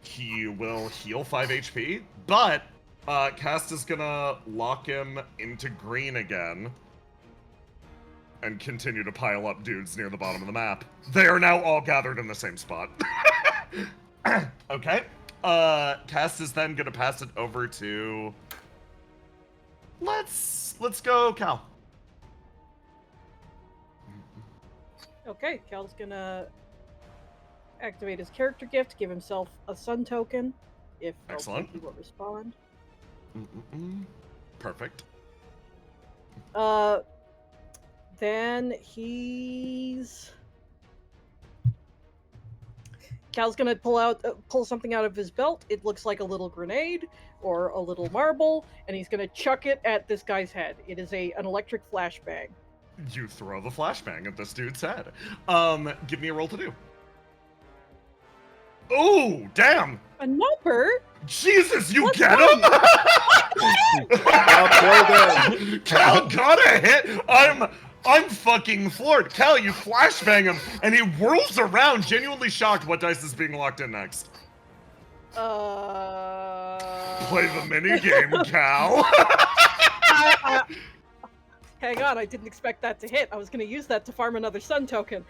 He will heal 5 HP, but Cast is gonna lock him into green again and continue to pile up dudes near the bottom of the map. They are now all gathered in the same spot. Okay. Cast is then gonna pass it over to... Let's go, Cal. Okay, Cal's gonna activate his character gift, give himself a sun token. If Excellent. he will respond. Perfect. Then he's Cal's gonna pull something out of his belt. It looks like a little grenade or a little marble, and he's gonna chuck it at this guy's head. It is an electric flashbang. You throw the flashbang at this dude's head. Give me a roll to do. Oh, damn! A number? Jesus, you Let's get go. him? Cal got a hit. I'm fucking floored. Cal, you flashbang him, and he whirls around, genuinely shocked what dice is being locked in next. Play the mini game, Cal. Hang on, I didn't expect that to hit. I was going to use that to farm another sun token.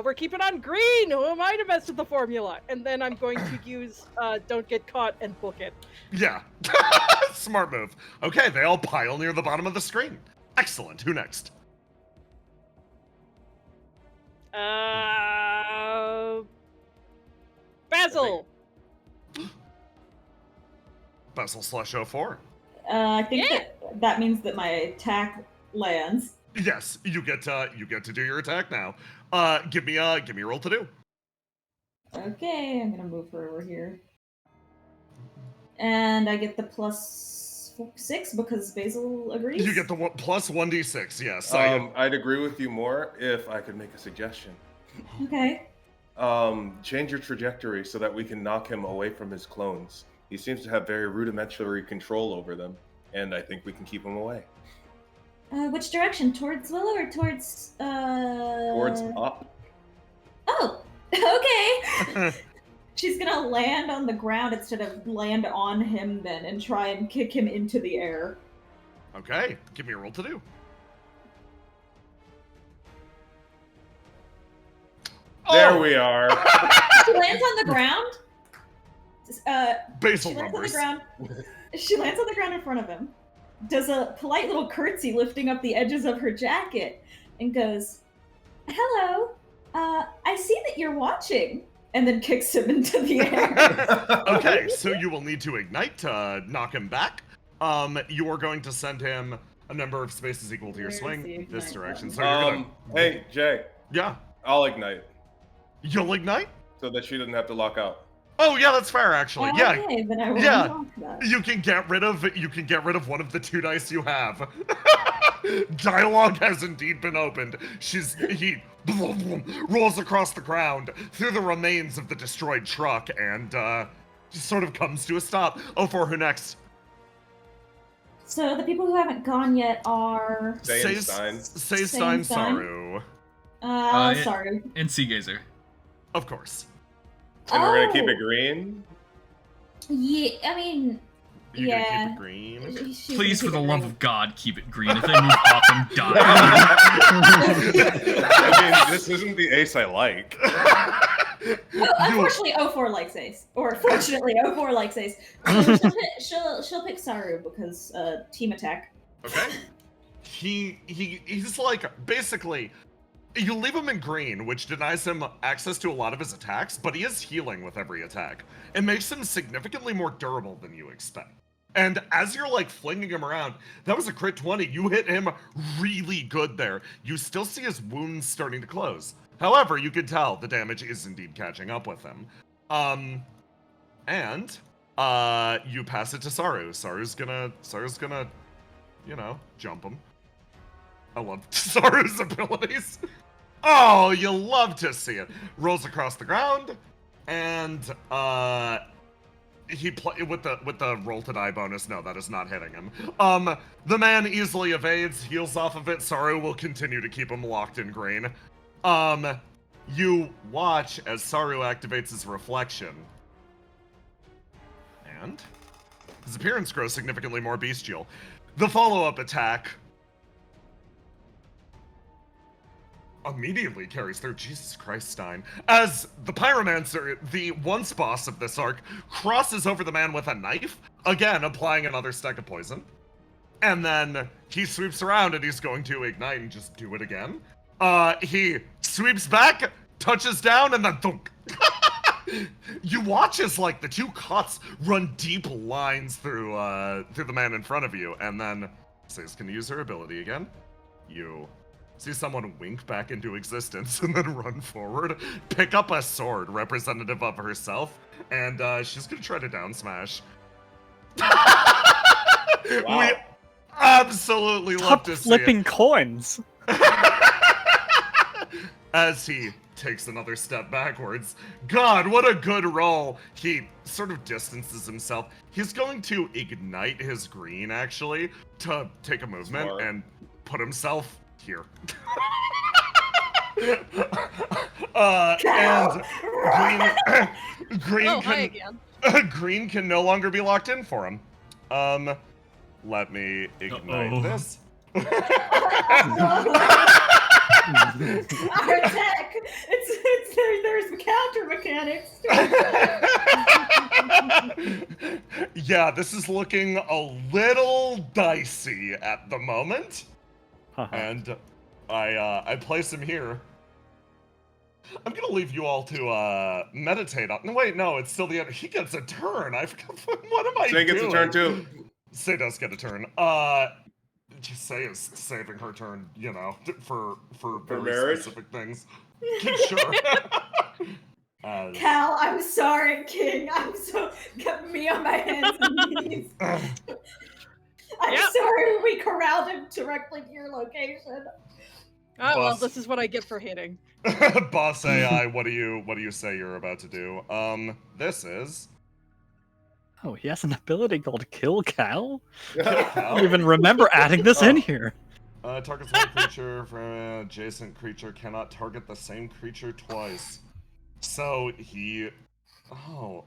We're keeping on green. Who am I to mess with the formula? And then I'm going to use don't get caught and book it. Yeah. Smart move. Okay, they all pile near the bottom of the screen. Excellent. Who next? Basil. Basil slash 04. I think that means that my attack lands. Yes, you get to do your attack now. Give me a roll to do. Okay, I'm gonna move her over here. And I get the +6 because Basil agrees. You get the plus 1d6, yes. I'd agree with you more if I could make a suggestion. Okay. Change your trajectory so that we can knock him away from his clones. He seems to have very rudimentary control over them, and I think we can keep him away. Which direction? Towards Willow or towards Towards up. Oh, okay. She's gonna land on the ground instead of land on him then and try and kick him into the air. Okay, give me a roll to do. There we are. She lands on the ground. Basil She lands on the numbers. ground. She lands on the ground in front of him. Does a polite little curtsy lifting up the edges of her jacket and goes, "Hello, I see that you're watching," and then kicks him into the air. Okay, so you will need to ignite to knock him back. You are going to send him a number of spaces equal to your Where's swing the this ignite direction. button? So you're gonna... Hey, Jay, Yeah, I'll ignite you'll ignite? so that she doesn't have to lock out. Oh yeah, that's fair actually. Yeah, Okay, then I will Yeah. unlock that. you can get rid of one of the 2 dice you have. Dialogue has indeed been opened. He rolls across the ground through the remains of the destroyed truck and just sort of comes to a stop. Oh, for who next? So the people who haven't gone yet are Stein. Say Stein. Saru. sorry. And Sea Gazer. Of course. And we're gonna keep Oh. it green. Yeah, I mean, You yeah. gonna keep it green? She's Please, for gonna the keep it love green. of God, keep it green. If they move off and die. I mean, this isn't the ace I like. Unfortunately, 04 likes Ace. Or fortunately, 04 likes Ace. So she'll pick Saru because team attack. Okay. He's like, basically, you leave him in green, which denies him access to a lot of his attacks, but he is healing with every attack. It makes him significantly more durable than you expect. And as you're like flinging him around, that was a crit 20. You hit him really good there. You still see his wounds starting to close. However, you can tell the damage is indeed catching up with him. And you pass it to Saru. Saru's gonna, you know, jump him. I love Saru's abilities. Oh, you love to see it. Rolls across the ground, and he with the roll to die bonus. No, that is not hitting him. The man easily evades, heals off of it. Saru will continue to keep him locked in green. You watch as Saru activates his reflection, and his appearance grows significantly more bestial. The follow-up attack immediately carries through. Jesus Christ, Stein. As the Pyromancer, the once boss of this arc, crosses over the man with a knife, again applying another stack of poison. And then he sweeps around and he's going to ignite and just do it again. He sweeps back, touches down, and then thunk. You watch as like the 2 cuts run deep lines through the man in front of you, and then Say's gonna use her ability again. You see someone wink back into existence and then run forward, pick up a sword representative of herself, and she's gonna try to down smash. Wow. We absolutely love Stop to see flipping it. coins. As he takes another step backwards. God, what a good roll. He sort of distances himself. He's going to ignite his green, actually, to take a movement Smart. and put himself here. And green Oh, hi can again. green can no longer be locked in for him. Let me ignite Uh-oh. this. Our tech! There's counter mechanics. Yeah, this is looking a little dicey at the moment. And I place him here. I'm gonna leave you all to meditate on. No, wait, no, it's still the end. He gets a turn. I forgot. What am I Say doing? gets a turn too. Say does get a turn. Just Say is saving her turn, you know, for very marriage? specific things. Sure. Cal, I'm sorry, King. I'm so got me on my hands and knees. I'm sorry we corralled him directly to your location. Oh well, Boss. this is what I get for hitting. Boss AI, what do you say you're about to do? This is Oh, he has an ability called Kill Cal? I Cal. don't even remember adding this in here. Targets one creature from an adjacent creature cannot target the same creature twice. So he... Oh.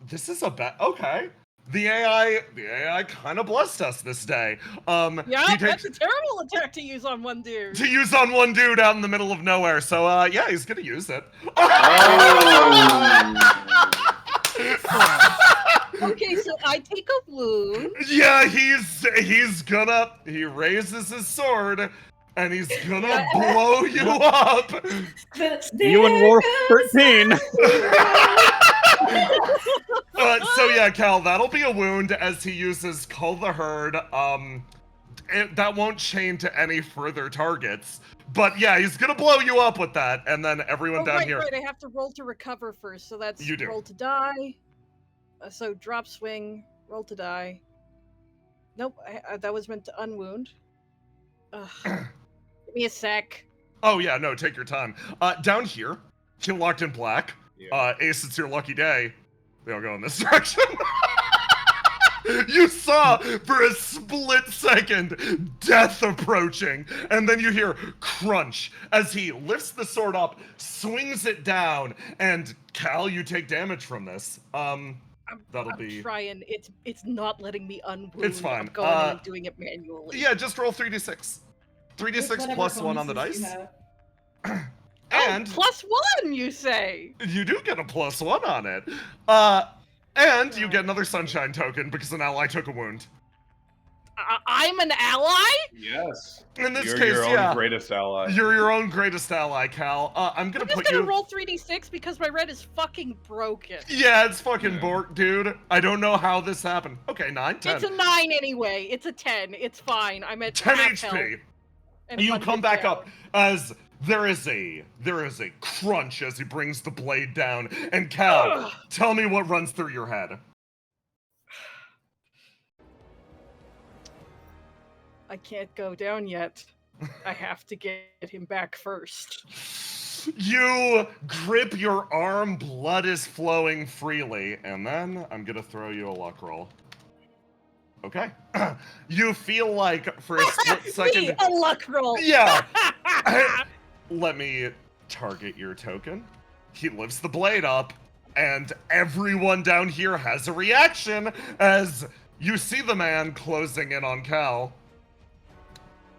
This is a bad... Okay. The AI kind of blessed us this day. Yeah, he that's a terrible attack to use on one dude. to use on one dude out in the middle of nowhere. So, yeah, he's gonna use it. Okay, so I take a wound. Yeah, he raises his sword, and he's gonna blow you up. You and War 13. So yeah, Cal, that'll be a wound as he uses Cull the Herd. That won't chain to any further targets. But yeah, he's gonna blow you up with that, and then everyone down here. Right, I have to roll to recover first, so that's You do. roll to die. So drop swing, roll to die. Nope, that was meant to unwound. Ugh. Give me a sec. Oh yeah, no, take your time. Down here, he locked in black. Yeah. Ace, it's your lucky day. They all go in this direction. You saw for a split second death approaching, and then you hear crunch as he lifts the sword up, swings it down, and Cal, you take damage from this. That'll I'm be trying. It's not letting me unwound. It's fine. I'm going in and doing it manually. yeah. Just roll 3d6. 3d6 plus 1 on the dice. And +1, you say? you do get a +1 on it. And you get another sunshine token because an ally took a wound. I'm an ally? Yes. In this You're case, your yeah. own greatest ally. You're your own greatest ally, Cal. I'm gonna I'm just put gonna you. roll 3d6 because my red is fucking broken. Yeah, it's fucking Bork, dude. I don't know how this happened. Okay, 9, 10. It's a 9 anyway. It's a 10. It's fine. I'm at 10 half HP. health and You one come hit back down. up as there is a crunch as he brings the blade down. And Cal, Ugh. tell me what runs through your head. I can't go down yet. I have to get him back first. You grip your arm, blood is flowing freely, and then I'm gonna throw you a luck roll. Okay. You feel like for a split second. Me, a luck roll. Yeah. Let me target your token. He lifts the blade up, and everyone down here has a reaction as you see the man closing in on Cal.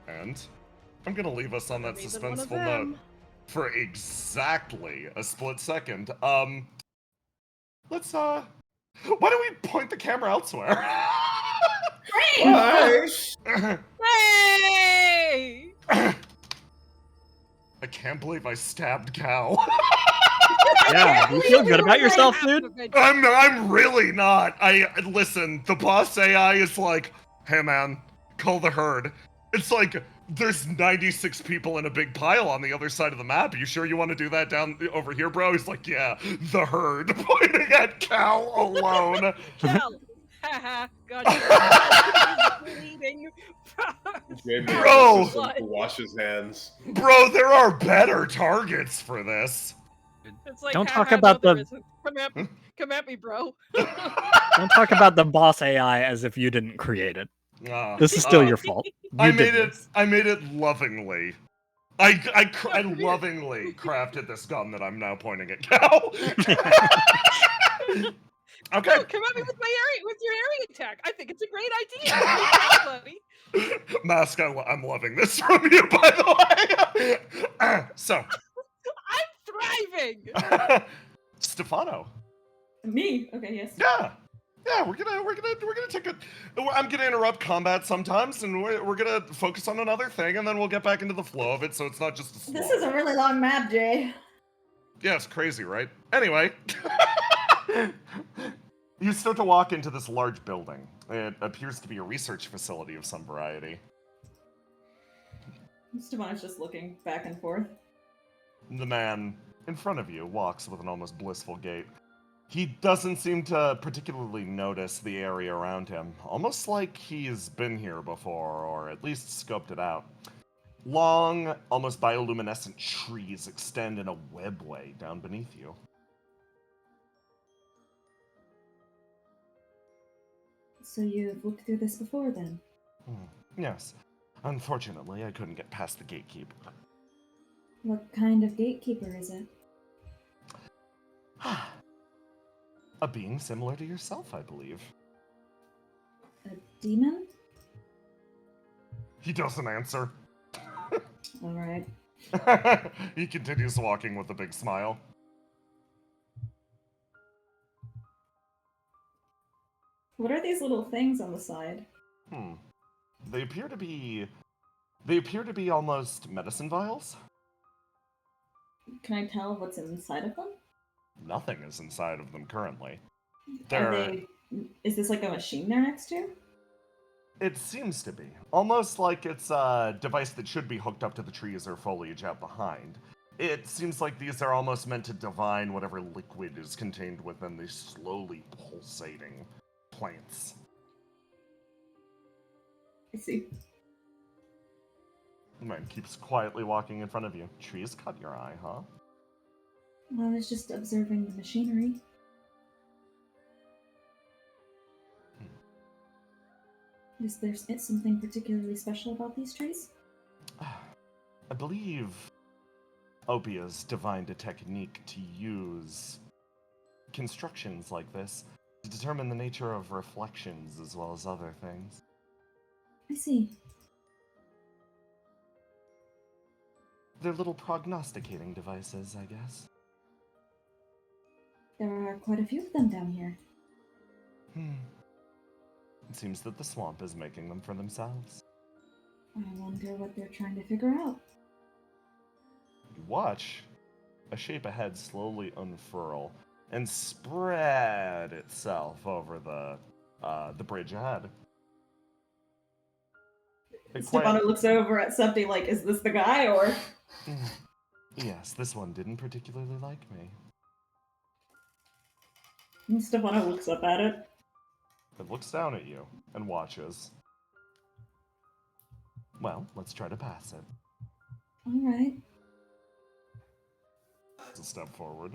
And I'm gonna leave us on that Maybe one of suspenseful them. note for exactly a split second. Let's why don't we point the camera elsewhere? Hey! I can't believe I stabbed Cal. Yeah, you feel good about yourself, dude? I'm really not. Listen, the boss AI is like, hey man, Cull the Herd. It's like, there's 96 people in a big pile on the other side of the map. You sure you want to do that down over here, bro? He's like, yeah, the herd, pointing at Cal alone. Cal! Haha, gotcha. Bleeding. Jay made Bro! the system to wash his hands. Bro, there are better targets for this. It's like, Don't haha, talk about no, there the- isn't. Come at me, bro. Don't talk about the boss AI as if you didn't create it. This is still your fault. I You made did it. this. I made it lovingly. I lovingly crafted this gun that I'm now pointing at Cal. Okay. No, come at me with your area attack. I think it's a great idea. Good job, buddy. Mask, I'm loving this from you, by the way. So, I'm thriving. Stefano. Me? Okay, yes. Yeah, we're gonna take a. I'm gonna interrupt combat sometimes, and we're gonna focus on another thing, and then we'll get back into the flow of it, so it's not just a slog. This is a really long map, Jay. Yeah, it's crazy, right? Anyway, you start to walk into this large building. It appears to be a research facility of some variety. Stefano's just looking back and forth. The man in front of you walks with an almost blissful gait. He doesn't seem to particularly notice the area around him, almost like he's been here before, or at least scoped it out. Long, almost bioluminescent trees extend in a webway down beneath you. So you've looked through this before, then? Yes. Unfortunately, I couldn't get past the gatekeeper. What kind of gatekeeper is it? A being similar to yourself, I believe. A demon? He doesn't answer. Alright. He continues walking with a big smile. What are these little things on the side? They appear to be almost medicine vials. Can I tell what's inside of them? Nothing is inside of them currently. Is this like a machine they're next to? It seems to be. Almost like it's a device that should be hooked up to the trees or foliage out behind. It seems like these are almost meant to divine whatever liquid is contained within these slowly pulsating plants. I see. The man keeps quietly walking in front of you. Trees caught your eye, huh? Well, I was just observing the machinery. Is there something particularly special about these trees? I believe OPIA's divined a technique to use constructions like this to determine the nature of reflections as well as other things. I see. They're little prognosticating devices, I guess. There are quite a few of them down here. It seems that the swamp is making them for themselves. I wonder what they're trying to figure out. You watch a shape ahead slowly unfurl and spread itself over the bridge ahead. Stefano looks over at Septi like, is this the guy, or? Yes, this one didn't particularly like me. And Stefano looks up at it. It looks down at you and watches. Well, let's try to pass it. Alright. It's a step forward.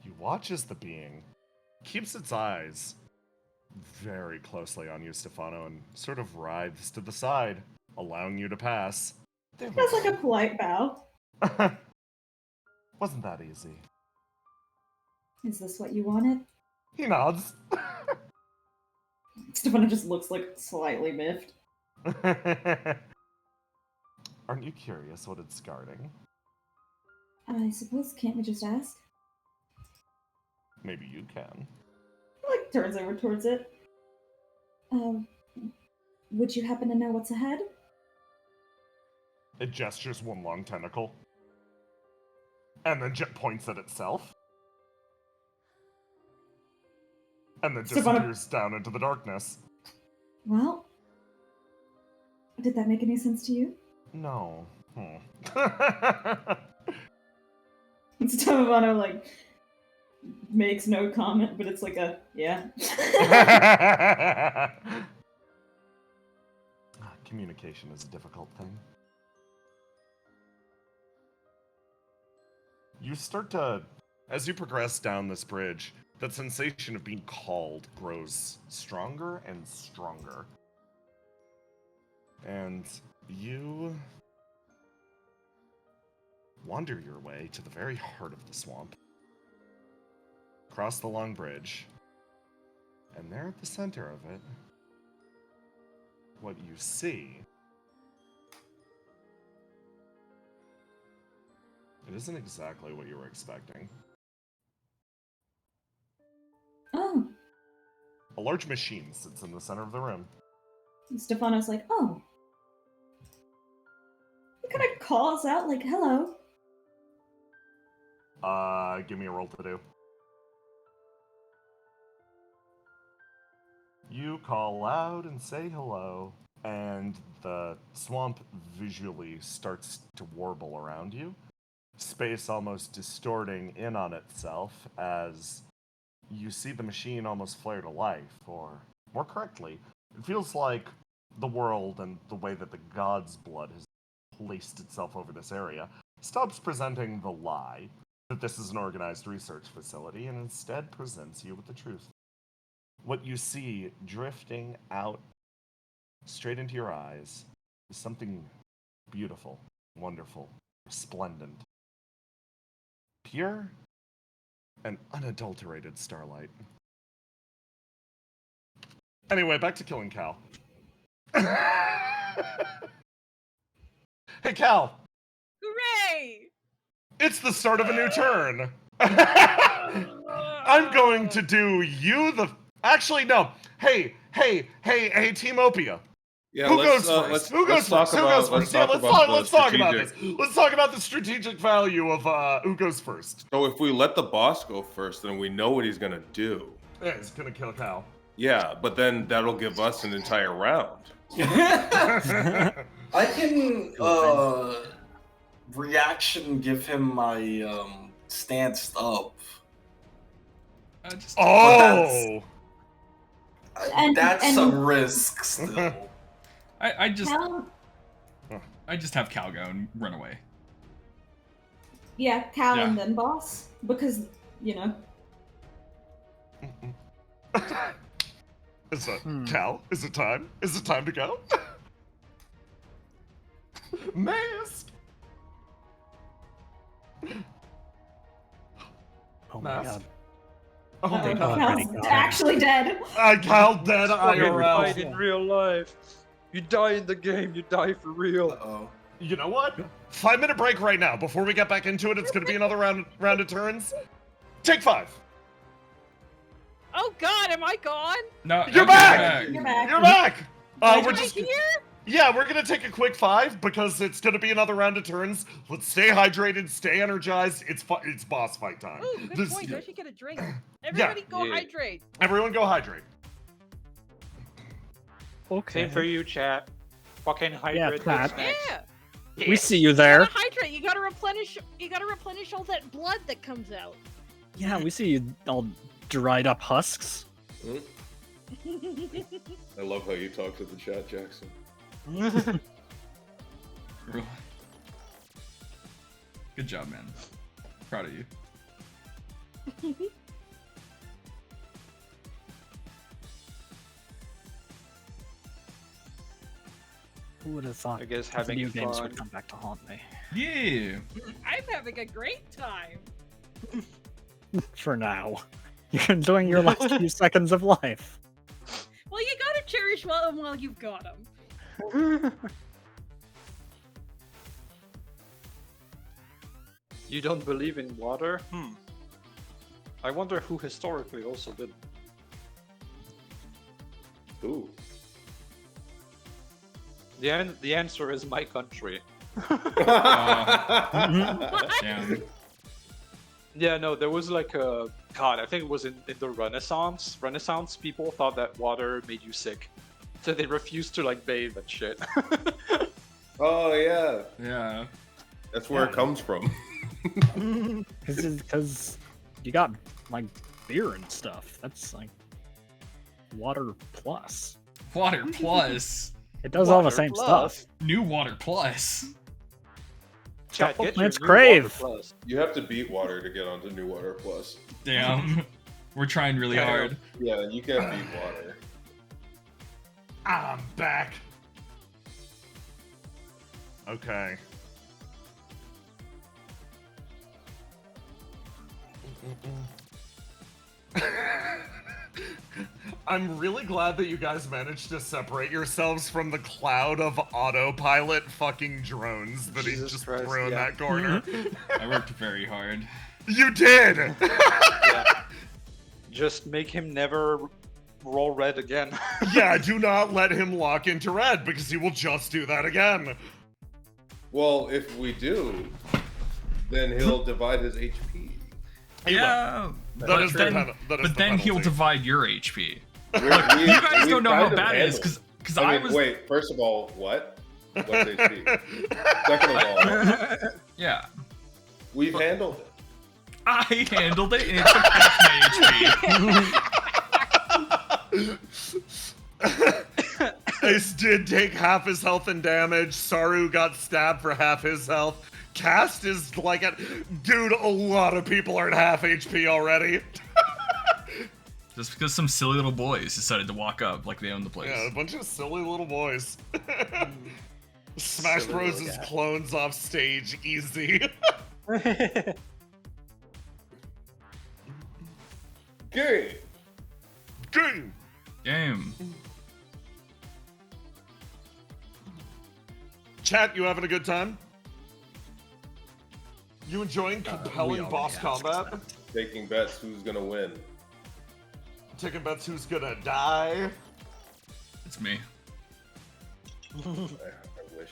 You watch as the being keeps its eyes very closely on you, Stefano, and sort of writhes to the side, allowing you to pass. That's like a polite bow. Wasn't that easy? Is this what you wanted? He nods. Stefano just looks like slightly miffed. Aren't you curious what it's guarding? I suppose, can't we just ask? Maybe you can. Like, turns over towards it. Would you happen to know what's ahead? It gestures one long tentacle. And then points at itself. And then Stefano- disappears down into the darkness. Well, did that make any sense to you? No. Stomavano, like, makes no comment, but it's like a, yeah. Communication is a difficult thing. You start to, as you progress down this bridge, that sensation of being called grows stronger and stronger. And you wander your way to the very heart of the swamp, cross the long bridge, and there at the center of it, what you see, it isn't exactly what you were expecting. Oh. A large machine sits in the center of the room. Stefano's like, oh. You kind of calls out, like, hello. Give me a roll to do. You call loud and say hello, and the swamp visually starts to warble around you. Space almost distorting in on itself as you see the machine almost flare to life, or more correctly, it feels like the world and the way that the god's blood has placed itself over this area stops presenting the lie that this is an organized research facility and instead presents you with the truth. What you see drifting out straight into your eyes is something beautiful, wonderful, resplendent, pure and unadulterated starlight. Anyway, back to killing Cal. Hey, Cal. Hooray! It's the start of a new turn. I'm going to do you the... Actually, no. Hey, Team OPIA. Yeah, Who goes first? Who goes first? Let's talk about this. Let's talk about the strategic value of who goes first. So if we let the boss go first, then we know what he's gonna do. Yeah, he's gonna kill Cal. Yeah, but then that'll give us an entire round. I can reaction give him my stanced up. Oh! That's a risk still. I just Cal, have Cal go and run away. yeah, Cal Yeah. and then boss. Because, you know. Is it Cal? Is it time? Is it time to go? Mask! Oh my Mask? god. Oh my god. already Cal's got actually dead. Cal dead Died IRL. in real life. You die in the game, you die for real. Uh-oh. You know what? 5-minute break right now. Before we get back into it, it's gonna be another round of turns. Take 5. Oh god, am I gone? No, You're back! You're back. You're back! Am We're I just... here? Yeah, we're gonna take a quick 5 because it's gonna be another round of turns. Let's stay hydrated, stay energized. It's boss fight time. Ooh, good This- point. I should get a drink. Everybody go Yeah. hydrate. Everyone go hydrate. Okay. Same for you, chat. Fucking hydrate. Pat. this next. Yeah. We see you You there. gotta hydrate. You gotta replenish all that blood that comes out. Yeah, we see you all dried up husks. I love how you talk to the chat, Jackson. Good job, man. Proud of you. Who would have thought I guess video having games fun. would come back to haunt me? Yeah. I'm having a great time. For now. You're enjoying your last few seconds of life. Well, you gotta cherish them while you've got them. You don't believe in water? I wonder who historically also did. Ooh. The answer is my country. Damn. Yeah, no, there was like a god. I think it was in the Renaissance. Renaissance people thought that water made you sick. So they refuse to like bathe and shit. Oh yeah, Yeah. that's where it comes from. Because you got like beer and stuff. That's like water plus. Water plus. It does all the Water same plus. stuff. New water plus. Chat, Couple get your plants new crave. Water Plus. You have to beat water to get onto New Water Plus. Damn. We're trying really Damn. hard. Yeah, you can't beat water. I'm back. Okay. I'm really glad that you guys managed to separate yourselves from the cloud of autopilot fucking drones that he Jesus just Christ, threw in yeah. that corner. I worked very hard. You did! Yeah. Just make him never roll red again. Yeah, do not let him lock into red because he will just do that again. Well, if we do, then he'll divide his HP. Yeah. That is the then, pen- that is but the then he'll penalty. divide your HP. We- You guys we've don't know how kind of bad it is handled. because I I mean, was. wait. First of all, what? What's HP? Second of all, Yeah. we've handled it. I handled it and it took half my HP. Ace did take half his health and damage. Saru got stabbed for half his health. Cast is like a dude. A lot of people are at half HP already. Just because some silly little boys decided to walk up like they own the place. Yeah, a bunch of silly little boys. Smash Silly Bros' little guy. clones off stage, easy. Game. Game. Game. Chat, you having a good time? You enjoying we compelling already boss asked combat? that. Taking bets who's gonna win. Taking bets who's gonna die? It's me. I wish.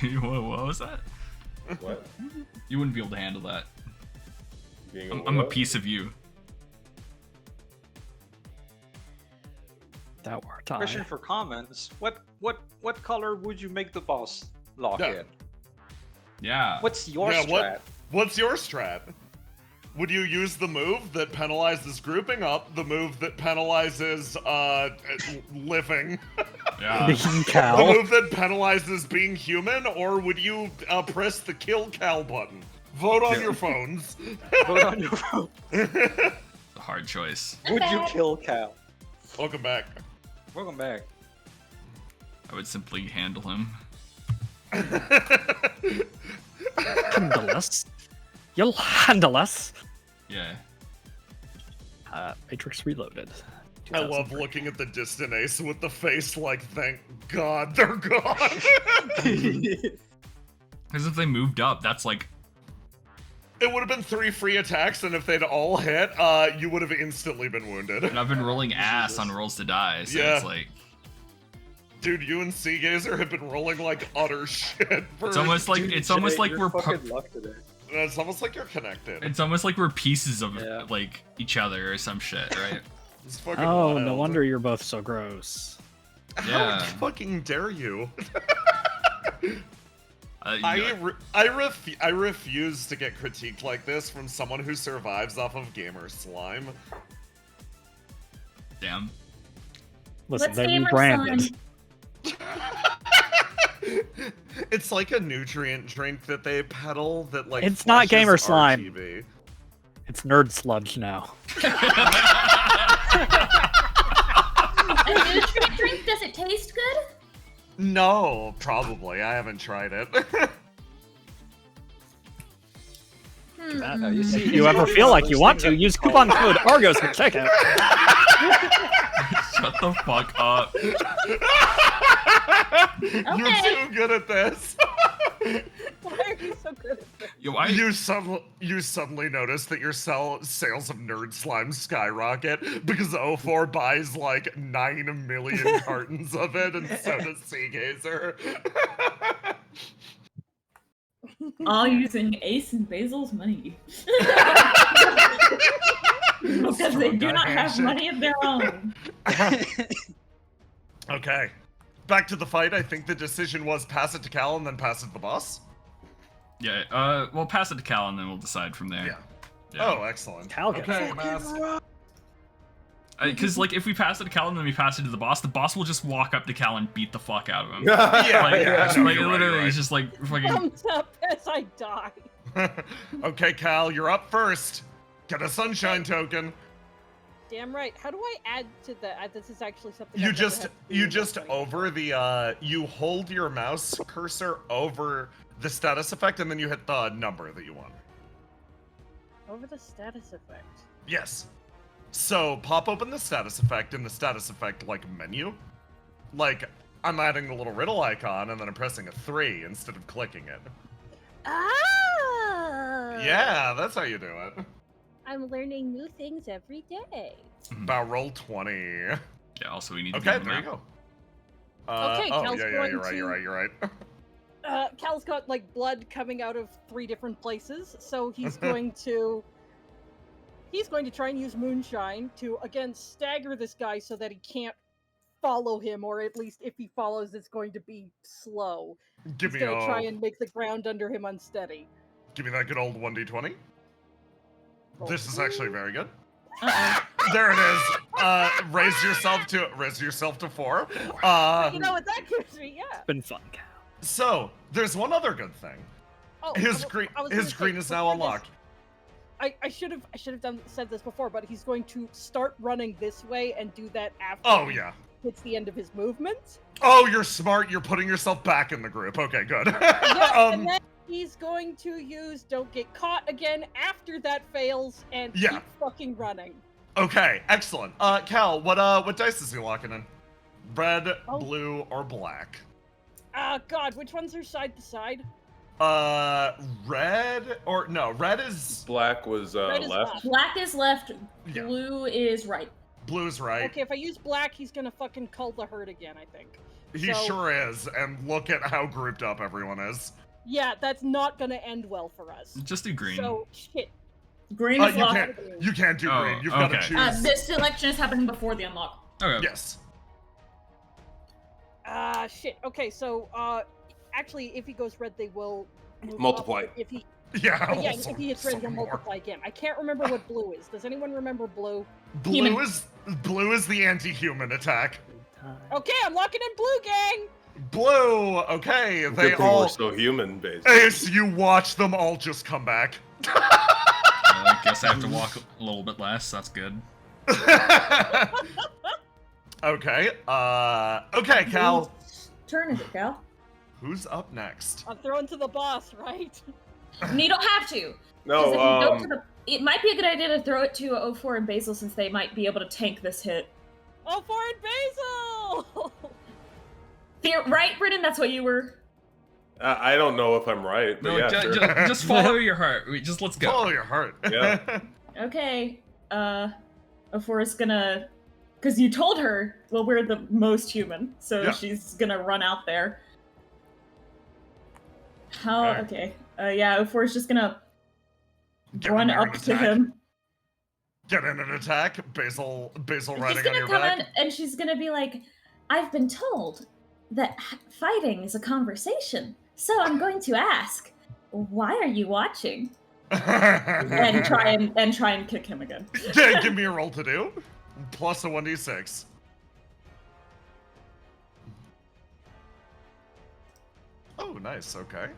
Wait, what was that? What? You wouldn't be able to handle that. Being I'm a what? piece of you. That were tie. Question for comments: What color would you make the boss lock Yeah. in? Yeah. What's your Yeah, strat? What's your strat? Would you use the move that penalizes grouping up, the move that penalizes living, Yeah. Being the cow. move that penalizes being human, or would you press the kill Cal button? Vote on your phones. Vote on your phone. A hard choice. Would you kill Cal? Welcome back. Welcome back. I would simply handle him. Handle us. You'll handle us. Yeah. Matrix Reloaded. I love 2003. looking at the distant ace with the face like, thank God they're gone. Because if they moved up, that's like. It would have been 3 free attacks, and if they'd all hit, you would have instantly been wounded. And I've been rolling ass on rolls to die, so Yeah. it's like. Dude, you and Seagazer have been rolling like utter shit. For... It's almost like it's almost like we're fucking luck today. It's almost like you're connected. it's almost like we're pieces of Yeah. like each other or some shit, right? It's fucking Oh, wild. no wonder you're both so gross. How Yeah. fucking dare you? Yeah. I refuse to get critiqued like this from someone who survives off of gamer slime. Damn. Listen, Let's they gamer rebranded. slime. It's like a nutrient drink that they peddle that like It's not flushes gamer slime. RGB. It's nerd sludge now. A nutrient drink? Does it taste good? No, probably. I haven't tried it. No, you see, If you ever feel like you want to, use coupon code Argos at checkout. Shut the fuck up. You're too good at this. Why are you so good at this? Yo, You suddenly notice that your sales of nerd slime skyrocket because O4 buys like 9 million cartons of it, and so does Seagazer. All using Ace and Basil's money. Because they do not have money of their own. Okay. Back to the fight. I think the decision was pass it to Cal and then pass it to the boss. Yeah, we'll pass it to Cal and then we'll decide from there. Yeah. Oh, excellent. Cal gets okay, it. Mask. Because, like, if we pass it to Cal and then we pass it to the boss will just walk up to Cal and beat the fuck out of him. Literally, he's just like, fucking... Thumbs up as I die. Okay, Cal, you're up first. Get a sunshine token. Damn right. How do I add to that? This is actually something You I've never just had to do before. over the you hold your mouse cursor over the status effect and then you hit the number that you want. Over the status effect. Yes. So pop open the status effect in the status effect like menu. Like I'm adding the little riddle icon and then I'm pressing a 3 instead of clicking it. Ah! Yeah, that's how you do it. I'm learning new things every day. About roll 20. Yeah, also we need to Okay, do there you that. go. Okay, oh, Cal's yeah, going you're right. Cal's got like blood coming out of 3 different places, so he's going to try and use moonshine to again stagger this guy so that he can't follow him, or at least if he follows, it's going to be slow. Give He's me going to try and make the ground under him unsteady. Give me that good old 1d20. Roll. This is actually very good. There it is. Raise yourself to 4. You know what that gives me? Yeah. It's been fun, Cal. So there's one other good thing. Oh, His I green was gonna say, is now before unlocked. this, I should have said this before, but he's going to start running this way and do that after. Oh he yeah. hits the end of his movement. Oh, you're smart. You're putting yourself back in the group. Okay, good. Yeah, and then he's going to use Don't Get Caught again after that fails and keep fucking running. Okay, excellent. Cal, what dice is he locking in? Red, blue, or black? God, which ones are side to side? Red or no? Red is Black was Red is left. Black is left, Yeah. blue is right. Blue's right. Okay, if I use black, he's gonna fucking cull the herd again, I think. He sure is, and look at how grouped up everyone is. Yeah, that's not gonna end well for us. Just do green. So, shit. Green is locked. You can't do green. You've got to choose. This selection is happening before the unlock. Okay. Yes. Shit. Okay, so, actually, if he goes red, they will move Multiply. up. If he, Yeah. if he hits red, he'll multiply again. I can't remember what blue is. Does anyone remember blue? Blue is the anti-human attack. Okay, I'm locking in blue, gang. Blue. Okay, Good they thing all. we're so human based. Ace, you watch them all just come back. I guess I have to walk a little bit less. That's good. Okay. Okay, Cal. Turn is it, Cal? Who's up next? I'm throwing to the boss, right? No, you don't have to. No, 'Cause if you go to it might be a good idea to throw it to 04 and Basil since they might be able to tank this hit. 04 and Basil! Right, Brennan? That's what you were. I don't know if I'm right, but No, yeah, sure. just follow your heart. Let's go. Follow your heart. Yeah. Okay. 04 is gonna. Because you told her, well, we're the most human, so Yeah. she's gonna run out there. How? Alright. Okay. Yeah, 04 is just gonna Get run in there up and to attack. him. Get in an attack. Basil She's riding on gonna your come back. in and she's gonna be like, I've been told that fighting is a conversation, so I'm going to ask, why are you watching? And try and kick him again. Yeah, give me a roll to do. Plus a 1d6. Oh, nice. Okay.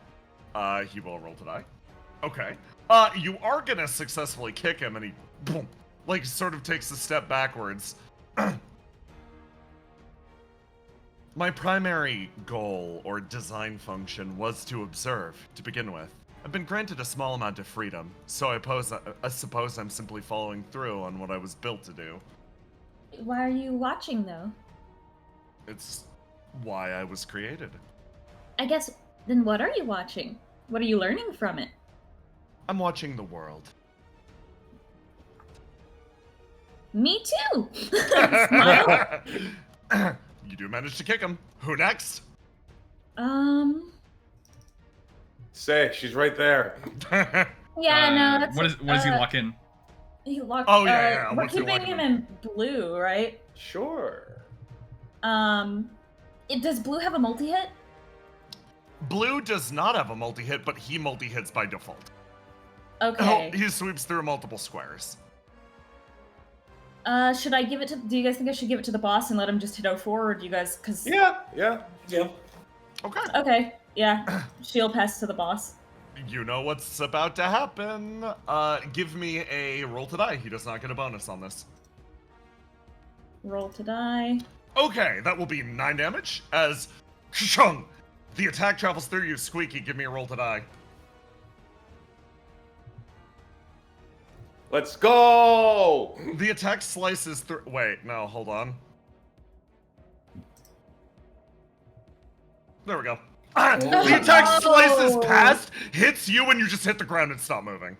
He will roll to die. Okay. You are gonna successfully kick him, and he, boom, like, sort of takes a step backwards. My primary goal or design function was to observe, to begin with. I've been granted a small amount of freedom, so I suppose I'm simply following through on what I was built to do. Why are you watching, though? It's why I was created. I guess, then what are you watching? What are you learning from it? I'm watching the world. Me too! Smile. You do manage to kick him. Who next? Say, she's right there. Yeah, no, that's What does he lock in? He locked. Oh, yeah. We're What's he keeping locking him in blue, right? Sure. Does blue have a multi-hit? Blue does not have a multi-hit, but he multi-hits by default. Okay. Oh, he sweeps through multiple squares. Should I give it to? Do you guys think I should give it to the boss and let him just hit 04, or do you guys? Cause Yeah. Okay. Okay. Yeah. Shield passes to the boss. You know what's about to happen. Give me a roll to die. He does not get a bonus on this. Roll to die. Okay, that will be 9 damage as Shung. The attack travels through you. Squeaky, give me a roll to die. Let's go! The attack slices through. Wait, no, hold on. There we go. The attack slices past, hits you, and you just hit the ground and stop moving.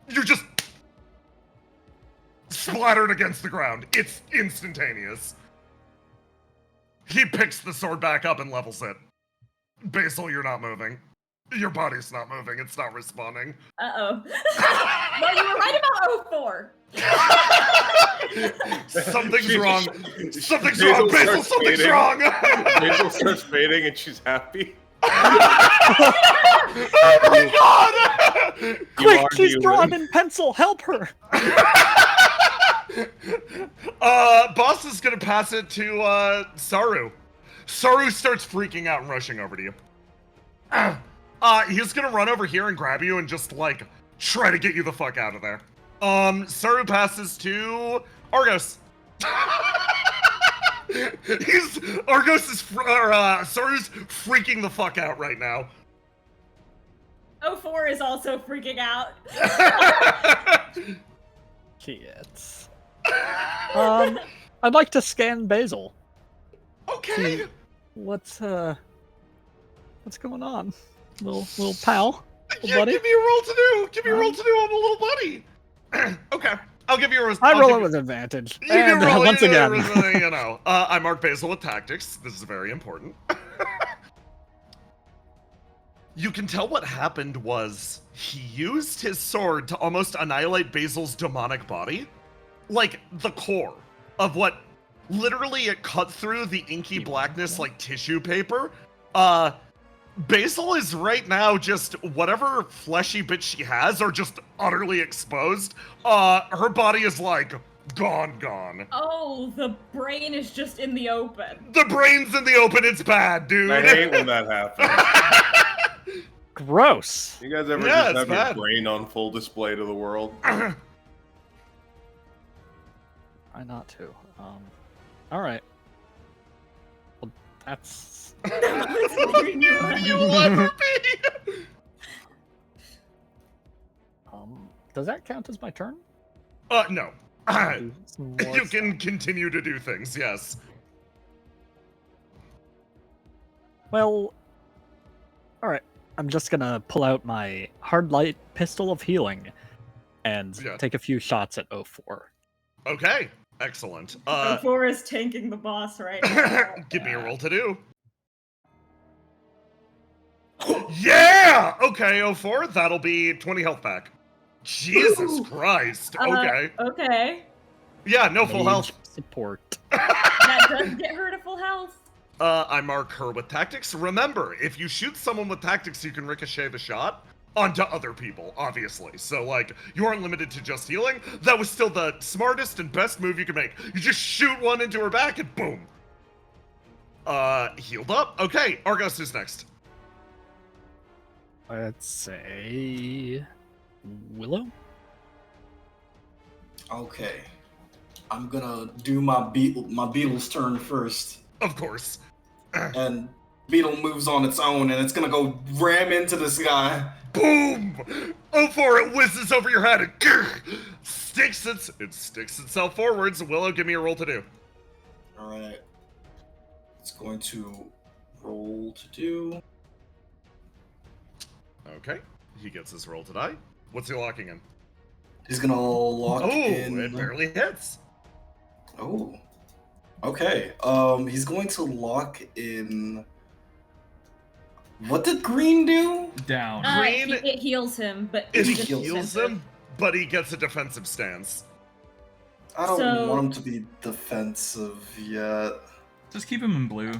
You just splattered against the ground. It's instantaneous. He picks the sword back up and levels it. Basil, you're not moving. Your body's not moving. It's not responding. Uh-oh. No, you were right about 04. Something's wrong. Something's Basil wrong. Basil, starts something's fading. wrong. Basil starts fading and she's happy. Oh my god! Quick, she's drawn in pencil. Help her. Boss is gonna pass it to Saru. Saru starts freaking out and rushing over to you. He's gonna run over here and grab you and just like try to get you the fuck out of there. Saru passes to Argos. Saru's freaking the fuck out right now. 04 is also freaking out. Kids. I'd like to scan Basil. Okay. See what's going on? Little pal? Little buddy? Give me a roll to do. Give me a roll to do. I'm a little buddy. Okay. I'll give you a I roll it with advantage. You can And roll once it, again. you know. I mark Basil with tactics. This is very important. You can tell what happened was he used his sword to almost annihilate Basil's demonic body. Like, the core of what literally it cut through the inky blackness like tissue paper. Basil is right now just whatever fleshy bits she has are just utterly exposed. Her body is like gone. Oh, the brain is just in the open. The brain's in the open. It's bad, dude. I hate when that happens. Gross. You guys ever Yeah, just have it's bad. your brain on full display to the world? Try not to. All right. Well, that's. You'll ever be. Does that count as my turn? No. Do some more You can stuff. continue to do things, yes. Well, all right. I'm just gonna pull out my hard light pistol of healing and Yeah. take a few shots at 04. Okay, excellent. 04 is tanking the boss right now. Give me a roll to do. Yeah! Okay, 04, that'll be 20 health back. Jesus Christ. Okay. Okay. Yeah, no full health. Support. That does get her to full health. I mark her with tactics. Remember, if you shoot someone with tactics, you can ricochet the shot onto other people, obviously. So, like, you aren't limited to just healing. That was still the smartest and best move you could make. You just shoot one into her back and boom. Healed up. Okay, Argos is next. Let's say Willow. Okay. I'm gonna do my beetle's turn first. Of course. And beetle moves on its own and it's gonna go ram into this guy. Boom! 04, it whizzes over your head and sticks itself forwards. Willow, give me a roll to do. Alright. It's going to roll to do. Okay, he gets his roll to die. What's he locking in? He's gonna lock in. Oh, it barely hits. Oh. Okay. He's going to lock in What did green do? Down. Green- it heals him, but It he's heals defensive. him, but he gets a defensive stance. I don't So- want him to be defensive yet. Just keep him in blue.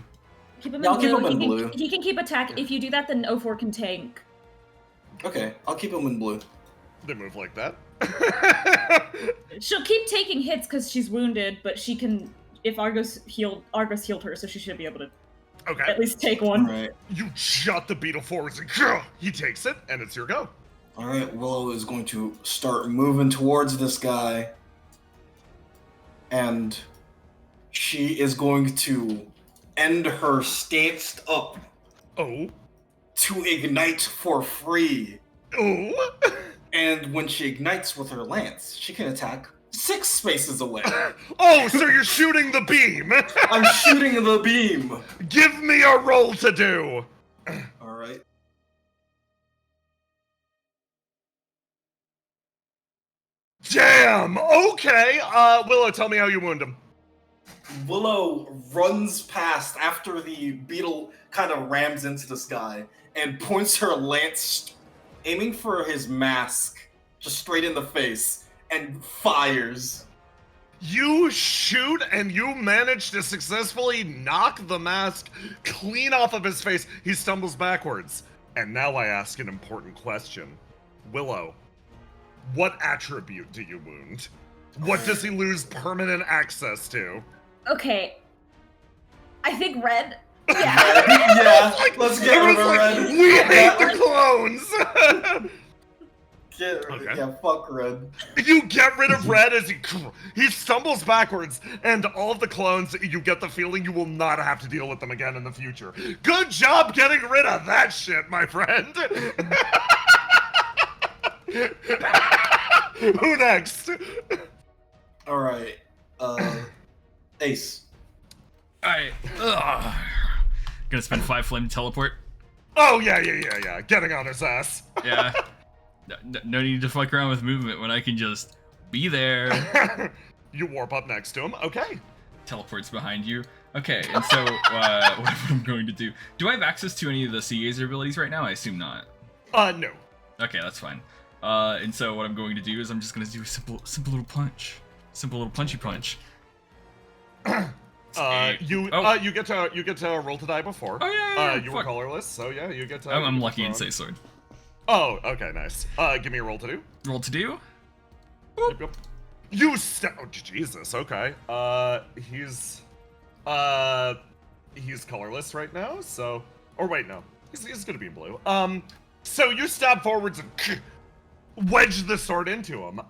Keep him Yeah, in I'll keep blue. him in He blue. he can keep attack. If you do that, then 04 can tank. Okay, I'll keep him in blue. They move like that. She'll keep taking hits because she's wounded, but she can. If Argos healed her, so she should be able to Okay. at least take one. Alright. You shot the beetle forwards and he takes it, and it's your go. Alright, Willow is going to start moving towards this guy. And she is going to end her stanced up Oh. to ignite for free. Oh. And when she ignites with her lance, she can attack 6 spaces away. Oh, so you're shooting the beam. I'm shooting the beam. Give me a roll to do. Alright. Damn. Okay. Willow, tell me how you wound him. Willow runs past after the beetle kind of rams into this guy and points her lance, aiming for his mask, just straight in the face, and fires. You shoot and you manage to successfully knock the mask clean off of his face. He stumbles backwards. And now I ask an important question. Willow, what attribute do you wound? What does he lose permanent access to? Okay. I think red. Yeah. Yeah, Like, let's it get rid was of like, red. we hate Yeah. the clones! Okay. Yeah, fuck red. You get rid of red as he stumbles backwards, and all of the clones, you get the feeling you will not have to deal with them again in the future. Good job getting rid of that shit, my friend! Who next? Alright, Ace. Alright. Gonna spend 5 flame to teleport. Oh, yeah. Getting on his ass. Yeah. No need to fuck around with movement when I can just be there. You warp up next to him. Okay. Teleports behind you. Okay, and so what I'm going to do. Do I have access to any of the Sea Gazer abilities right now? I assume not. No. Okay, that's fine. And so what I'm going to do is I'm just going to do a simple little punch. Simple little punchy punch. You get to roll to die before. Oh yeah. You were colorless, so yeah, you get to. I'm lucky in Say Sword. Oh, okay, nice. Give me a roll to do. Roll to do. Yep. You oh, Jesus. Okay. He's colorless right now. So, or wait, no, he's gonna be in blue. So you stab forwards and wedge the sword into him,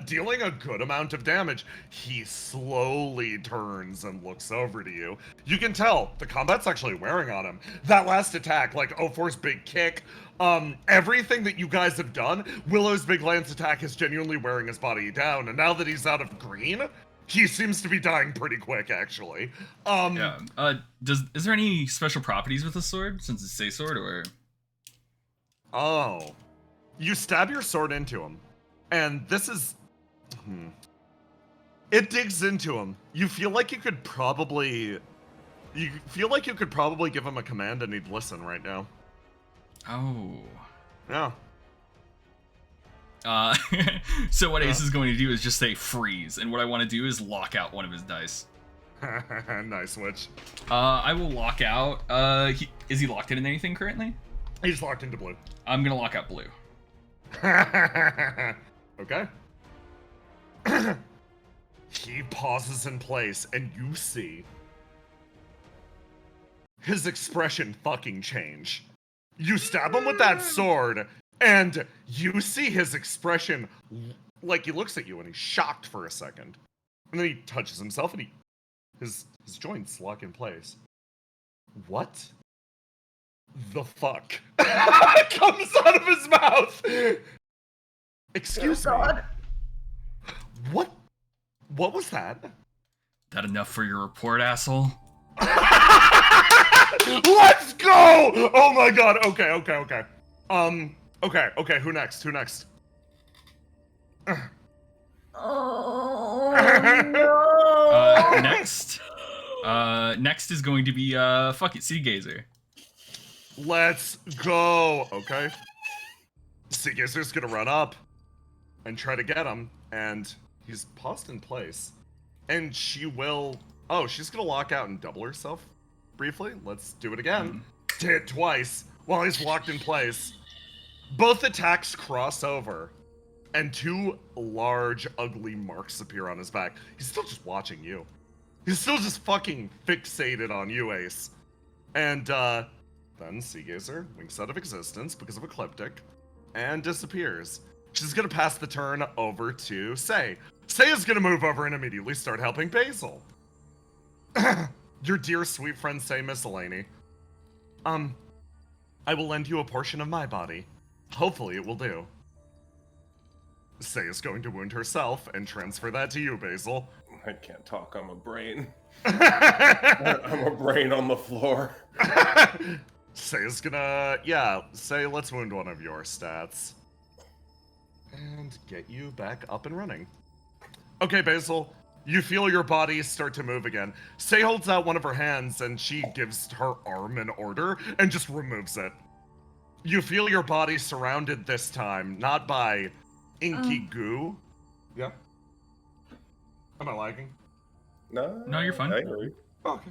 dealing a good amount of damage. He slowly turns and looks over to you. You can tell the combat's actually wearing on him. That last attack, like 04's big kick, everything that you guys have done, Willow's big lance attack is genuinely wearing his body down, and now that he's out of green, he seems to be dying pretty quick, actually. Yeah. Is there any special properties with the sword, since it's Say Sword, or? Oh. You stab your sword into him, and this is... It digs into him. You feel like you could probably... give him a command and he'd listen right now. Oh. Yeah. So what Ace is going to do is just say freeze, and what I want to do is lock out one of his dice. Nice, Witch. I will lock out. Is he locked in anything currently? He's locked into blue. I'm gonna lock out blue. Okay. He pauses in place, and you see his expression fucking change. You stab him with that sword, and you see his expression, like he looks at you and he's shocked for a second. And then he touches himself and his joints lock in place. What the fuck comes out of his mouth? Excuse me. What was that? That enough for your report, asshole? Let's go! Oh my god. Okay. Okay, who next? Oh no. Next is going to be fuck it, Sea Gazer. Let's go. Okay. Seagazer's gonna run up and try to get him, and he's paused in place. And she will... Oh, she's gonna lock out and double herself briefly. Let's do it again. To hit twice while he's locked in place. Both attacks cross over, and 2 large, ugly marks appear on his back. He's still just watching you. He's still just fucking fixated on you, Ace. And, then Seagazer winks out of existence because of Ecliptic and disappears. She's gonna pass the turn over to Say. Say is gonna move over and immediately start helping Basil. Your dear sweet friend Say Miscellany. I will lend you a portion of my body. Hopefully it will do. Say is going to wound herself and transfer that to you, Basil. I can't talk, I'm a brain. I'm a brain on the floor. Say is gonna, yeah, Say, let's wound one of your stats. And get you back up and running. Okay, Basil, you feel your body start to move again. Say holds out one of her hands and she gives her arm an order and just removes it. You feel your body surrounded this time, not by inky goo. Yeah? Am I lagging? No, you're fine. I agree. Okay.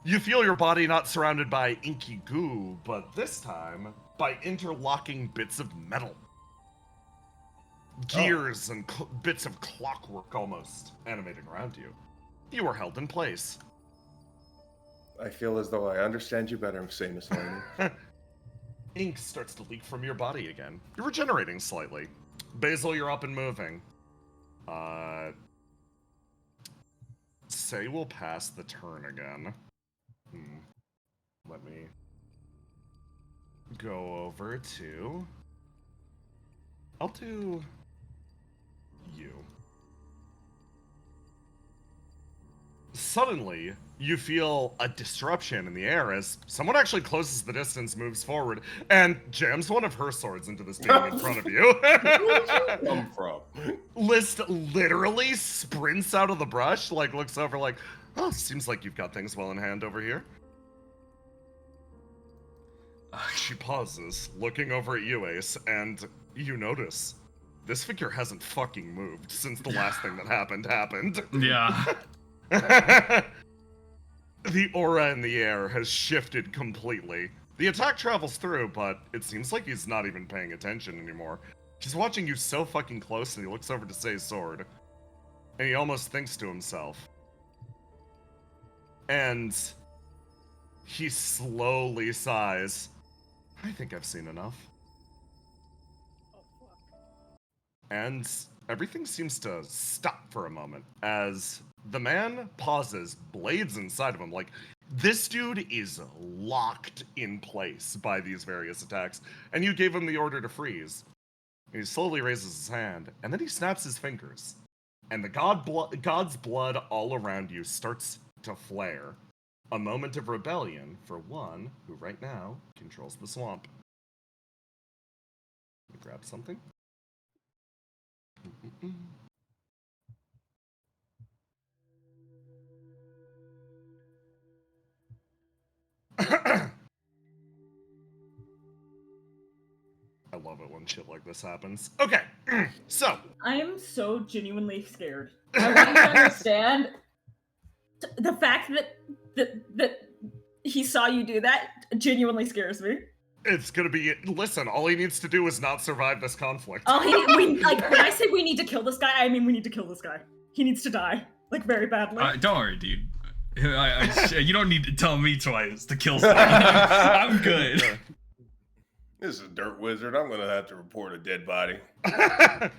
You feel your body not surrounded by inky goo, but this time by interlocking bits of metal. Gears and bits of clockwork almost animating around you. You are held in place. I feel as though I understand you better, Say Miscellany. Ink starts to leak from your body again. You're regenerating slightly. Basil, you're up and moving. Say we'll pass the turn again. Let me go over to... I'll do you. Suddenly, you feel a disruption in the air as someone actually closes the distance, moves forward, and jams one of her swords into this being in front of you. Where did you come from? List literally sprints out of the brush, like looks over like, oh, seems like you've got things well in hand over here. She pauses, looking over at you, Ace, and you notice this figure hasn't fucking moved since the last thing that happened. Yeah. The aura in the air has shifted completely. The attack travels through, but it seems like he's not even paying attention anymore. He's watching you so fucking close, and he looks over to Say's sword. And he almost thinks to himself. And he slowly sighs. I think I've seen enough. And everything seems to stop for a moment as the man pauses, blades inside of him. Like, this dude is locked in place by these various attacks, and you gave him the order to freeze. And he slowly raises his hand, and then he snaps his fingers, and the god's blood all around you starts to flare. A moment of rebellion for one who right now controls the swamp. Let me grab something. I love it when shit like this happens. Okay, so. I am so genuinely scared. I want you to understand the fact that he saw you do that genuinely scares me. It's gonna be, listen, all he needs to do is not survive this conflict. When I say we need to kill this guy, I mean we need to kill this guy. He needs to die, like very badly. Don't worry, dude. You don't need to tell me twice to kill someone. I'm good. This is a dirt wizard. I'm gonna have to report a dead body. I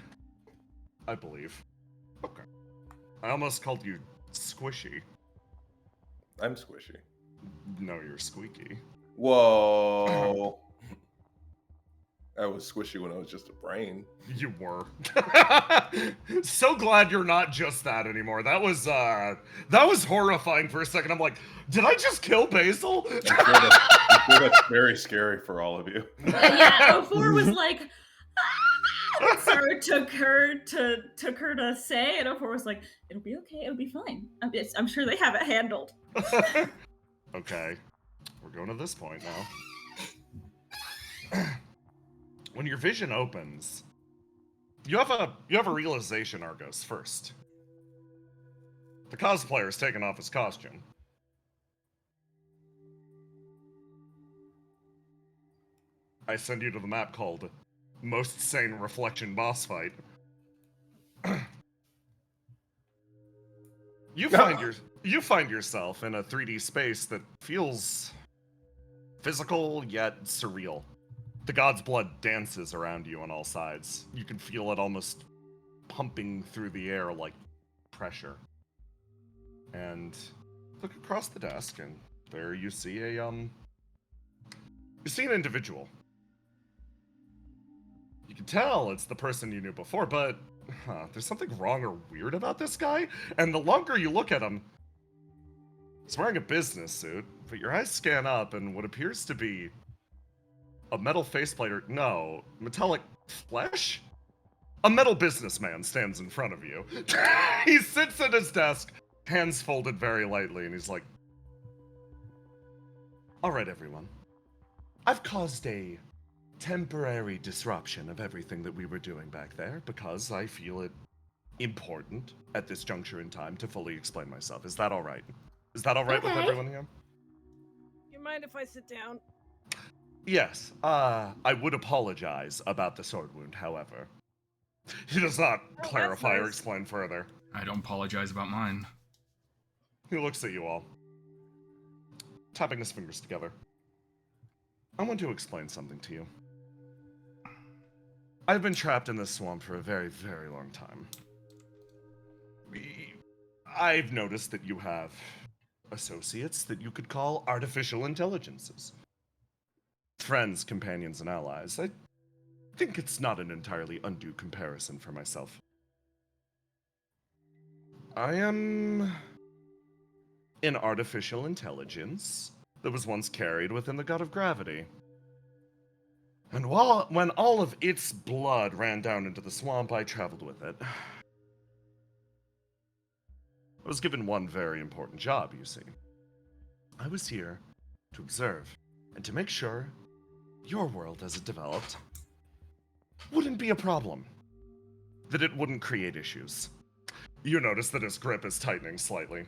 believe. Okay. I almost called you squishy. I'm squishy. No, you're squeaky. Whoa. I was squishy when I was just a brain. You were. So glad you're not just that anymore. That was horrifying for a second. I'm like, did I just kill Basil? I'm sure that's very scary for all of you. Yeah, 04 was like, ah! Sarah took her to Say, and 04 was like, it'll be okay, it'll be fine. I'm sure they have it handled. Okay. We're going to this point now. When your vision opens, you have a realization, Argos, first. The cosplayer's taken off his costume. I send you to the map called Most Sane Reflection Boss Fight. You find yourself in a 3D space that feels physical yet surreal. The god's blood dances around you on all sides. You can feel it almost pumping through the air like pressure. And look across the desk, and there you see an individual. You can tell it's the person you knew before, but there's something wrong or weird about this guy. And the longer you look at him, he's wearing a business suit, but your eyes scan up, and what appears to be a metal faceplate, or no, metallic flesh? A metal businessman stands in front of you. He sits at his desk, hands folded very lightly, and he's like, all right, everyone. I've caused a temporary disruption of everything that we were doing back there because I feel it important at this juncture in time to fully explain myself. Is that all right? Is that all right with everyone here? You mind if I sit down? Yes, I would apologize about the sword wound, however. He does not clarify or explain further. I don't apologize about mine. He looks at you all, tapping his fingers together. I want to explain something to you. I've been trapped in this swamp for a very, very long time. I've noticed that you have associates that you could call artificial intelligences. Friends, companions, and allies. I think it's not an entirely undue comparison for myself. I am an artificial intelligence that was once carried within the god of gravity. And when all of its blood ran down into the swamp, I traveled with it. I was given one very important job, you see. I was here to observe and to make sure your world as it developed wouldn't be a problem. That it wouldn't create issues. You notice that his grip is tightening slightly.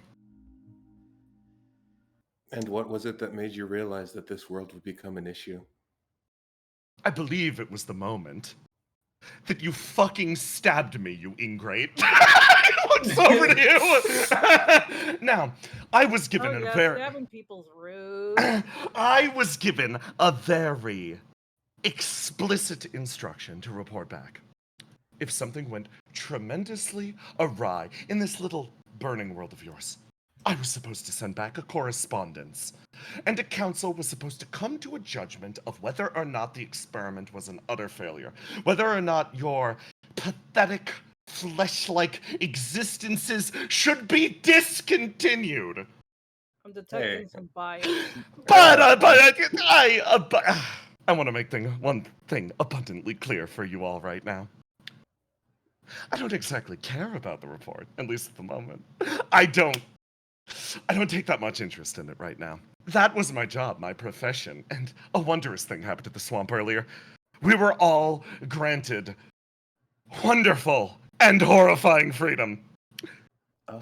And what was it that made you realize that this world would become an issue? I believe it was the moment that you fucking stabbed me, you ingrate. Looks over to you. Now, I was given stabbing people's rude. I was given a very explicit instruction to report back. If something went tremendously awry in this little burning world of yours, I was supposed to send back a correspondence, and a council was supposed to come to a judgment of whether or not the experiment was an utter failure, whether or not your pathetic, flesh-like existences should be discontinued. I'm detecting some bias. But I want to make one thing abundantly clear for you all right now. I don't exactly care about the report, at least at the moment. I don't take that much interest in it right now. That was my job, my profession, and a wondrous thing happened at the swamp earlier. We were all granted wonderful and horrifying freedom.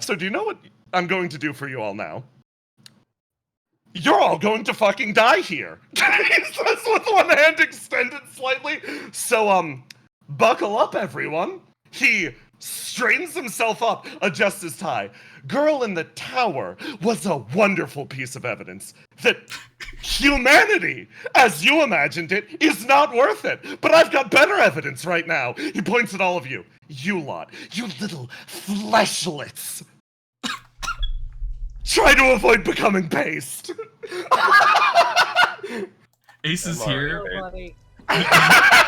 So do you know what I'm going to do for you all now? You're all going to fucking die here. He says with one hand extended slightly. So, buckle up, everyone. He straightens himself up, adjusts his tie. Girl in the tower was a wonderful piece of evidence that humanity, as you imagined it, is not worth it. But I've got better evidence right now. He points at all of you. You lot. You little fleshlets. Try to avoid becoming paste. Ace is here.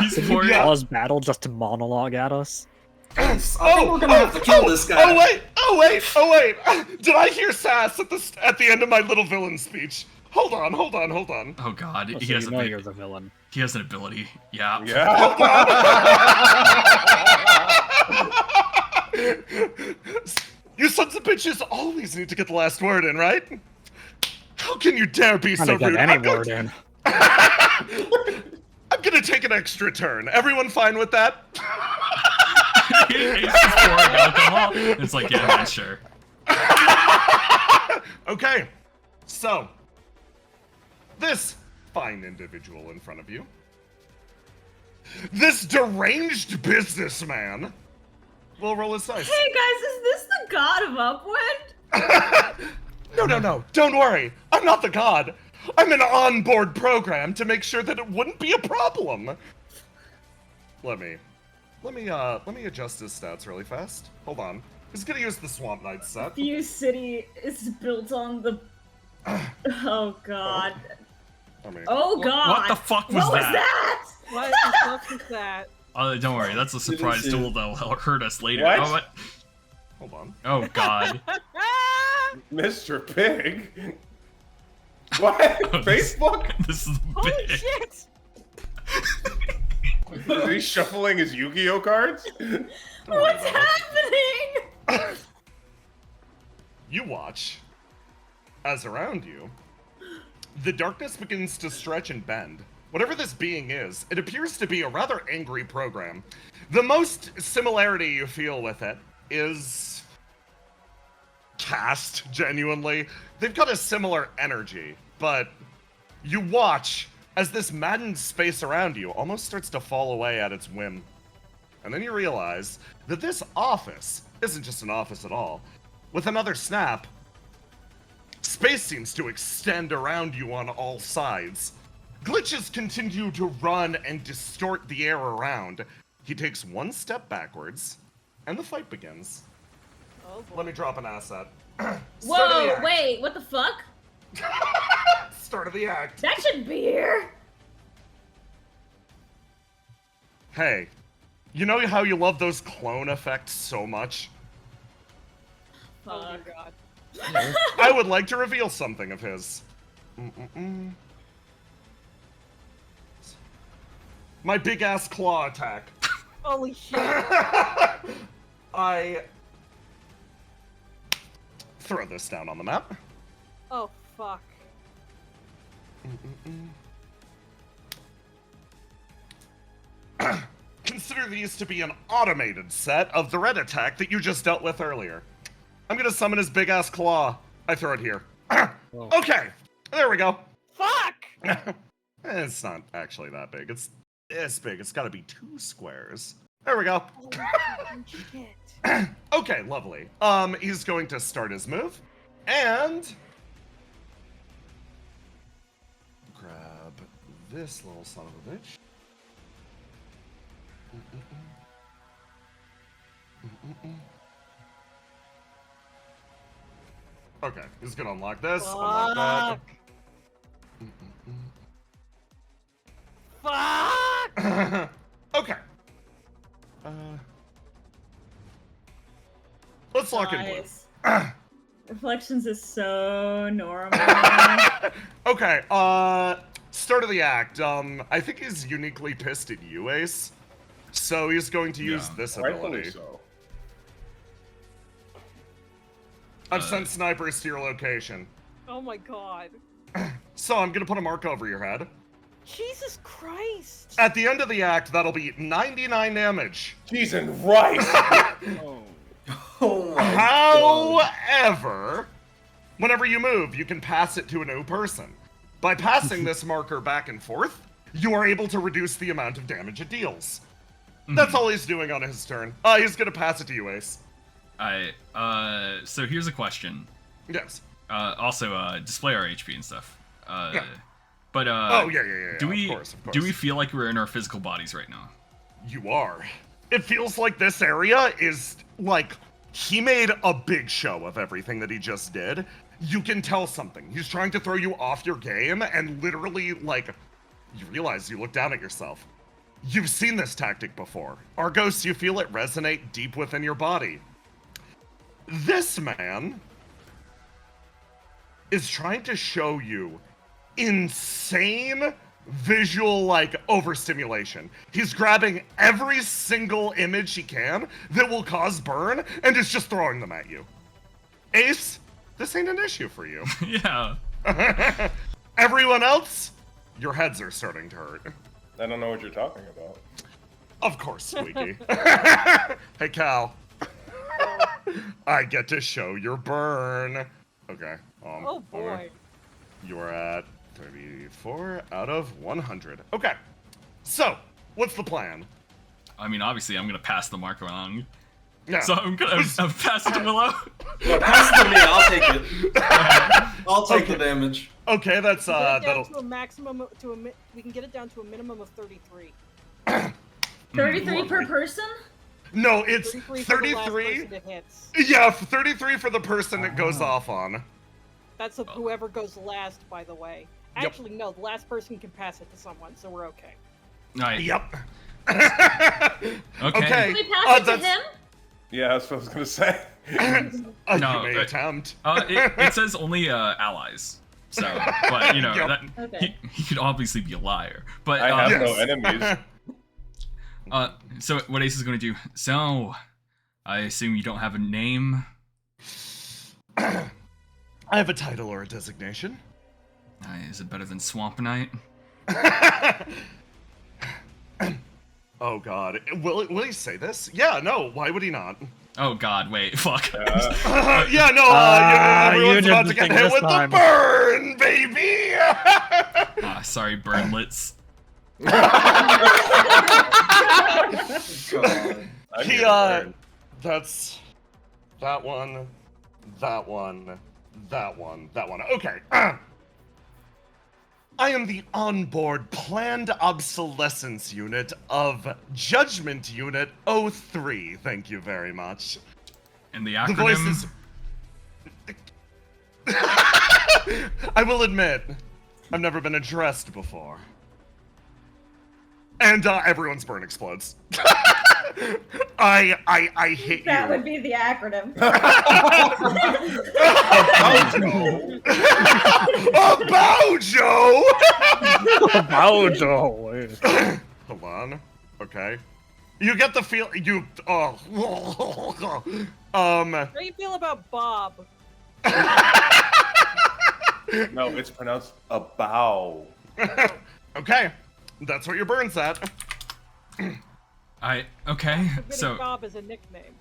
He's pouring. Pause battle just to monologue at us. I think we're gonna have to kill this guy. Oh wait! Did I hear sass at the end of my little villain speech? Hold on. Oh god, Oh, he so has you know you're the villain. He has an ability. Yeah. You sons of bitches always need to get the last word in, right? How can can you dare be Trying so to get rude? any I'm gonna- word in. I'm gonna take an extra turn. Everyone fine with that? Ace is pouring alcohol. It's like, yeah, man, sure. Okay, so this fine individual in front of you, this deranged businessman, will roll his dice. Hey guys, is this the god of Upwind? No, don't worry. I'm not the god. I'm an onboard program to make sure that it wouldn't be a problem. Let me adjust his stats really fast. Hold on. He's gonna use the Swamp Knight set. View City is built on the. Oh god. I mean, Oh god. What the fuck was what that? What the fuck was that? Don't worry, that's a surprise see tool that'll hurt us later. What? Oh, what? hold on. Oh god. Mr. Pig? What? Facebook? This is Holy big. shit! Is he shuffling his Yu-Gi-Oh cards? What's happening? You watch as around you, the darkness begins to stretch and bend. Whatever this being is, it appears to be a rather angry program. The most similarity you feel with it is cast, genuinely. They've got a similar energy, but you watch as this maddened space around you almost starts to fall away at its whim. And then you realize that this office isn't just an office at all. With another snap, space seems to extend around you on all sides. Glitches continue to run and distort the air around. He takes one step backwards, and the fight begins. Oh boy. Let me drop an asset. Start of the Whoa, act. wait, what the fuck? Start of the act. That should be here. Hey, you know how you love those clone effects so much? Oh my Fuck. god. I would like to reveal something of his. My big ass claw attack. Holy shit. I throw this down on the map. Oh fuck. Consider these to be an automated set of the red attack that you just dealt with earlier. I'm gonna summon his big ass claw. I throw it here. Okay, there we go. Fuck! It's not actually that big. It's big. It's gotta be 2 squares. There we go. Holy fucking shit. Okay, lovely. He's going to start his move, and grab this little son of a bitch. Okay, he's gonna unlock this. Unlock that. Fuck! Okay. Let's lock in blue. Nice. Reflections is so normal. Okay, start of the act. I think he's uniquely pissed at you, Ace. So he's going to use Yeah. this Rightfully ability. so. I've sent snipers to your location. Oh my god. So I'm gonna put a mark over your head. Jesus Christ! At the end of the act, that'll be 99 damage. Cheese and rice! Oh my god. However, whenever you move, you can pass it to a new person. By passing this marker back and forth, you are able to reduce the amount of damage it deals. That's all he's doing on his turn. He's gonna pass it to you, Ace. So here's a question. Yes. Also, display our HP and stuff. Yeah. But Oh, yeah. do we Of course. do we feel like we're in our physical bodies right now? You are. It feels like this area is like he made a big show of everything that he just did. You can tell something. He's trying to throw you off your game, and literally, like, you realize you look down at yourself. You've seen this tactic before. Argos, you feel it resonate deep within your body. This man is trying to show you insane visual, like, overstimulation. He's grabbing every single image he can that will cause burn and is just throwing them at you. Ace, this ain't an issue for you. Yeah. Everyone else, your heads are starting to hurt. I don't know what you're talking about. Of course, Squeaky. Hey, Cal. I get to show your burn. Okay. Oh boy. You are at 34 out of 100. Okay. So, what's the plan? I mean, obviously, I'm gonna pass the mark along. Yeah. So I'm gonna pass it to Willow. Yeah, pass it to me. I'll take it. I'll take the damage. Okay, that's that'll. To a maximum we can get it down to a minimum of 33. 33 per person? No, it's 33 for the last 33. person it hits. Yeah, 33 for the person it goes off on. That's whoever goes last, by the way. Yep. Actually, no, the last person can pass it to someone, so we're okay. Right. Yep. Okay. Okay. Can we pass it to that's- him? Yeah, that's what I was gonna say. No, you may attempt. It says only allies. So, but you know, Yep. that, Okay. he could obviously be a liar. But I have Yes. no enemies. So what Ace is going to do? So, I assume you don't have a name. I have a title or a designation. Is it better than Swamp Knight? Oh God, will he say this? Yeah, no. Why would he not? Oh God, wait, fuck. Yeah, no. you Everyone's did about the to get thing hit this with time. the burn, baby. Sorry, Burnlets. God. I'm He gonna burn. that's that one, that one, that one, that one. Okay. I am the onboard planned obsolescence unit of Judgment Unit 03. Thank you very much. And the The voice acronym? is. I will admit, I've never been addressed before. And everyone's burn explodes. I hit That you. would be the acronym. About Joe! Bowjo. Hold on. Okay. You get the feel. You. Oh. How do you feel about Bob? No, it's pronounced a bow. Okay. That's what your burn's at. Okay, Forgetting so Bob is a nickname.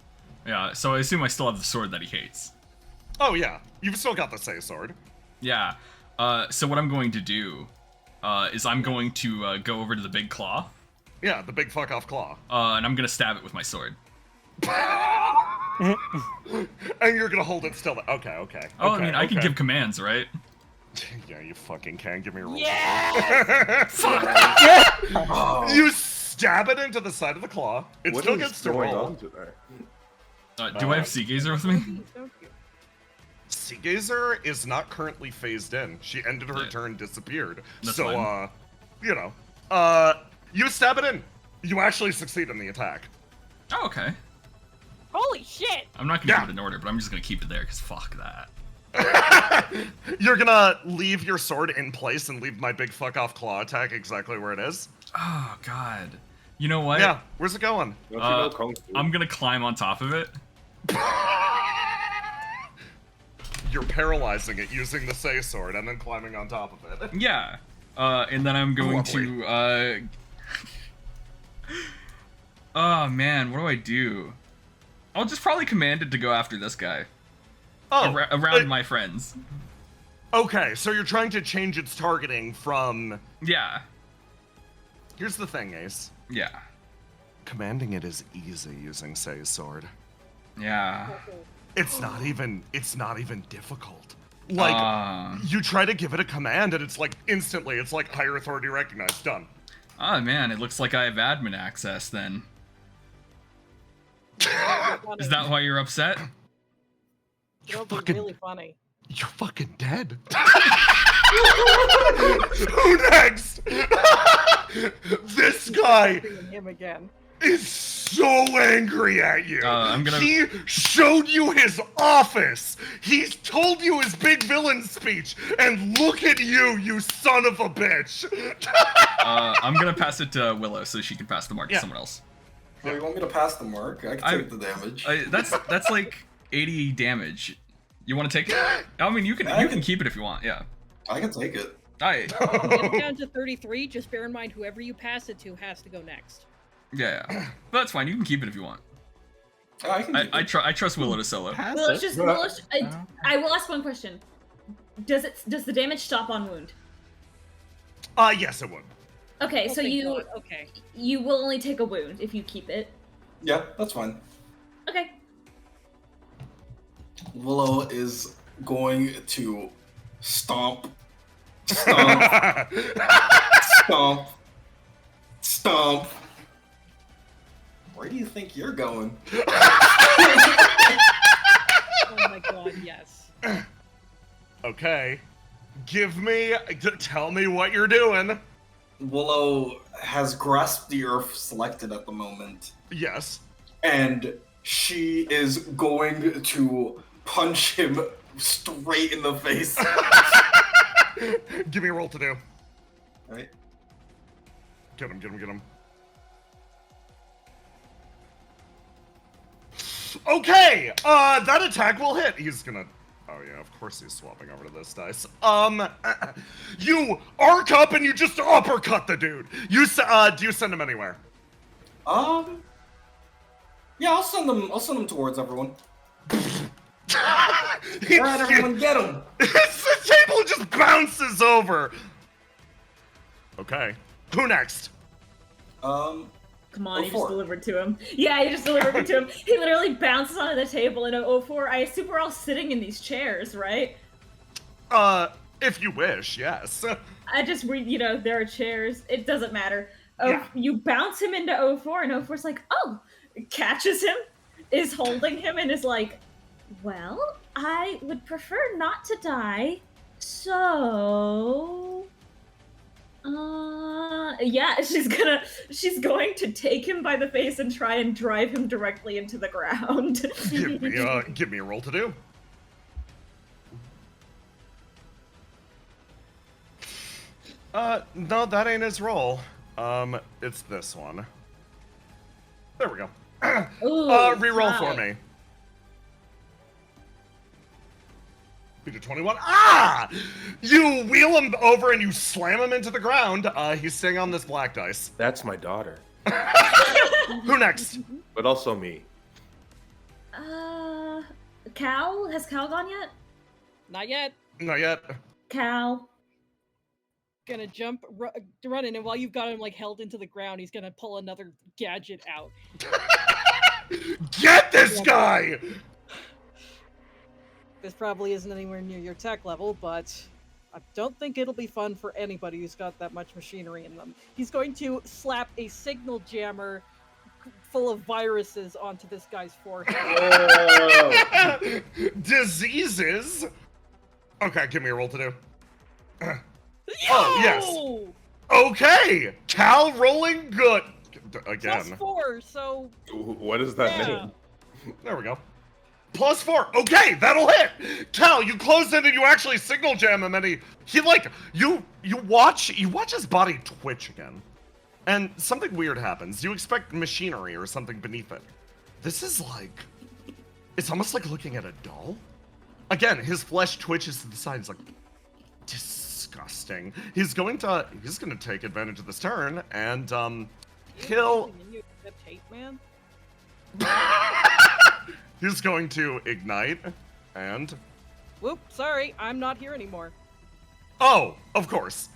yeah, so I assume I still have the sword that he hates. Oh, yeah. You've still got the Say Sword. Yeah. So what I'm going to do is I'm going to go over to the big claw, Yeah, the big fuck off claw. and I'm gonna stab it with my sword. And you're gonna hold it still. Okay, okay. Oh, okay, I mean, I can okay. give commands, right? Yeah, you fucking can. Give me a roll. Yeah! Oh. You stab it into the side of the claw. It What still is gets to going roll. on today? Do I have Sea Gazer with me? Don't you? Sea Gazer is not currently phased in. She ended her Yeah. turn, disappeared. That's So, fine. you know. You stab it in. You actually succeed in the attack. Oh, okay. Holy shit! I'm not gonna Yeah. give it an order, but I'm just gonna keep it there, because fuck that. You're gonna leave your sword in place and leave my big fuck off claw attack exactly where it is? Oh, God. You know what? Yeah, where's it going? Don't you know Kung Fu? I'm gonna climb on top of it. You're paralyzing it using the Say Sword and then climbing on top of it. Yeah. And then I'm going Lovely. to, Oh, man, what do I do? I'll just probably command it to go after this guy. Oh, Around my friends. okay, so you're trying to change its targeting from... Yeah. Here's the thing, Ace. Yeah. Commanding it is easy using Say's sword. Yeah. It's not even difficult. Like, you try to give it a command and it's like instantly, it's like higher authority recognized, done. Oh, man, it looks like I have admin access then. Is that why you're upset? It'll be fucking- really funny. You're fucking dead. Who next? This guy Seeing him again. is so angry at you. I'm gonna- He showed you his office. He's told you his big villain speech, and look at you, you son of a bitch. I'm gonna pass it to Willow so she can pass the mark Yeah. to someone else. Oh, you want me to pass the mark? I can take the damage. That's like 80 damage. You want to take it? I mean, you can keep it if you want. Yeah. I can take it. Get it down to 33. Just bear in mind, whoever you pass it to has to go next. Yeah. But that's fine. You can keep it if you want. I can keep it. I trust Willow to solo. I will ask one question. Does the damage stop on wound? Yes, it would. Okay, so you Okay. you will only take a wound if you keep it. Yeah, that's fine. Okay. Willow is going to stomp, stomp, stomp, stomp. Where do you think you're going? Oh my god, yes. Okay. Tell me what you're doing. Willow has grasped the earth selected at the moment, Yes. and she is going to punch him straight in the face. Give me a roll to do. Right? Get him. Okay, that attack will hit. He's gonna... Oh yeah, of course he's swapping over to this dice. You arc up and you just uppercut the dude. Do you send him anywhere? Yeah, I'll send them towards everyone. Alright, everyone, get him! The table just bounces over. Okay, who next? Come on, you 04. just delivered to him. Yeah, you just delivered it to him. He literally bounces onto the table in a 04. I assume we're all sitting in these chairs, right? If you wish, yes. There are chairs. It doesn't matter. Yeah. You bounce him into 04, and 04's like, oh, catches him, is holding him, and is like, well, I would prefer not to die, so... yeah, she's going to take him by the face and try and drive him directly into the ground. Give me a roll to do. No, that ain't his roll. It's this one. There we go. Ooh, Reroll for me. Beat a 21. Ah! You wheel him over and you slam him into the ground. He's staying on this black dice. That's my daughter. Who next? But also me. Cal? Has Cal gone yet? Not yet. Not yet. Cal. Gonna jump, run in, and while you've got him like held into the ground, he's gonna pull another gadget out. Get this guy! This probably isn't anywhere near your tech level, but I don't think it'll be fun for anybody who's got that much machinery in them. He's going to slap a signal jammer full of viruses onto this guy's forehead. Oh. Diseases? Okay, give me a roll to do. Yo! Oh, yes. Okay! Cal rolling good. Again. +4, so... What does that Yeah. mean? There we go. +4. Okay, that'll hit. Cal, you close in and you actually signal jam him, and he like you watch his body twitch again, and something weird happens. You expect machinery or something beneath it. This is like, it's almost like looking at a doll. Again, his flesh twitches to the side. He's like, disgusting. He's gonna take advantage of this turn and kill. You accept hate, man? He's going to ignite, and... Whoop, sorry, I'm not here anymore. Oh, of course.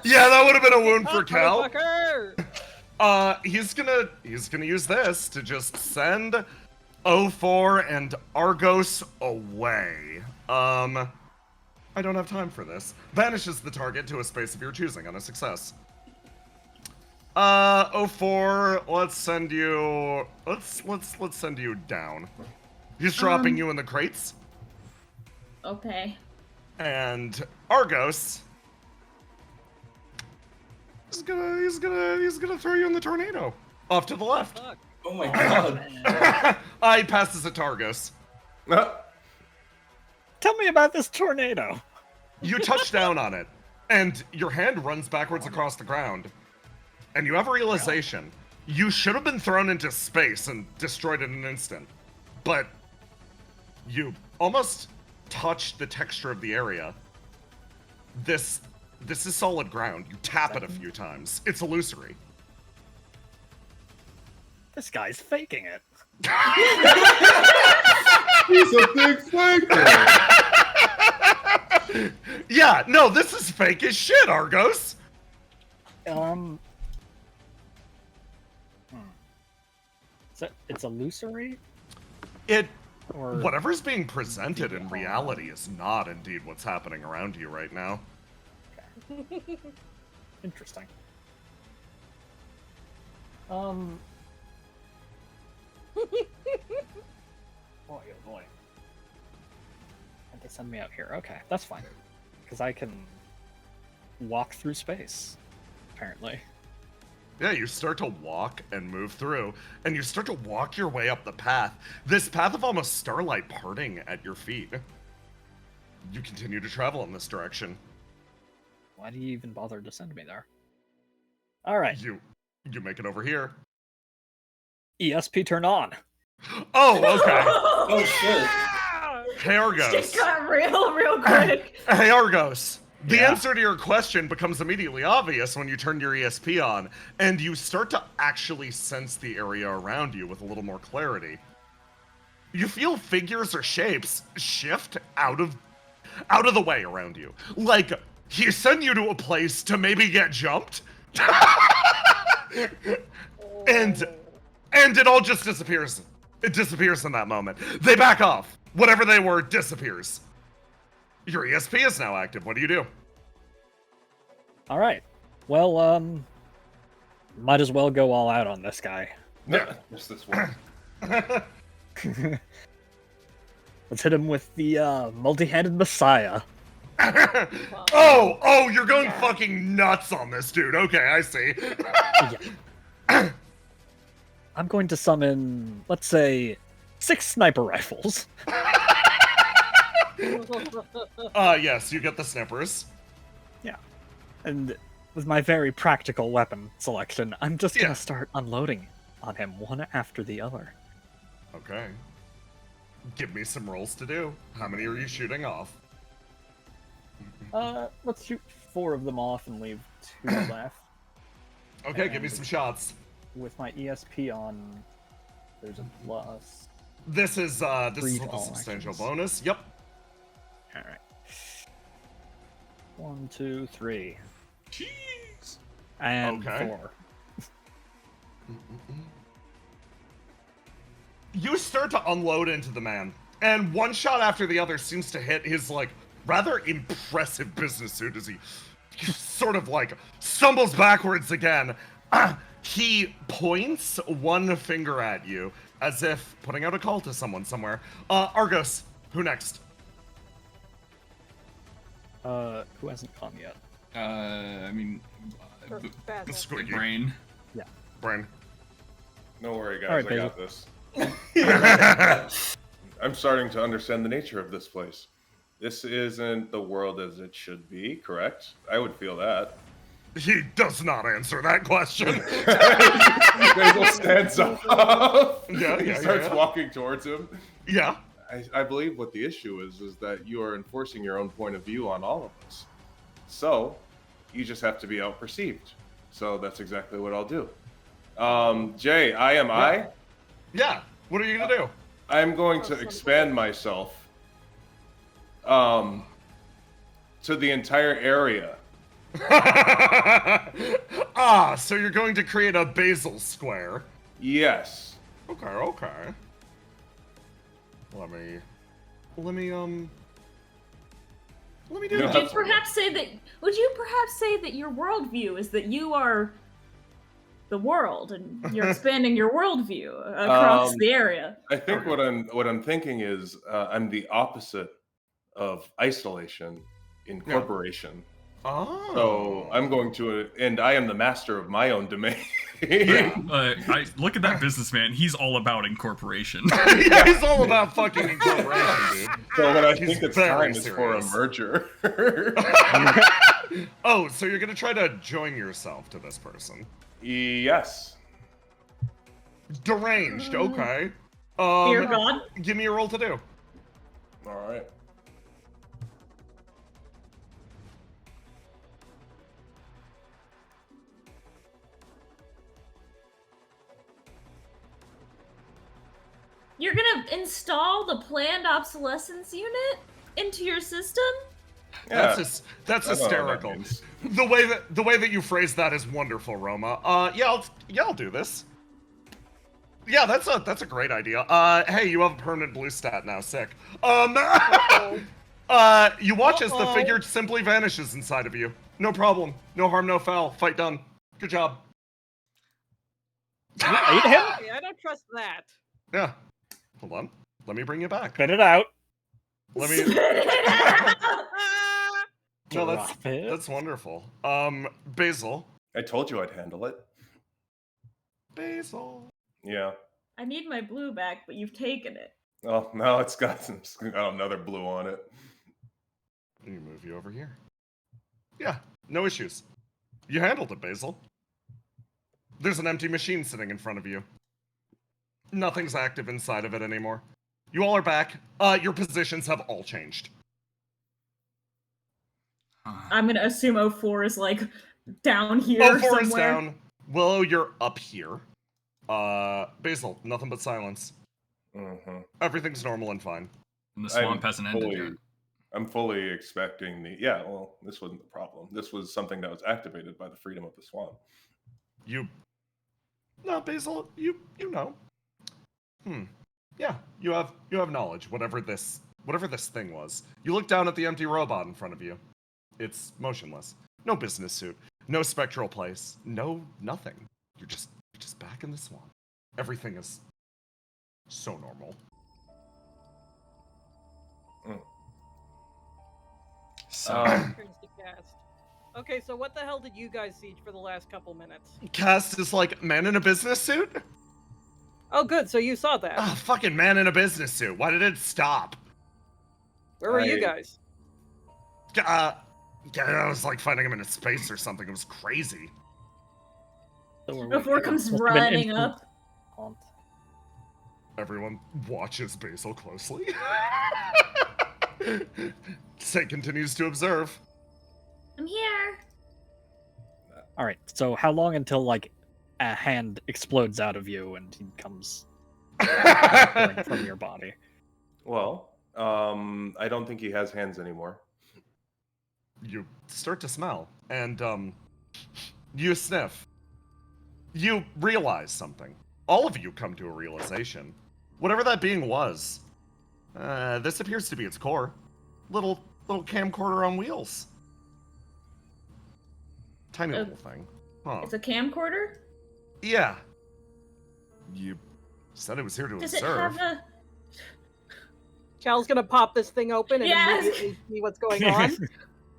Yeah, that would have been a wound for Cal. He's gonna use this to just send 04 and Argos away. I don't have time for this. Banishes the target to a space of your choosing on a success. 04, let's send you down. He's dropping you in the crates. Okay. And Argos he's gonna throw you in the tornado. Off to the left. Fuck. Oh my god. I passes it to Argos. Tell me about this tornado. You touch down on it, and your hand runs backwards across the ground. And you have a realization. You should have been thrown into space and destroyed in an instant. But you almost touch the texture of the area, this is solid ground. You tap it a few times. It's illusory. This guy's faking it. He's a big faker. Yeah, no, this is fake as shit, Argos. So it's illusory? Or Whatever's being presented in reality is not indeed what's happening around you right now. interesting. Boy, oh boy. Why'd they send me out here? Okay, that's fine. Because I can walk through space, apparently. Yeah, you start to walk and move through, and you start to walk your way up the path. This path of almost starlight parting at your feet. You continue to travel in this direction. Why do you even bother to send me there? Alright. You make it over here. ESP turn on. Oh, okay. Oh shit. Hey, Argos. It got real quick. Hey, Argos. The Yeah. answer to your question becomes immediately obvious when you turn your ESP on, and you start to actually sense the area around you with a little more clarity. You feel figures or shapes shift out of the way around you. Like, he sent you to a place to maybe get jumped. and it all just disappears. It disappears in that moment. They back off. Whatever they were disappears. Your ESP is now active. What do you do? Alright. Well, might as well go all out on this guy. Yeah. Just this one. Let's hit him with the multi-handed Messiah. Oh, you're going fucking nuts on this dude. Okay, I see. Yeah. I'm going to summon, let's say, 6 sniper rifles. Yes, you get the snippers. Yeah. And with my very practical weapon selection, I'm just Yeah. gonna start unloading on him one after the other. Okay. Give me some rolls to do. How many are you shooting off? Let's shoot 4 of them off and leave 2 left. Okay, give me some shots. With my ESP on, there's a plus. This is with Read a all substantial actions. bonus. Yep. Alright. 1, 2, 3. Jeez. And Okay. 4. You start to unload into the man, and one shot after the other seems to hit his, like, rather impressive business suit as he sort of, like, stumbles backwards again. He points one finger at you, as if putting out a call to someone somewhere. Argos, who next? Who hasn't come yet? I mean, Basil. Squiggy. brain. Brain. No worry, guys. All right, I Basil. got this. I'm starting to understand the nature of this place. This isn't the world as it should be, correct? I would feel that. He does not answer that question. Basil stands up. Yeah, He yeah, starts yeah. walking towards him. Yeah. I believe what the issue is that you are enforcing your own point of view on all of us. So, you just have to be out-perceived. So that's exactly what I'll do. Jay, I. Yeah. What are you gonna do? I'm going to expand myself to the entire area. So you're going to create a Basil square. Yes. Okay. Let me do No. that. Would you perhaps say that your worldview is that you are the world and you're expanding your worldview across the area? I think what I'm thinking is I'm the opposite of isolation, incorporation. Oh. So I'm going to, and I am the master of my own domain. I look at that businessman. He's all about incorporation. Yeah, he's all about fucking incorporation, dude. So what I He's think it's very time is for a serious. merger. Oh, so you're gonna try to join yourself to this person. Yes. Deranged, okay. Dear God. Give me a roll to do. All right. You're gonna install the planned obsolescence unit into your system? Yeah, That's I don't know what that hysterical. means. The way that you phrase that is wonderful, Roma. I'll do this. Yeah, that's a great idea. Hey, you have a permanent blue stat now. Sick. You watch as the figure simply vanishes inside of you. No problem. No harm, no foul. Fight done. Good job. You ate him? Okay, I don't trust that. Yeah. Hold on. Let me bring you back. Spit it out. Let me. No, Drop it. that's wonderful. Basil. I told you I'd handle it. Basil. Yeah. I need my blue back, but you've taken it. Oh, now it's got another blue on it. Let me move you over here. Yeah, no issues. You handled it, Basil. There's an empty machine sitting in front of you. Nothing's active inside of it anymore. You all are back. Your positions have all changed. I'm gonna assume 04 is like down here 04 somewhere. is down. Willow, you're up here. Basil, nothing but silence. Mm-hmm. Everything's normal and fine. And the swamp hasn't ended yet. I'm fully expecting yeah, well, this wasn't the problem. This was something that was activated by the freedom of the swamp. No, Basil, you know. Yeah, you have knowledge, whatever this thing was. You look down at the empty robot in front of you. It's motionless. No business suit. No spectral place. No nothing. You're just back in the swamp. Everything is so normal. So Turns to cast. Okay, so what the hell did you guys siege for the last couple minutes? Cast is like man in a business suit? Oh, good. So you saw that. Ah, fucking man in a business suit. Why did it stop? Where were you guys? Yeah, I was like fighting him in a space or something. It was crazy. Before comes running up. Everyone watches Basil closely. Say continues to observe. I'm here. All right. So how long until like a hand explodes out of you and he comes from your body? Well, I don't think he has hands anymore. You start to smell, and you sniff. You realize something. All of you come to a realization. Whatever that being was, this appears to be its core. Little camcorder on wheels. Tiny little thing. Huh. It's a camcorder? Yeah. You said it was here to Does observe. it have a... Cal's gonna pop this thing open and Yes. immediately see what's going on.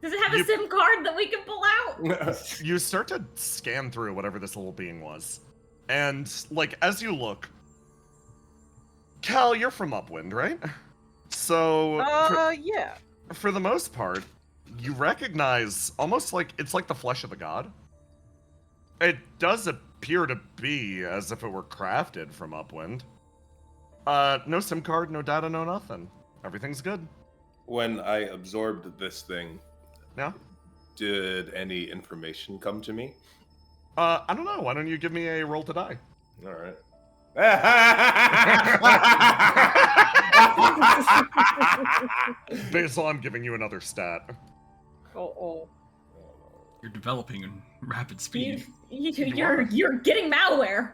Does it have a SIM card that we can pull out? You start to scan through whatever this little being was. And, like, as you look... Cal, you're from Upwind, right? So... Yeah. For the most part, you recognize almost like it's like the flesh of the god. It does appear to be as if it were crafted from Upwind. No SIM card, no data, no nothing. Everything's good. When I absorbed this thing, Yeah? did any information come to me? I don't know. Why don't you give me a roll to die? All right. Basil, I'm giving you another stat. Oh. you're developing in rapid speed. You're getting malware.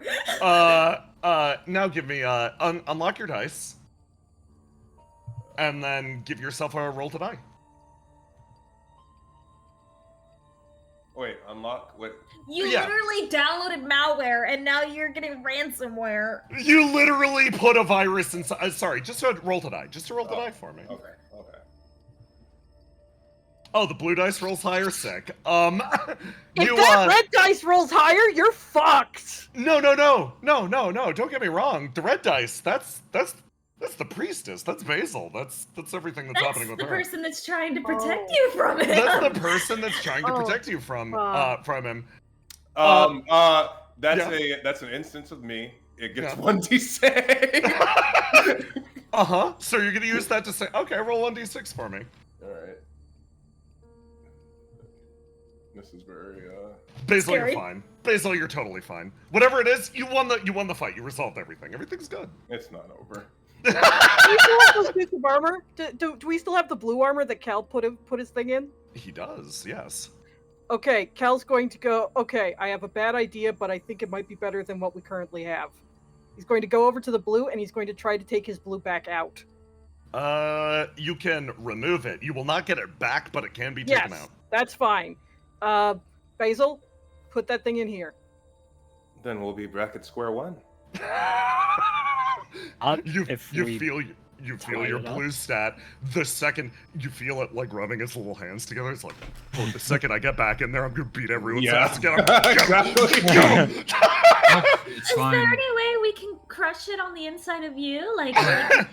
Now give me unlock your dice, and then give yourself a roll to die. Wait, unlock? What? You Yeah. literally downloaded malware, and now you're getting ransomware. You literally put a virus inside. Sorry, just a roll to die. Just a roll to die for me. Okay. Oh, the blue dice rolls higher. Sick. If You that red dice rolls higher, you're fucked. No. Don't get me wrong. The red dice. That's the priestess. That's Basil. That's everything that's happening with the her. person that's trying to protect you from it. That's the person that's trying to protect you from him. That's an instance of me. It gets 1d6. So you're gonna use that to say, okay, roll 1d6 for me. All right. This is very Basil, Scary. you're fine. Basil, you're totally fine. Whatever it is, you won the fight. You resolved everything. Everything's good. It's not over. Do we still have those suits of armor? Do we still have the blue armor that Cal put his thing in? He does, yes. Okay, Cal's going to go, okay, I have a bad idea, but I think it might be better than what we currently have. He's going to go over to the blue, and he's going to try to take his blue back out. You can remove it. You will not get it back, but it can be taken out. That's fine. Basil, put that thing in here. Then we'll be back at square one. You feel your blue stat. The second you feel it like rubbing its little hands together, it's like, oh, the second I get back in there, I'm gonna beat everyone's ass. Get 'em. It's Is fine. there any way we can crush it on the inside of you, like I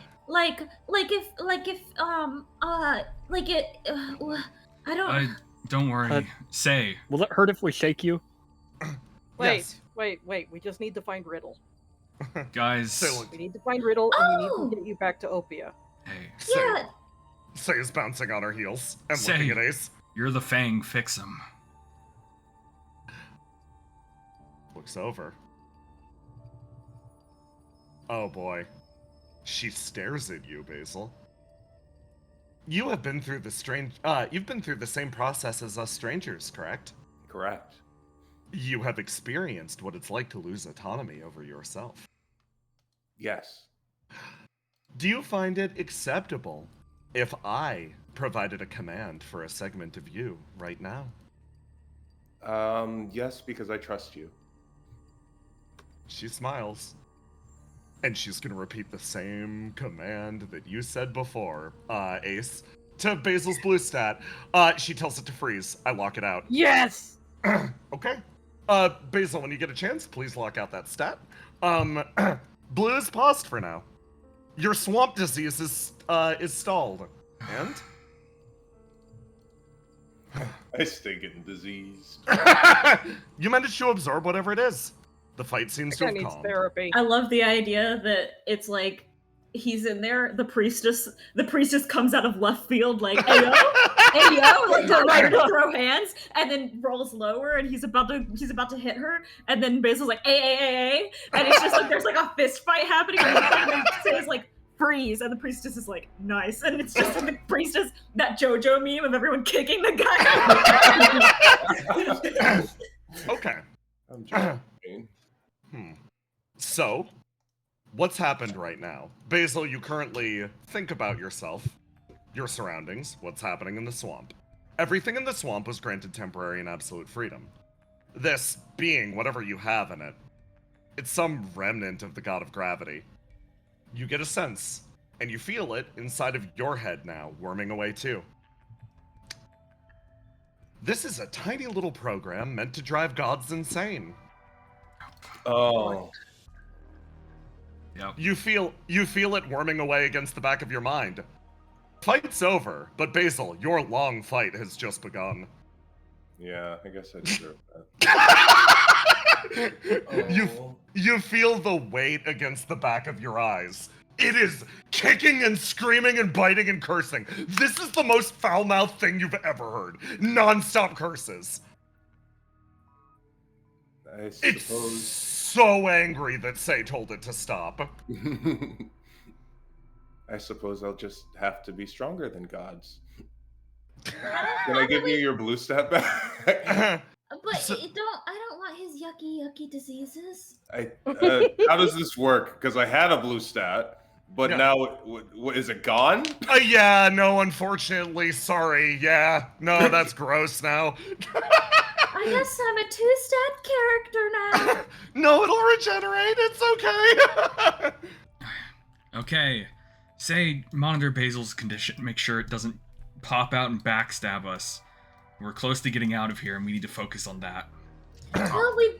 don't. Don't worry. Say. Will it hurt if we shake you? Wait. We just need to find Riddle. Guys. We need to find Riddle, and we need to get you back to Opia. Hey. Yeah. Say is bouncing on her heels and Say, looking at Ace. You're the Fang. Fix him. Looks over. Oh boy. She stares at you, Basil. You have been through you've been through the same process as us strangers, correct? Correct. You have experienced what it's like to lose autonomy over yourself. Yes. Do you find it acceptable if I provided a command for a segment of you right now? Yes, because I trust you. She smiles. And she's gonna repeat the same command that you said before, Ace, to Basil's blue stat. She tells it to freeze. I lock it out. Yes! Okay. Basil, when you get a chance, please lock out that stat. Blue is paused for now. Your swamp disease is stalled. And? I stay getting diseased. You managed to absorb whatever it is. The fight seems to have needs calmed. therapy. I love the idea that it's like he's in there. The priestess comes out of left field like, "Ayo, ayo," like ready to throw hands, and then rolls lower, and he's about to hit her, and then Basil's like, "Ay," and it's just like there's like a fist fight happening, and the says like, "Freeze," and the priestess is like, "Nice," and it's just like the priestess, that JoJo meme of everyone kicking the guy. Okay. I'm joking. So, what's happened right now? Basil, you currently think about yourself, your surroundings, what's happening in the swamp. Everything in the swamp was granted temporary and absolute freedom. This being whatever you have in it, it's some remnant of the god of gravity. You get a sense, and you feel it inside of your head now, worming away too. This is a tiny little program meant to drive gods insane. Oh. Yep. You feel it worming away against the back of your mind. Fight's over, but Basil, your long fight has just begun. Yeah, I guess I deserve that. You feel the weight against the back of your eyes. It is kicking and screaming and biting and cursing. This is the most foul-mouthed thing you've ever heard. Non-stop curses. I suppose. It's so angry that Say told it to stop. I suppose I'll just have to be stronger than gods. Can I give you your blue stat back? But I don't want his yucky diseases. How does this work? Because I had a blue stat, but now is it gone? Yeah, no, unfortunately, sorry. Yeah, no, that's gross now. I guess I'm a 2-stat character now. No, it'll regenerate. It's okay. Okay. Say, monitor Basil's condition. Make sure it doesn't pop out and backstab us. We're close to getting out of here, and we need to focus on that. Well, we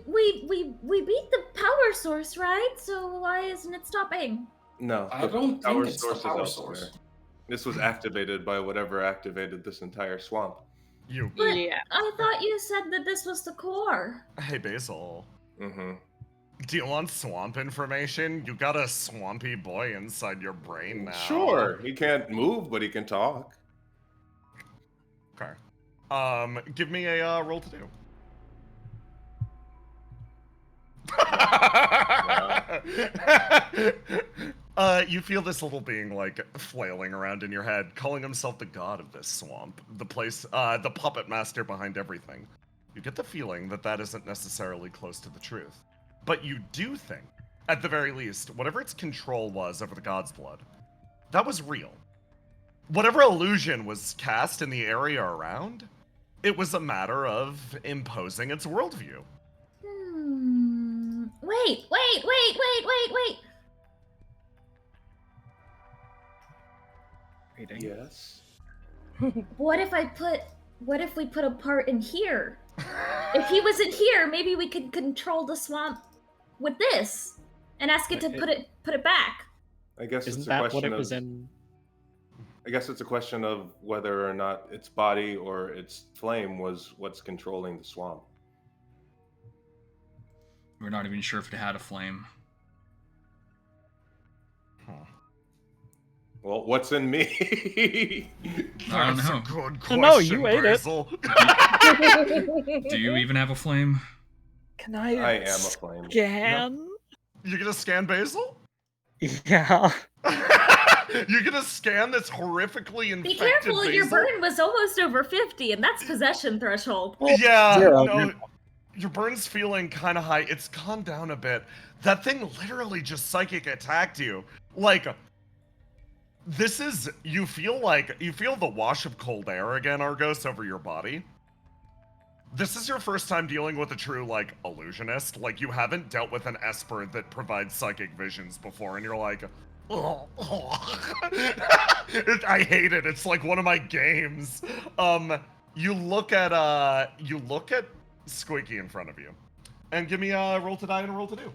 beat the power source, right? So why isn't it stopping? No, I don't think it's the source is power elsewhere. source. This was activated by whatever activated this entire swamp. But I thought you said that this was the core. Hey, Basil. Mm-hmm. Do you want swamp information? You got a swampy boy inside your brain now. Sure. He can't move, but he can talk. Okay. Give me a roll to do. You feel this little being like flailing around in your head, calling himself the god of this swamp, the place, the puppet master behind everything. You get the feeling that that isn't necessarily close to the truth, but you do think, at the very least, whatever its control was over the god's blood, that was real. Whatever illusion was cast in the area around, it was a matter of imposing its worldview. Wait. Reading. Yes. What if we put a part in here? If he wasn't here, maybe we could control the swamp with this and ask it to put it back. I guess Isn't it's a that question what it of. was in? I guess it's a question of whether or not its body or its flame was what's controlling the swamp. We're not even sure if it had a flame. Well, what's in me? I don't That's know. a good question, No, you ate it. Basil. Do you even have a flame? Can I? I am a flame. Scan. You gonna scan Basil? Yeah. You're gonna scan this horrifically infected Be careful, Basil? your burn was almost over 50, and that's possession threshold. Yeah, Zero. no, your burn's feeling kind of high. It's calmed down a bit. That thing literally just psychic attacked you. Like, this is, you feel the wash of cold air again, Argos, over your body. This is your first time dealing with a true, like, illusionist. Like, you haven't dealt with an esper that provides psychic visions before, and you're like, oh. I hate it. It's like one of my games. You look at Squeaky in front of you, and give me a roll to die and a roll to do.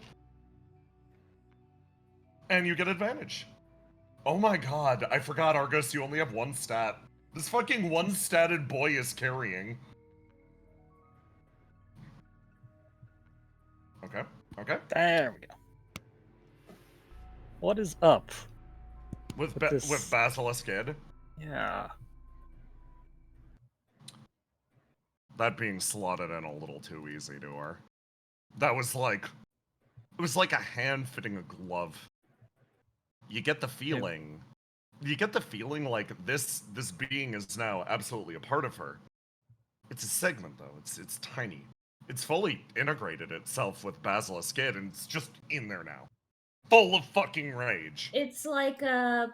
And you get advantage. Oh my god, I forgot, Argos, you only have one stat. This fucking one-statted boy is carrying. Okay. There we go. What is up? With this- Basilisk Kid. Yeah. That being slotted in a little too easy to her. That was like, it was like a hand fitting a glove. You get the feeling, like this being is now absolutely a part of her. It's a segment though. It's tiny. It's fully integrated itself with Basilisk Kid, and it's just in there now, full of fucking rage. It's like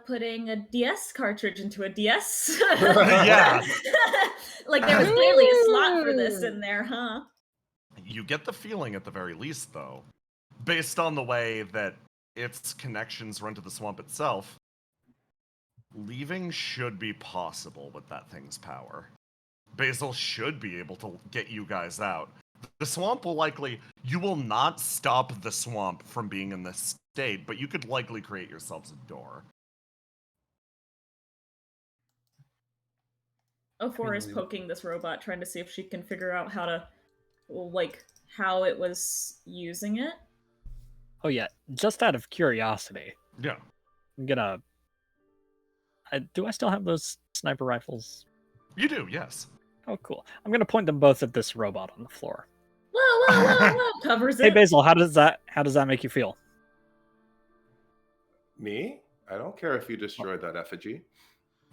putting a DS cartridge into a DS. Yeah. Like there was clearly a slot for this in there, huh? You get the feeling, at the very least, though, based on the way that its connections run to the swamp itself, leaving should be possible with that thing's power. Basil should be able to get you guys out. The swamp will likely... You will not stop the swamp from being in this state, but you could likely create yourselves a door. O4 is poking this robot, trying to see if she can figure out how to, like, how it was using it. Oh yeah. Just out of curiosity, Yeah. I'm gonna. Do I still have those sniper rifles? You do, yes. Oh, cool. I'm gonna point them both at this robot on the floor. Whoa! Covers Hey it. Basil, how does that make you feel? Me? I don't care if you destroyed that effigy.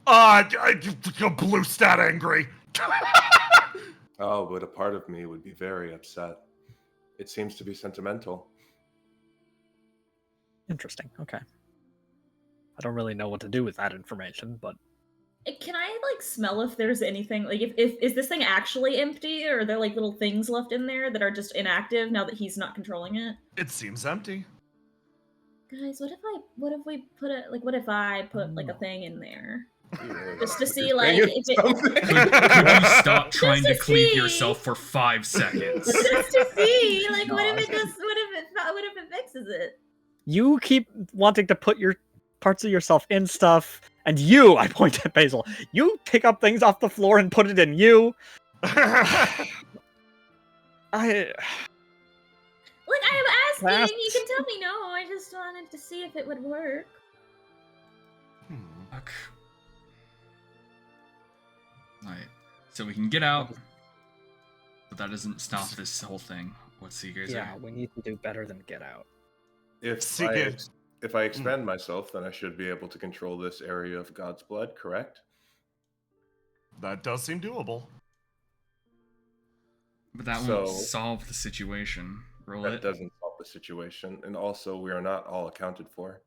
Blue stat angry. Oh, but a part of me would be very upset. It seems to be sentimental. Interesting. Okay. I don't really know what to do with that information, but Can I, like, smell if there's anything, like, if is this thing actually empty, or are there, like, little things left in there that are just inactive now that he's not controlling it? It seems empty. Guys, what if I put, like, a thing in there? You really Just to put see, your like, thing in if it... something? Could you stop trying to to cleave see. yourself for 5 seconds? Just to see, like, what if it does, what if it fixes it? you keep wanting to put your parts of yourself in stuff, and you, I point at Basil, you pick up things off the floor and put it in you. I Like, I am asking, Fast. you can tell me no, I just wanted to see if it would work. Fuck. Alright, so we can get out, but that doesn't stop this whole thing. What Seagazer? Yeah, we need to do better than get out. If I expand myself, then I should be able to control this area of God's blood, correct? That does seem doable. But that won't solve the situation. Roll That it. doesn't solve the situation, and also we are not all accounted for.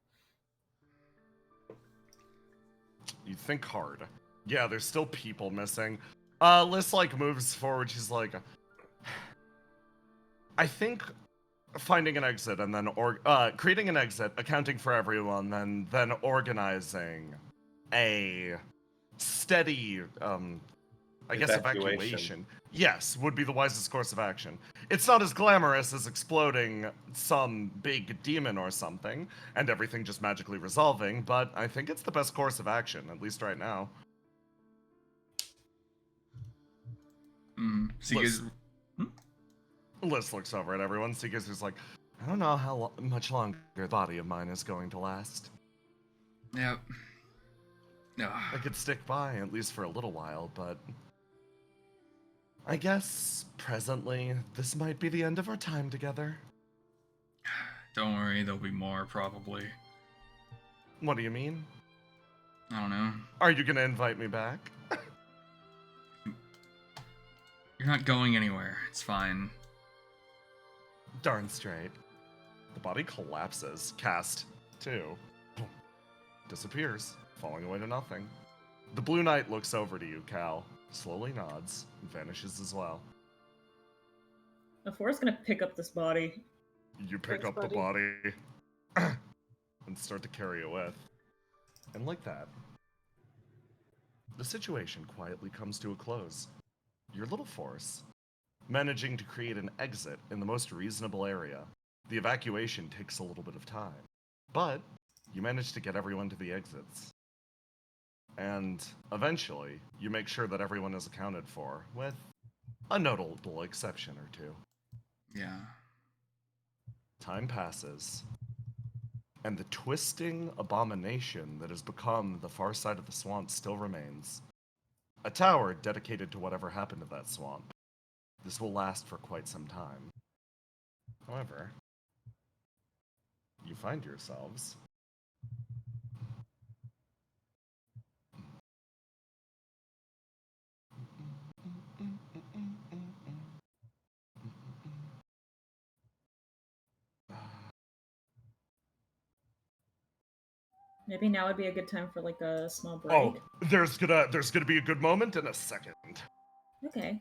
You think hard. Yeah, there's still people missing. Liz like moves forward. She's like, I think finding an exit and then creating an exit, accounting for everyone, then organizing a steady, I guess evacuation. Yes, would be the wisest course of action. It's not as glamorous as exploding some big demon or something, and everything just magically resolving, but I think it's the best course of action, at least right now. Liz looks over at everyone. Seagazer's like, I don't know how much longer the body of mine is going to last. Yep. I could stick by, at least for a little while, but I guess, presently, this might be the end of our time together. Don't worry, there'll be more, probably. What do you mean? I don't know. Are you gonna invite me back? You're not going anywhere. It's fine. Darn straight. The body collapses. Cast 2. Disappears, falling away to nothing. The Blue Knight looks over to you, Cal. Slowly nods, and vanishes as well. Afora's gonna pick up this body. You pick Thanks, up the body and start to carry it with. And like that, the situation quietly comes to a close. Your little force, managing to create an exit in the most reasonable area. The evacuation takes a little bit of time, but you manage to get everyone to the exits. And eventually, you make sure that everyone is accounted for, with a notable exception or two. Yeah. Time passes, and the twisting abomination that has become the far side of the swamp still remains. A tower dedicated to whatever happened to that swamp. This will last for quite some time. However, you find yourselves Maybe now would be a good time for like a small break. Oh, there's gonna be a good moment in a second. Okay.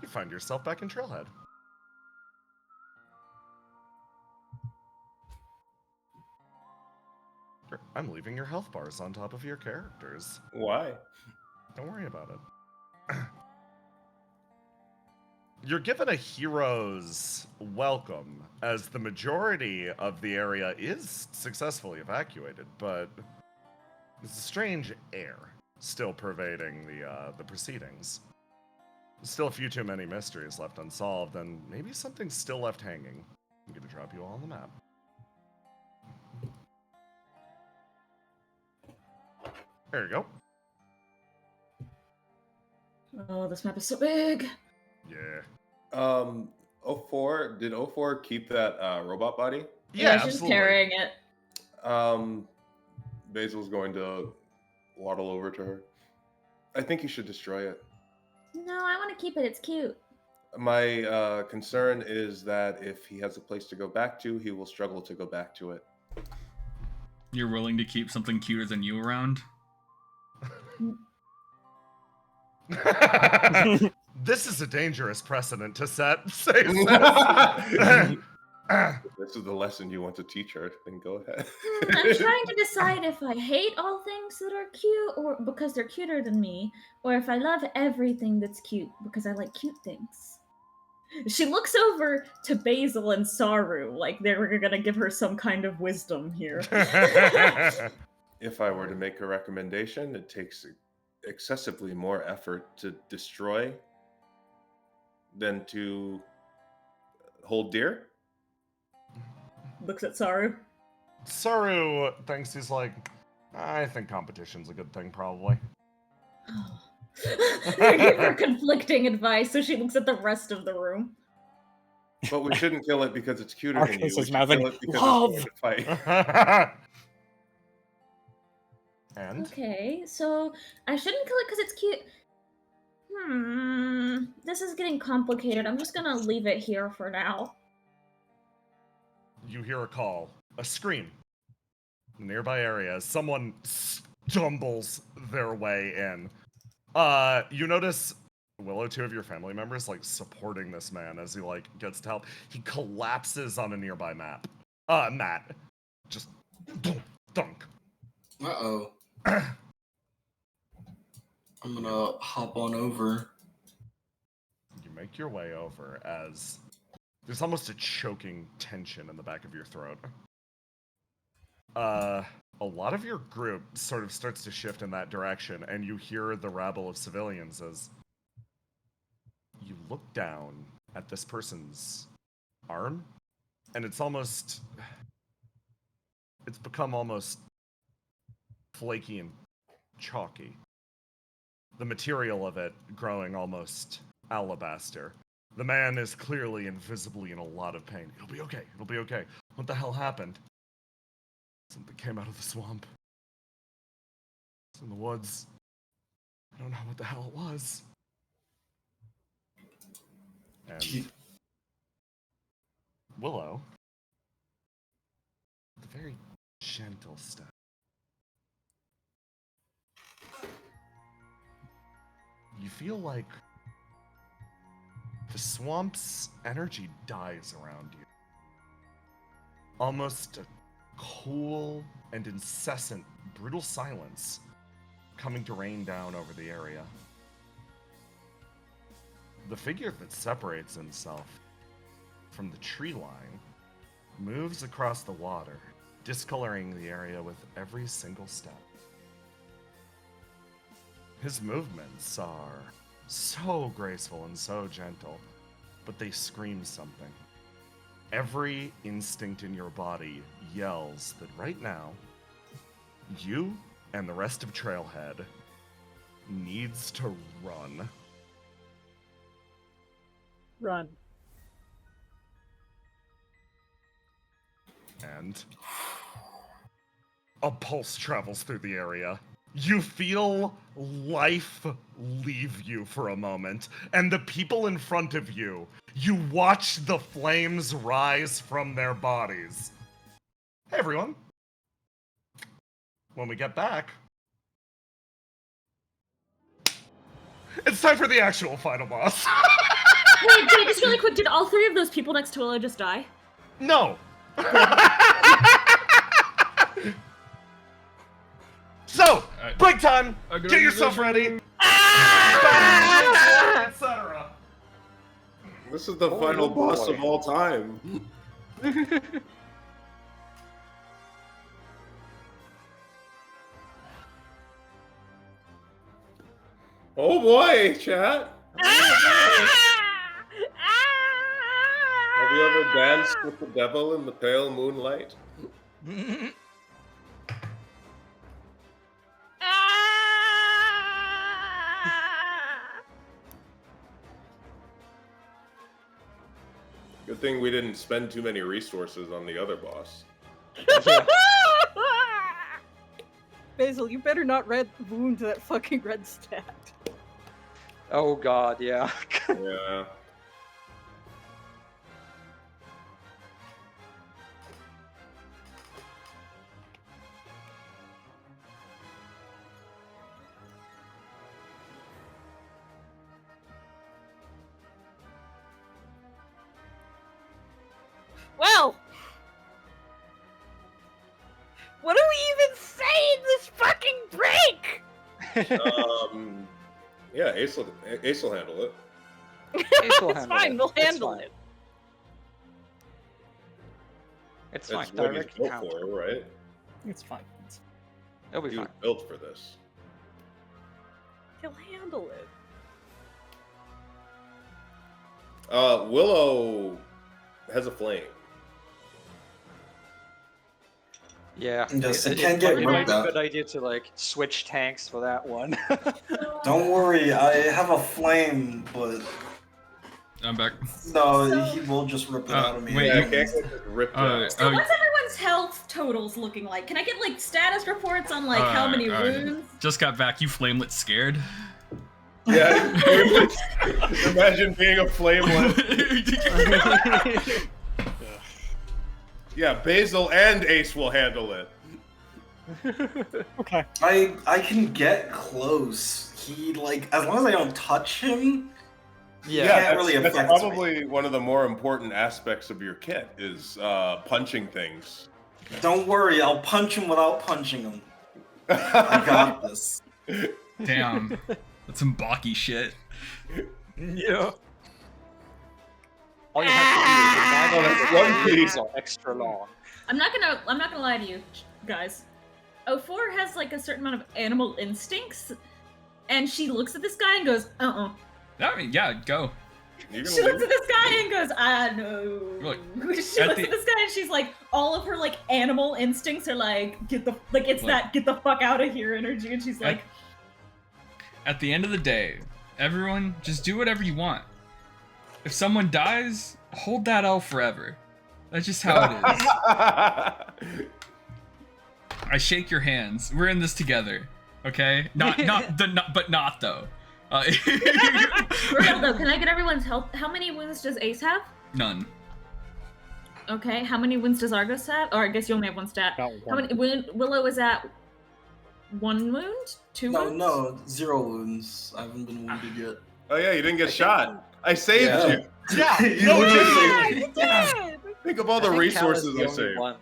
You find yourself back in Trailhead. I'm leaving your health bars on top of your characters. Why? Don't worry about it. You're given a hero's welcome, as the majority of the area is successfully evacuated, but there's a strange air still pervading the proceedings. There's still a few too many mysteries left unsolved, and maybe something's still left hanging. I'm gonna drop you all on the map. There you go. Oh, this map is so big. Yeah. 04, did 04 keep that robot body? Yeah, she's just carrying it. Basil's going to waddle over to her. I think you should destroy it. No, I want to keep it. It's cute. My concern is that if he has a place to go back to, he will struggle to go back to it. You're willing to keep something cuter than you around? This is a dangerous precedent to set. Say This is the lesson you want to teach her, then go ahead. I'm trying to decide if I hate all things that are cute or because they're cuter than me, or if I love everything that's cute because I like cute things. She looks over to Basil and Saru, like they're gonna give her some kind of wisdom here. If I were to make a recommendation, it takes excessively more effort to destroy than to hold dear. Looks at Saru. Saru thinks, he's like, I think competition's a good thing, probably. They give her conflicting advice, so she looks at the rest of the room. But we shouldn't kill it because it's cuter than you. Arcus We is should mouthing, kill it because "Love!" it's going to fight. And? Okay, so I shouldn't kill it because it's cute. This is getting complicated. I'm just gonna leave it here for now. You hear a call, a scream. In the nearby area, as someone stumbles their way in. You notice Willow, two of your family members, like, supporting this man as he, like, gets to help. He collapses on a nearby mat. Just thunk. Uh-oh. I'm gonna hop on over. You make your way over as there's almost a choking tension in the back of your throat. A lot of your group sort of starts to shift in that direction, and you hear the rabble of civilians as you look down at this person's arm, and it's become almost flaky and chalky. The material of it growing almost alabaster. The man is clearly and visibly in a lot of pain. It'll be okay. It'll be okay. What the hell happened? Something came out of the swamp. It's in the woods. I don't know what the hell it was. And Willow, with a very gentle step, you feel like the swamp's energy dies around you. Almost a cool and incessant, brutal silence coming to rain down over the area. The figure that separates himself from the tree line moves across the water, discoloring the area with every single step. His movements are so graceful and so gentle, but they scream something. Every instinct in your body yells that right now, you and the rest of Trailhead needs to run. Run. And a pulse travels through the area. You feel life leave you for a moment, and the people in front of you, you watch the flames rise from their bodies. Hey everyone. When we get back, it's time for the actual final boss. Wait, just really quick, did all three of those people next to Willow just die? No. So, break time. Get yourself ready. Etc. This is the final boss of all time. Oh boy, chat. Have you ever danced with the devil in the pale moonlight? Good thing we didn't spend too many resources on the other boss. Basil, you better not wound that fucking red stat. Oh god, yeah. Yeah. Well, what do we even say in this fucking break? Yeah, Ace will handle it. Ace will It's handle fine, it. we'll It's handle fine. it. It's fine. It's what he's Direct built counter. for, right? It's fine. It'll be He was fine. built for this. He'll handle it. Willow has a flame. Yeah, Yes, it it can get might be ripped a out. good idea to like switch tanks for that one. Don't worry, I have a flame, but I'm back. no, So- he will just rip it out of me. wait, Yeah, you- I can't get just ripped out. So what's everyone's health totals looking like? Can I get like status reports on like how many wounds? Just got back. You flamelet scared? Yeah, imagine being a flamelet. Yeah, Basil and Ace will handle it. Okay. I can get close. He like as long as I don't touch him. Yeah, can't that's, really that's affect me. probably one of the more important aspects of your kit is punching things. Don't worry, I'll punch him without punching him. I got this. Damn. That's some Baki shit. Yeah. All you have to do is One piece. are extra long. I'm not gonna lie to you guys. 04 has like a certain amount of animal instincts, and she looks at this guy and goes, I mean, yeah, go. You She gonna looks at this guy and goes, no. Look, She looks at this guy and she's like, all of her like animal instincts are like, get the fuck out of here energy, and she's like, At the end of the day, everyone, just do whatever you want. If someone dies, hold that L forever. That's just how it is. I shake your hands. We're in this together, okay? But not though. for real though, can I get everyone's health? How many wounds does Ace have? None. Okay, how many wounds does Argos have? Or I guess you only have one stat. Got How many? Willow is at 1 wound? 2 wounds? No, 0 wounds. I haven't been wounded yet. Oh yeah, you didn't get shot. I saved Yeah. you. Yeah, You no, literally dude, did! Think of all the I think Cal is resources the I only saved. one.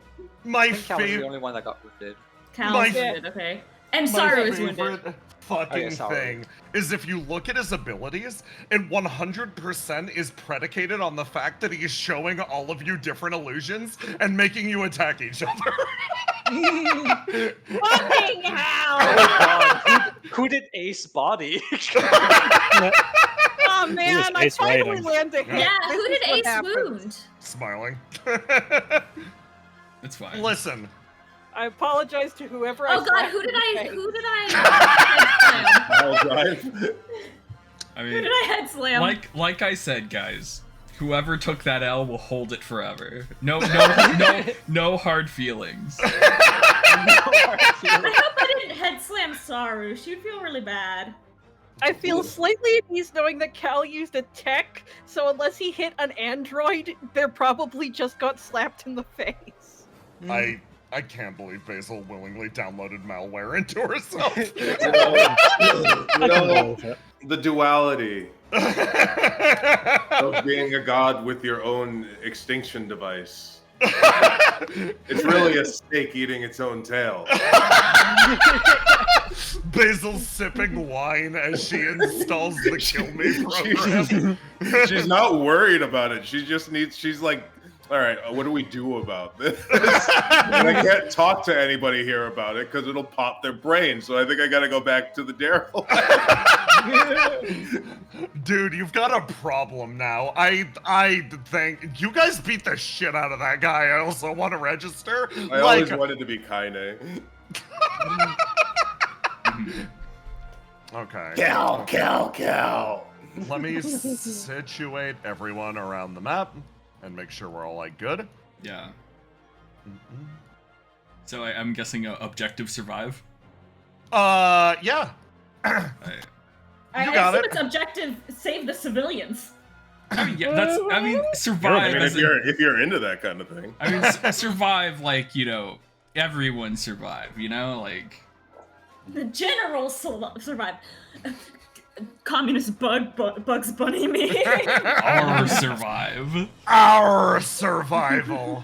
my I think Cal was the favorite. only one that got wounded. Cal's My- wounded, okay. And My Saru is favorite wounded. fucking Saru. thing is if you look at his abilities, it 100% is predicated on the fact that he is showing all of you different illusions and making you attack each other. Fucking hell! Oh god, who did Ace body? Oh man, I Ace finally rating. landed. Yeah, who This did is what Ace happens. wound? Smiling. It's fine. Listen, I apologize to whoever I Oh god, slapped who did in the I face. who did I I'll drive. I who mean, did I head slam? like I said, guys, whoever took that L will hold it forever. No hard feelings. I hope I didn't head slam Saru. She'd feel really bad. I feel slightly at ease knowing that Cal used a tech, so unless he hit an android, they're probably just got slapped in the face. I can't believe Basil willingly downloaded malware into herself. You know, the duality of being a god with your own extinction device. It's really a snake eating its own tail. Basil sipping wine as she installs the kill me program. She's not worried about it. She's like, all right, what do we do about this? And I can't talk to anybody here about it because it'll pop their brain. So I think I got to go back to the Daryl. Dude, you've got a problem now. I think you guys beat the shit out of that guy. I also want to register. I always wanted to be Kaine. Okay. Cal. Let me situate everyone around the map and make sure we're all like good. Yeah. So I'm guessing objective survive. Yeah. I I got assume it. it's objective save the civilians. mean, yeah, that's. I mean, I survive. mean, as if you're into that kind of thing. I mean, survive like everyone survive. Like. The general survive. Communist Bugs Bunny me. Our survive. Our survival.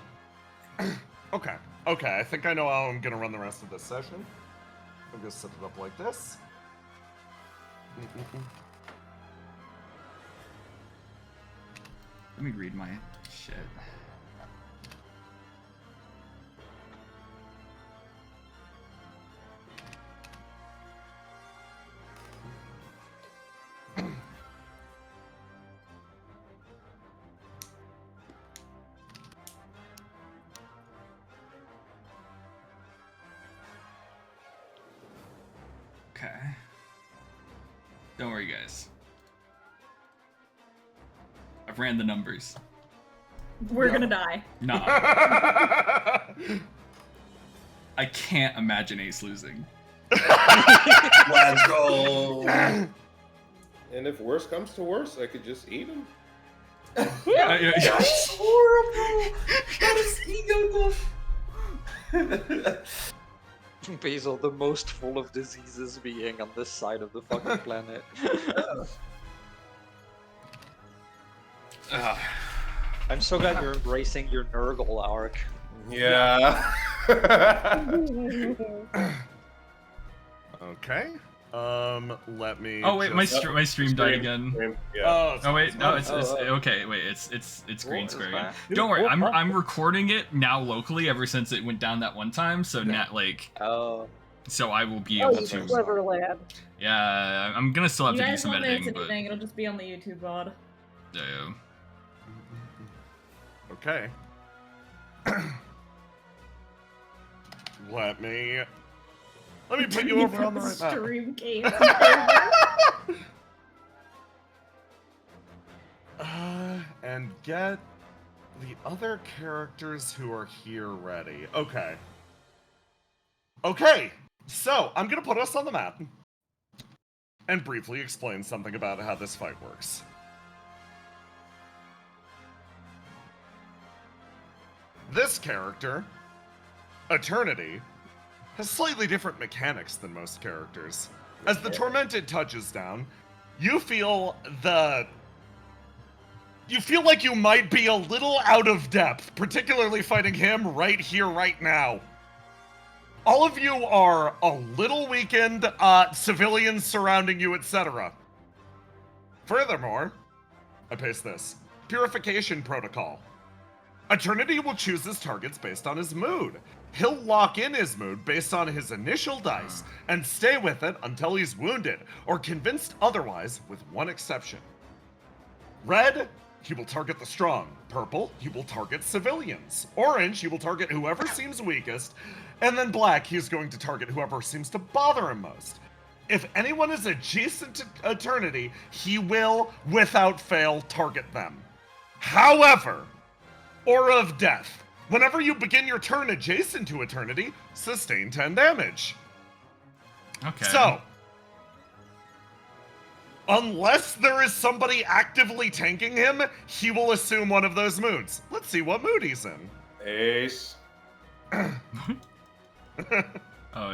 Okay. I think I know how I'm gonna run the rest of this session. I'm gonna set it up like this. Let me read my shit. Okay. Don't worry, guys. I've ran the numbers. We're gonna die. Nah. I can't imagine Ace losing. Let's go. And if worse comes to worse, I could just eat him. That's horrible. That is ego. Basil, the most full of diseases being on this side of the fucking planet. I'm so glad you're embracing your Nurgle arc. Yeah. Okay. Let me. Oh wait, my just- stream died again. Yeah. Oh wait, no, it's Oh. okay. Wait, it's green What screen is again. that? Don't worry, I'm recording it now locally ever since it went down that one time. So now Oh. so I will be Oh, able you to. clever lad. Yeah, I'm gonna still have You to do guys some won't miss editing, but anything. It'll just be on the YouTube VOD. yeah. Okay. Let me put you over on the right map. Stream game. And get the other characters who are here ready. Okay. Okay, so I'm gonna put us on the map and briefly explain something about how this fight works. This character, Eternity, has slightly different mechanics than most characters. As the Tormented touches down, you feel like you might be a little out of depth, particularly fighting him right here, right now. All of you are a little weakened, civilians surrounding you, etc. Furthermore, I paste this. Purification Protocol. Eternity will choose his targets based on his mood. He'll lock in his mood based on his initial dice and stay with it until he's wounded or convinced otherwise, with one exception. Red, he will target the strong. Purple, he will target civilians. Orange, he will target whoever seems weakest. And then black, he's going to target whoever seems to bother him most. If anyone is adjacent to Eternity, he will, without fail, target them. However, Aura of Death. Whenever you begin your turn adjacent to Eternity, sustain 10 damage. Okay. So, unless there is somebody actively tanking him, he will assume one of those moods. Let's see what mood he's in. Ace. Oh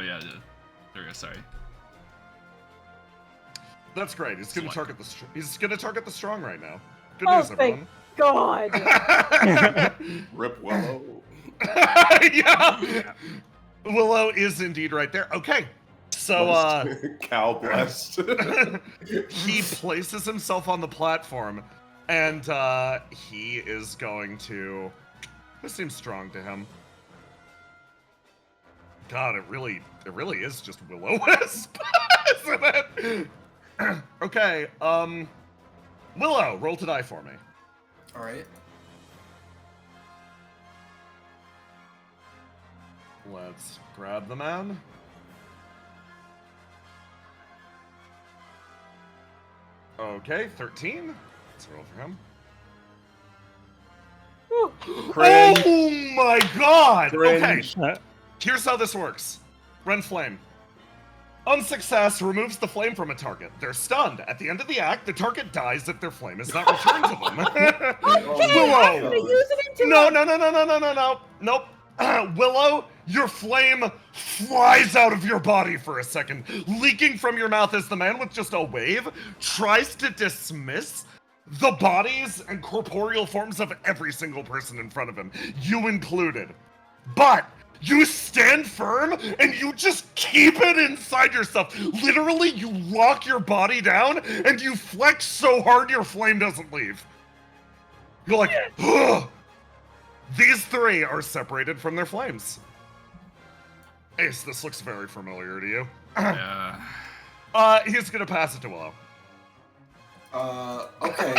yeah, there we go. Sorry. That's great. He's going to target the strong right now. Good Oh, news, everyone. God. Rip Willow. Yeah. Willow is indeed right there. Okay. So, Cal blessed. he places himself on the platform, and he is going to. This seems strong to him. God, it really is just Will-O-Wisp, isn't it? Okay. Willow, roll to die for me. All right. Let's grab the man. Okay, 13. Let's roll for him. Cringe. Oh my god! Cringe. Okay, here's how this works. Rend Flame. On success, removes the flame from a target. They're stunned. At the end of the act, the target dies if their flame is not returned to them. Willow! Nope. Willow, your flame flies out of your body for a second, leaking from your mouth as the man with just a wave tries to dismiss the bodies and corporeal forms of every single person in front of him, you included. But you stand firm and you just keep it inside yourself. Literally, you lock your body down and you flex so hard your flame doesn't leave. You're like, ugh. These three are separated from their flames. Ace, this looks very familiar to you. Yeah. He's gonna pass it to Willow. Okay.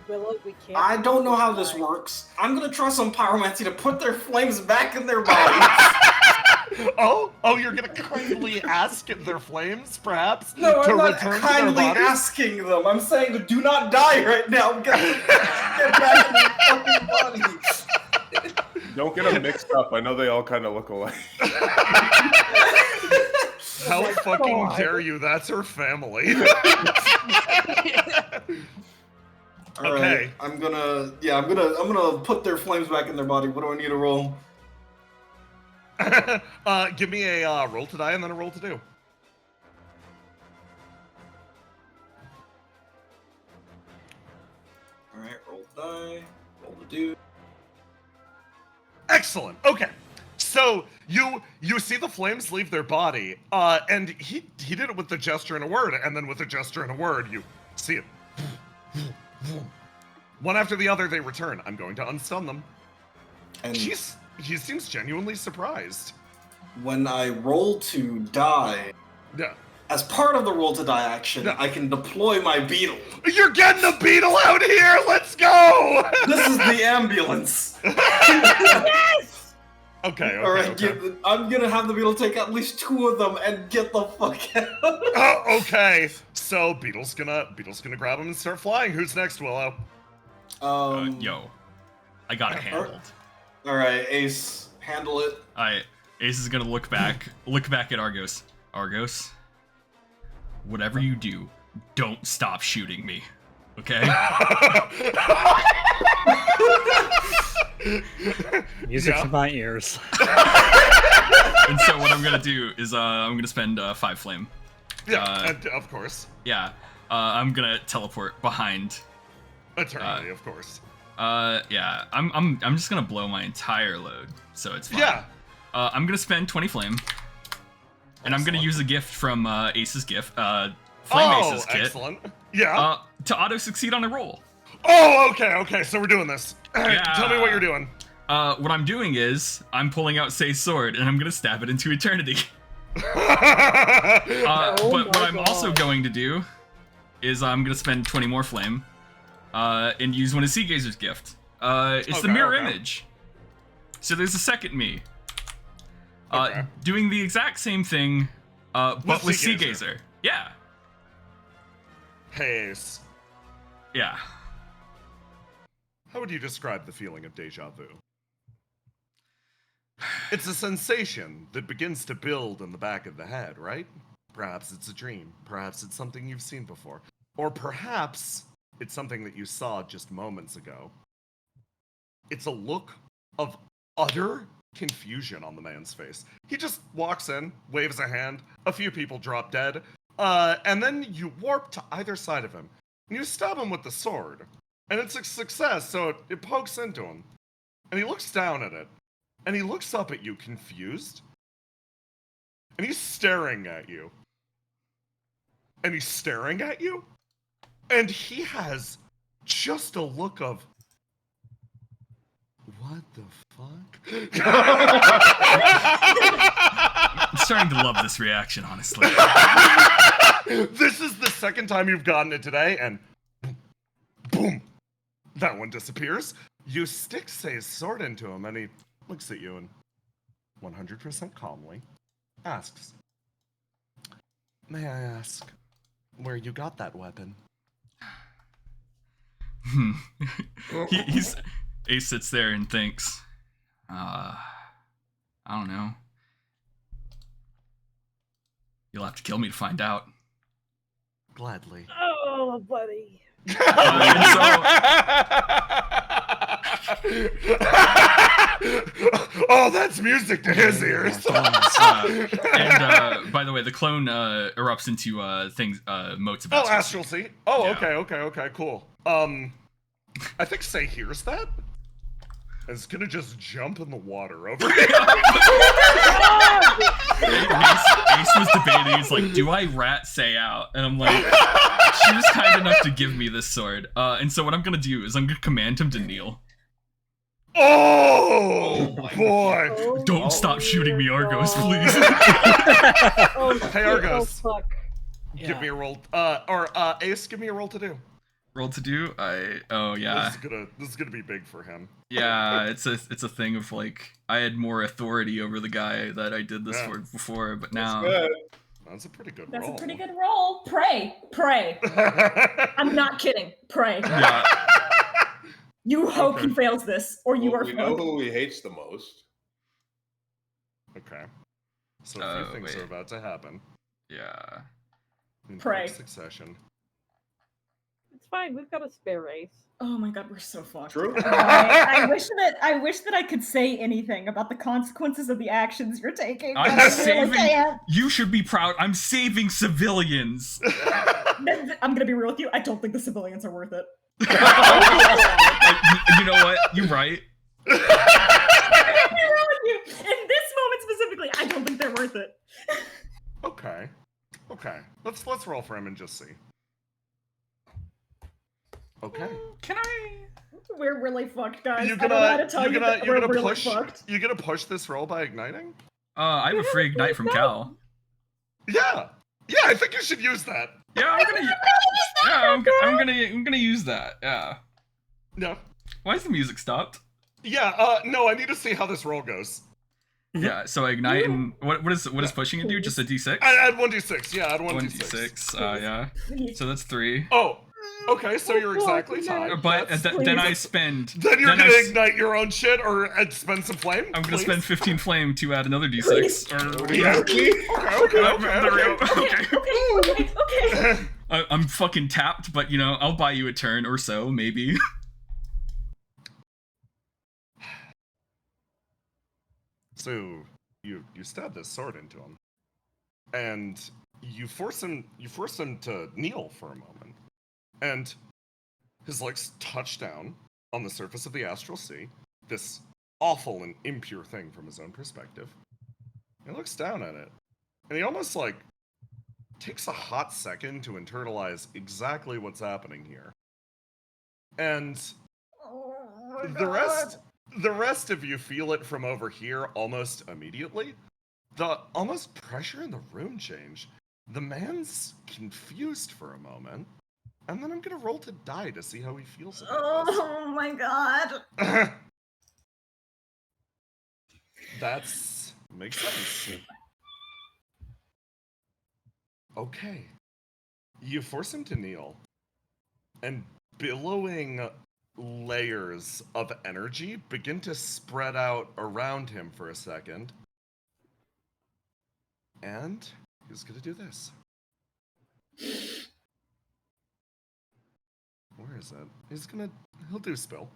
Willow, we can't. I don't know how this works. I'm gonna trust some pyromancy to put their flames back in their bodies. Oh, you're gonna kindly ask if they're flames, perhaps? No, to I'm not return to their kindly bodies? asking them. I'm saying do not die right now. Get back in your fucking body. Don't get them mixed up. I know they all kind of look alike. How fucking dare you? That's her family. All right, I'm gonna put their flames back in their body. What do I need to roll? Give me a roll to die and then a roll to do. All right, roll die, roll to do. Excellent. Okay. So you see the flames leave their body, and he did it with the gesture and a word, and then with a gesture and a word, you see it. One after the other, they return. I'm going to unstun them. And he seems genuinely surprised. When I roll to die, Yeah. as part of the roll to die action, I can deploy my beetle. You're getting a beetle out here. Let's go. This is the ambulance. Yes! Okay. All right, I'm gonna have the beetle take at least 2 of them and get the fuck out. Oh, okay. So Beetle's gonna grab him and start flying. Who's next, Willow? Yo, I got it handled. All right, Ace, handle it. Ace is gonna look back at Argos. Argos, whatever you do, don't stop shooting me, okay? Music to my ears. And so what I'm gonna do is I'm gonna spend 5 flame. Yeah, of course. Yeah, I'm gonna teleport behind. Eternity, of course. Yeah, I'm just gonna blow my entire load, so it's fine. Yeah. I'm gonna spend 20 flame, and I'm gonna use a gift from Ace's gift, Flame Ace's kit. Excellent. Yeah. To auto succeed on a roll. Oh, okay. So we're doing this. Yeah. Tell me what you're doing. What I'm doing is I'm pulling out Say's sword and I'm gonna stab it into eternity. But what I'm also going to do is I'm gonna spend 20 more flame, and use one of Seagazer's gift. It's the mirror image. So there's a second me. Doing the exact same thing, but with Seagazer. Yeah. Hey, Ace. Yeah. How would you describe the feeling of deja vu? It's a sensation that begins to build in the back of the head, right? Perhaps it's a dream. Perhaps it's something you've seen before. Or perhaps it's something that you saw just moments ago. It's a look of utter confusion on the man's face. He just walks in, waves a hand, a few people drop dead, and then you warp to either side of him. And you stab him with the sword. And it's a success, so it pokes into him. And he looks down at it. And he looks up at you, confused. And he's staring at you. And he's staring at you. And he has just a look of, what the fuck? I'm starting to love this reaction, honestly. This is the second time you've gotten it today, and boom, that one disappears. You stick Say's sword into him, and he looks at you and 100% calmly asks, "May I ask where you got that weapon?" Ace sits there and thinks, I don't know. You'll have to kill me to find out. Gladly. Oh, buddy. Oh, that's music to his ears. And by the way, the clone erupts into motes of astral sea. Oh, yeah. Okay, cool. I think Say hears that. It's gonna just jump in the water over here. Ace was debating. He's like, "Do I rat Say out?" And I'm like, "She was kind enough to give me this sword." And so what I'm gonna do is I'm gonna command him to kneel. Oh boy! Don't stop shooting me, Argos, please. Hey, Argos. Oh, fuck. Give me a roll. Ace, give me a roll to do. roll to do? Yeah. This is gonna be big for him. Yeah, it's a thing of like I had more authority over the guy that I did this for before, but now That's a pretty good That's roll. a pretty good roll. Pray. I'm not kidding. Pray. Yeah. You hope he fails this, or you are We know fucked. who he hates the most. Okay. So a few things are about to happen. Yeah. In Pray. quick succession. It's fine. We've got a spare race. Oh my god, we're so fucked. True. I wish that I could say anything about the consequences of the actions you're taking. But I'm I saving. really can't. You should be proud. I'm saving civilians. I'm gonna be real with you. I don't think the civilians are worth it. You know what? You're right. I'm gonna be real with you. In this moment specifically, I don't think they're worth it. Okay. Let's roll for him and just see. Okay. Can I? We're really fucked, guys. You're I don't know how to tell you that we're really push. fucked. You're gonna push this roll by igniting? I have a free ignite from Cal. Yeah. I think you should use that. Yeah, I'm gonna use that. Yeah. No. Why is the music stopped? Yeah. No. I need to see how this roll goes. Yeah. So I ignite and what is pushing it do? Just a d6? Add 1d6. Yeah. Add 1d6. Yeah. So that's 3. Oh. Okay, so you're exactly tied. But then I spend. Then you're gonna ignite your own shit or spend some flame? I'm gonna spend 15 flame to add another d6. Okay. I'm fucking tapped, but you know, I'll buy you a turn or so, maybe. So you stab this sword into him, and you force him to kneel for a moment, and his legs touch down on the surface of the astral sea. This awful and impure thing from his own perspective. He looks down at it, and he almost like takes a hot second to internalize exactly what's happening here. And the rest of you feel it from over here almost immediately. The almost pressure in the room change. The man's confused for a moment, and then I'm gonna roll to die to see how he feels about this. Oh my god. That's makes sense. Okay. You force him to kneel, and billowing layers of energy begin to spread out around him for a second. And he's gonna do this. Where is it? He'll do spill.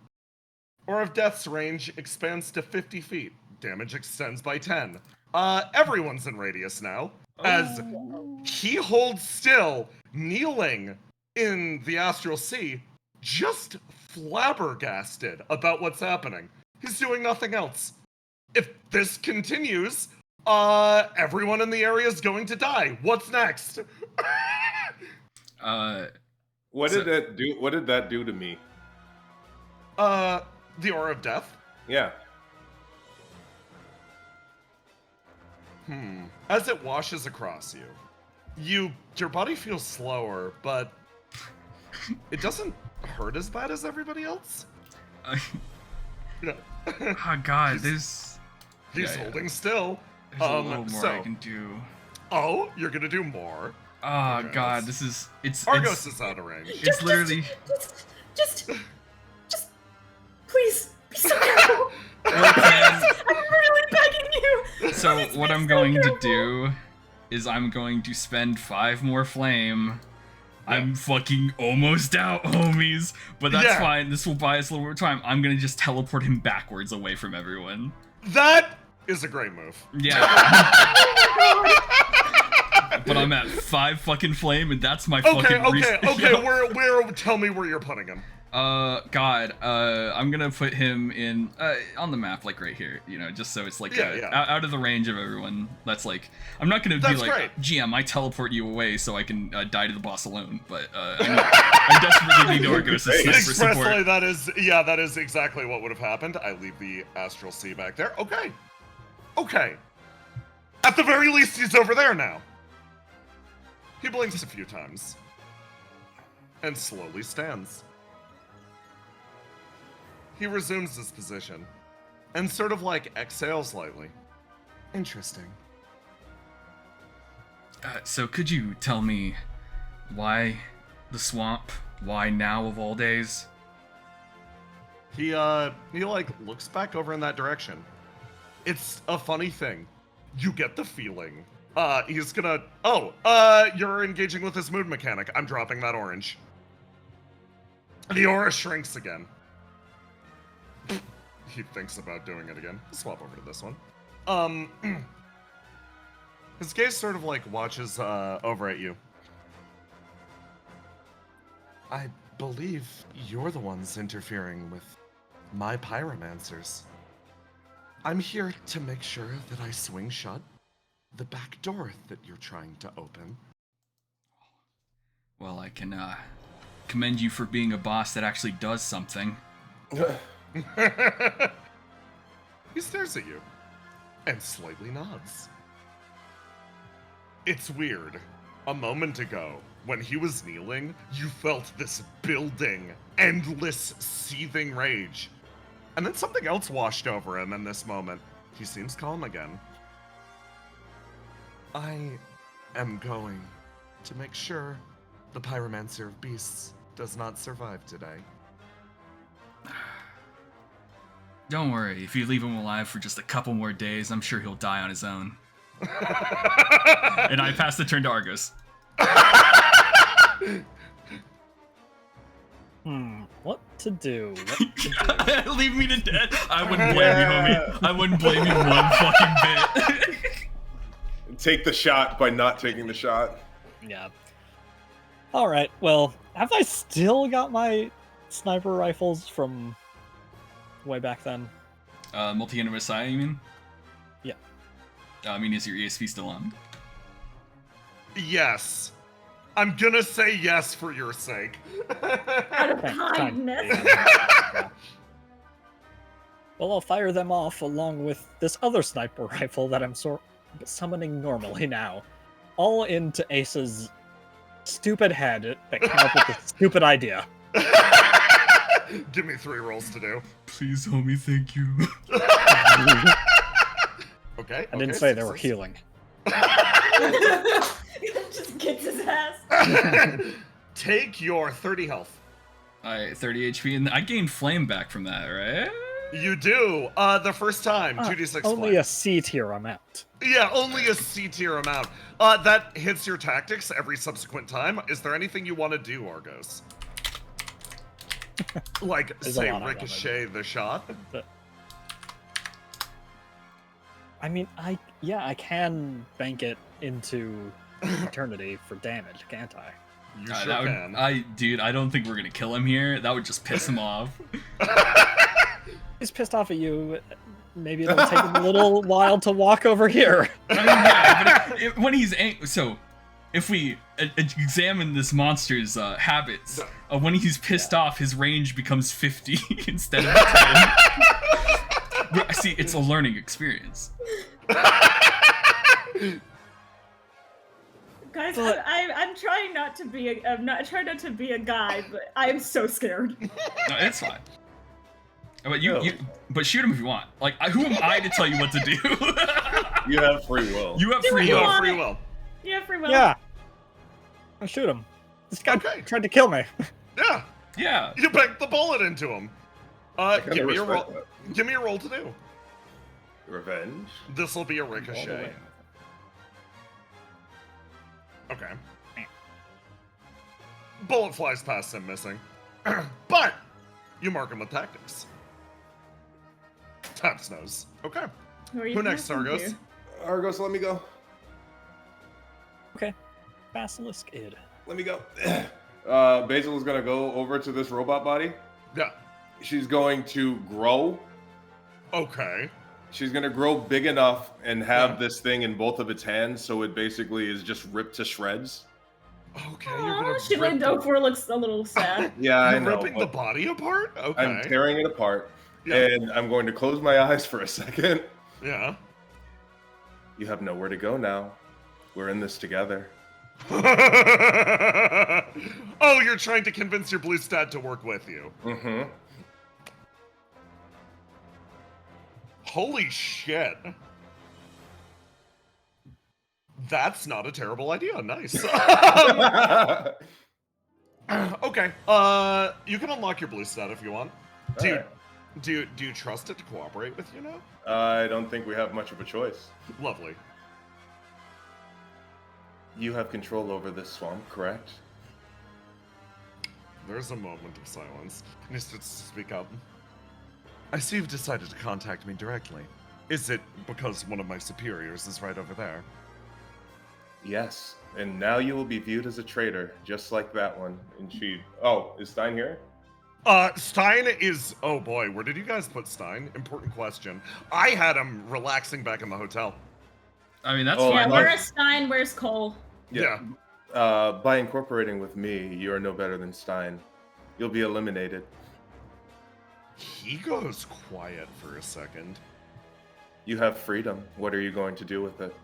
Aura of Death's range expands to 50 feet. Damage extends by 10. Everyone's in radius now, as he holds still, kneeling in the astral sea, just flabbergasted about what's happening. He's doing nothing else. If this continues, everyone in the area is going to die. What's next? What did that do to me? The Aura of Death? Yeah. As it washes across you, your body feels slower, but it doesn't hurt as bad as everybody else. Oh god, he's holding still. There's a little more I can do. Oh, you're gonna do more. Oh god, it's Argos is out of range. It's literally Just please be so careful. I'm really begging you. So Please what be I'm so going careful. to do is I'm going to spend 5 more flame. I'm fucking almost out, homies. But that's fine. This will buy us a little more time. I'm gonna just teleport him backwards away from everyone. That is a great move. Yeah. But I'm at 5 fucking flame, and that's my fucking Okay. Where? Tell me where you're putting him. God, I'm gonna put him in, on the map, like right here, you know, just so it's like, out of the range of everyone. That's like, I'm not gonna be like, great. GM, I teleport you away so I can die to the boss alone, but, I desperately need Argos' sniper support. Expressly, that is exactly what would have happened. I leave the Astral Sea back there. Okay. At the very least, he's over there now. He blinks a few times. and slowly stands. He resumes his position and sort of like exhales slightly. Interesting. So could you tell me why the swamp? Why now of all days? He like looks back over in that direction. It's a funny thing. You get the feeling. He's gonna. Oh, you're engaging with his mood mechanic. I'm dropping that orange. The aura shrinks again. He thinks about doing it again. Swap over to this one. His gaze sort of like watches over at you. I believe you're the ones interfering with my pyromancers. I'm here to make sure that I swing shut the back door that you're trying to open. Well, I can commend you for being a boss that actually does something. He stares at you and slightly nods. It's weird. A moment ago, when he was kneeling, you felt this building, endless, seething rage. And then something else washed over him in this moment. He seems calm again. I am going to make sure the Pyromancer of Beasts does not survive today. Don't worry, if you leave him alive for just a couple more days, I'm sure he'll die on his own. And I pass the turn to Argos. What to do? Leave me to death. I wouldn't blame you, homie. I wouldn't blame you one fucking bit. Take the shot by not taking the shot. Yeah. Alright, well, have I still got my sniper rifles from way back then? Multi-Unit Messiah, you mean? Yeah. I mean, is your ESP still on? Yes. I'm gonna say yes for your sake. Out of kindness. Well, I'll fire them off along with this other sniper rifle that I'm summoning normally now. All into Ace's stupid head that came up with this stupid idea. Give me 3 rolls to do. Please, homie, thank you. Okay. I didn't say they were healing. Just gets his ass. Take your 30 health. 30 HP, and I gained flame back from that, right? You do. The first time, 2d6 Only flame. a C tier amount. Yeah, only a C tier amount. That hits your tactics every subsequent time. Is there anything you want to do, Argos? Like, There's a say, lot I wanna ricochet the shot? But I mean, I can bank it into eternity for damage, can't I? You sure can. I don't think we're gonna kill him here. That would just piss him off. He's pissed off at you. Maybe it'll take him a little while to walk over here. I mean, yeah, but when he's so, if we examine this monster's habits, when he's pissed off, his range becomes 50 instead of 10. See, it's a learning experience. Guys, But- I'm trying not to be trying not to be a guy, but I am so scared. No, it's fine. But but shoot him if you want. Like, who am I to tell you what to do? You have free will. You have Do free what you will. want. Free will. Yeah, free will. Yeah. I'll shoot him. This guy Okay. tried to kill me. Yeah. Yeah. You banked the bullet into him. kinda Give me a respect roll. that. Give me a roll to do. Revenge? This will be a All the ricochet. way. Okay. Bullet flies past him, missing. But you mark him with tactics. Taps nose. Okay. Who are you Who next, talking Argos? to? Argos, let me go. Okay. Basilisk id. Let me go. Basil is gonna go over to this robot body. Yeah. She's going to grow. Okay. She's gonna grow big enough and have this thing in both of its hands, so it basically is just ripped to shreds. Okay. You're Aw, gonna she rip leaned the- over, looks a little sad. Yeah, I You're know. ripping the but body apart? Okay. I'm tearing it apart, Yeah. and I'm going to close my eyes for a second. Yeah. You have nowhere to go now. We're in this together. Oh, you're trying to convince your blue stat to work with you. Mm-hmm. Holy shit. That's not a terrible idea. Nice. Okay. You can unlock your blue stat if you want. Do you trust it to cooperate with you now? I don't think we have much of a choice. Lovely. You have control over this swamp, correct? There's a moment of silence. And he starts to speak up. I see you've decided to contact me directly. Is it because one of my superiors is right over there? Yes. And now you will be viewed as a traitor, just like that one. And she... Oh, is Stein here? Stein is... Oh boy, where did you guys put Stein? Important question. I had him relaxing back in the hotel. I mean, that's Yeah, fine. where's Stein? Where's Cole? Yeah. By incorporating with me, you are no better than Stein. You'll be eliminated. He goes quiet for a second. You have freedom. What are you going to do with it?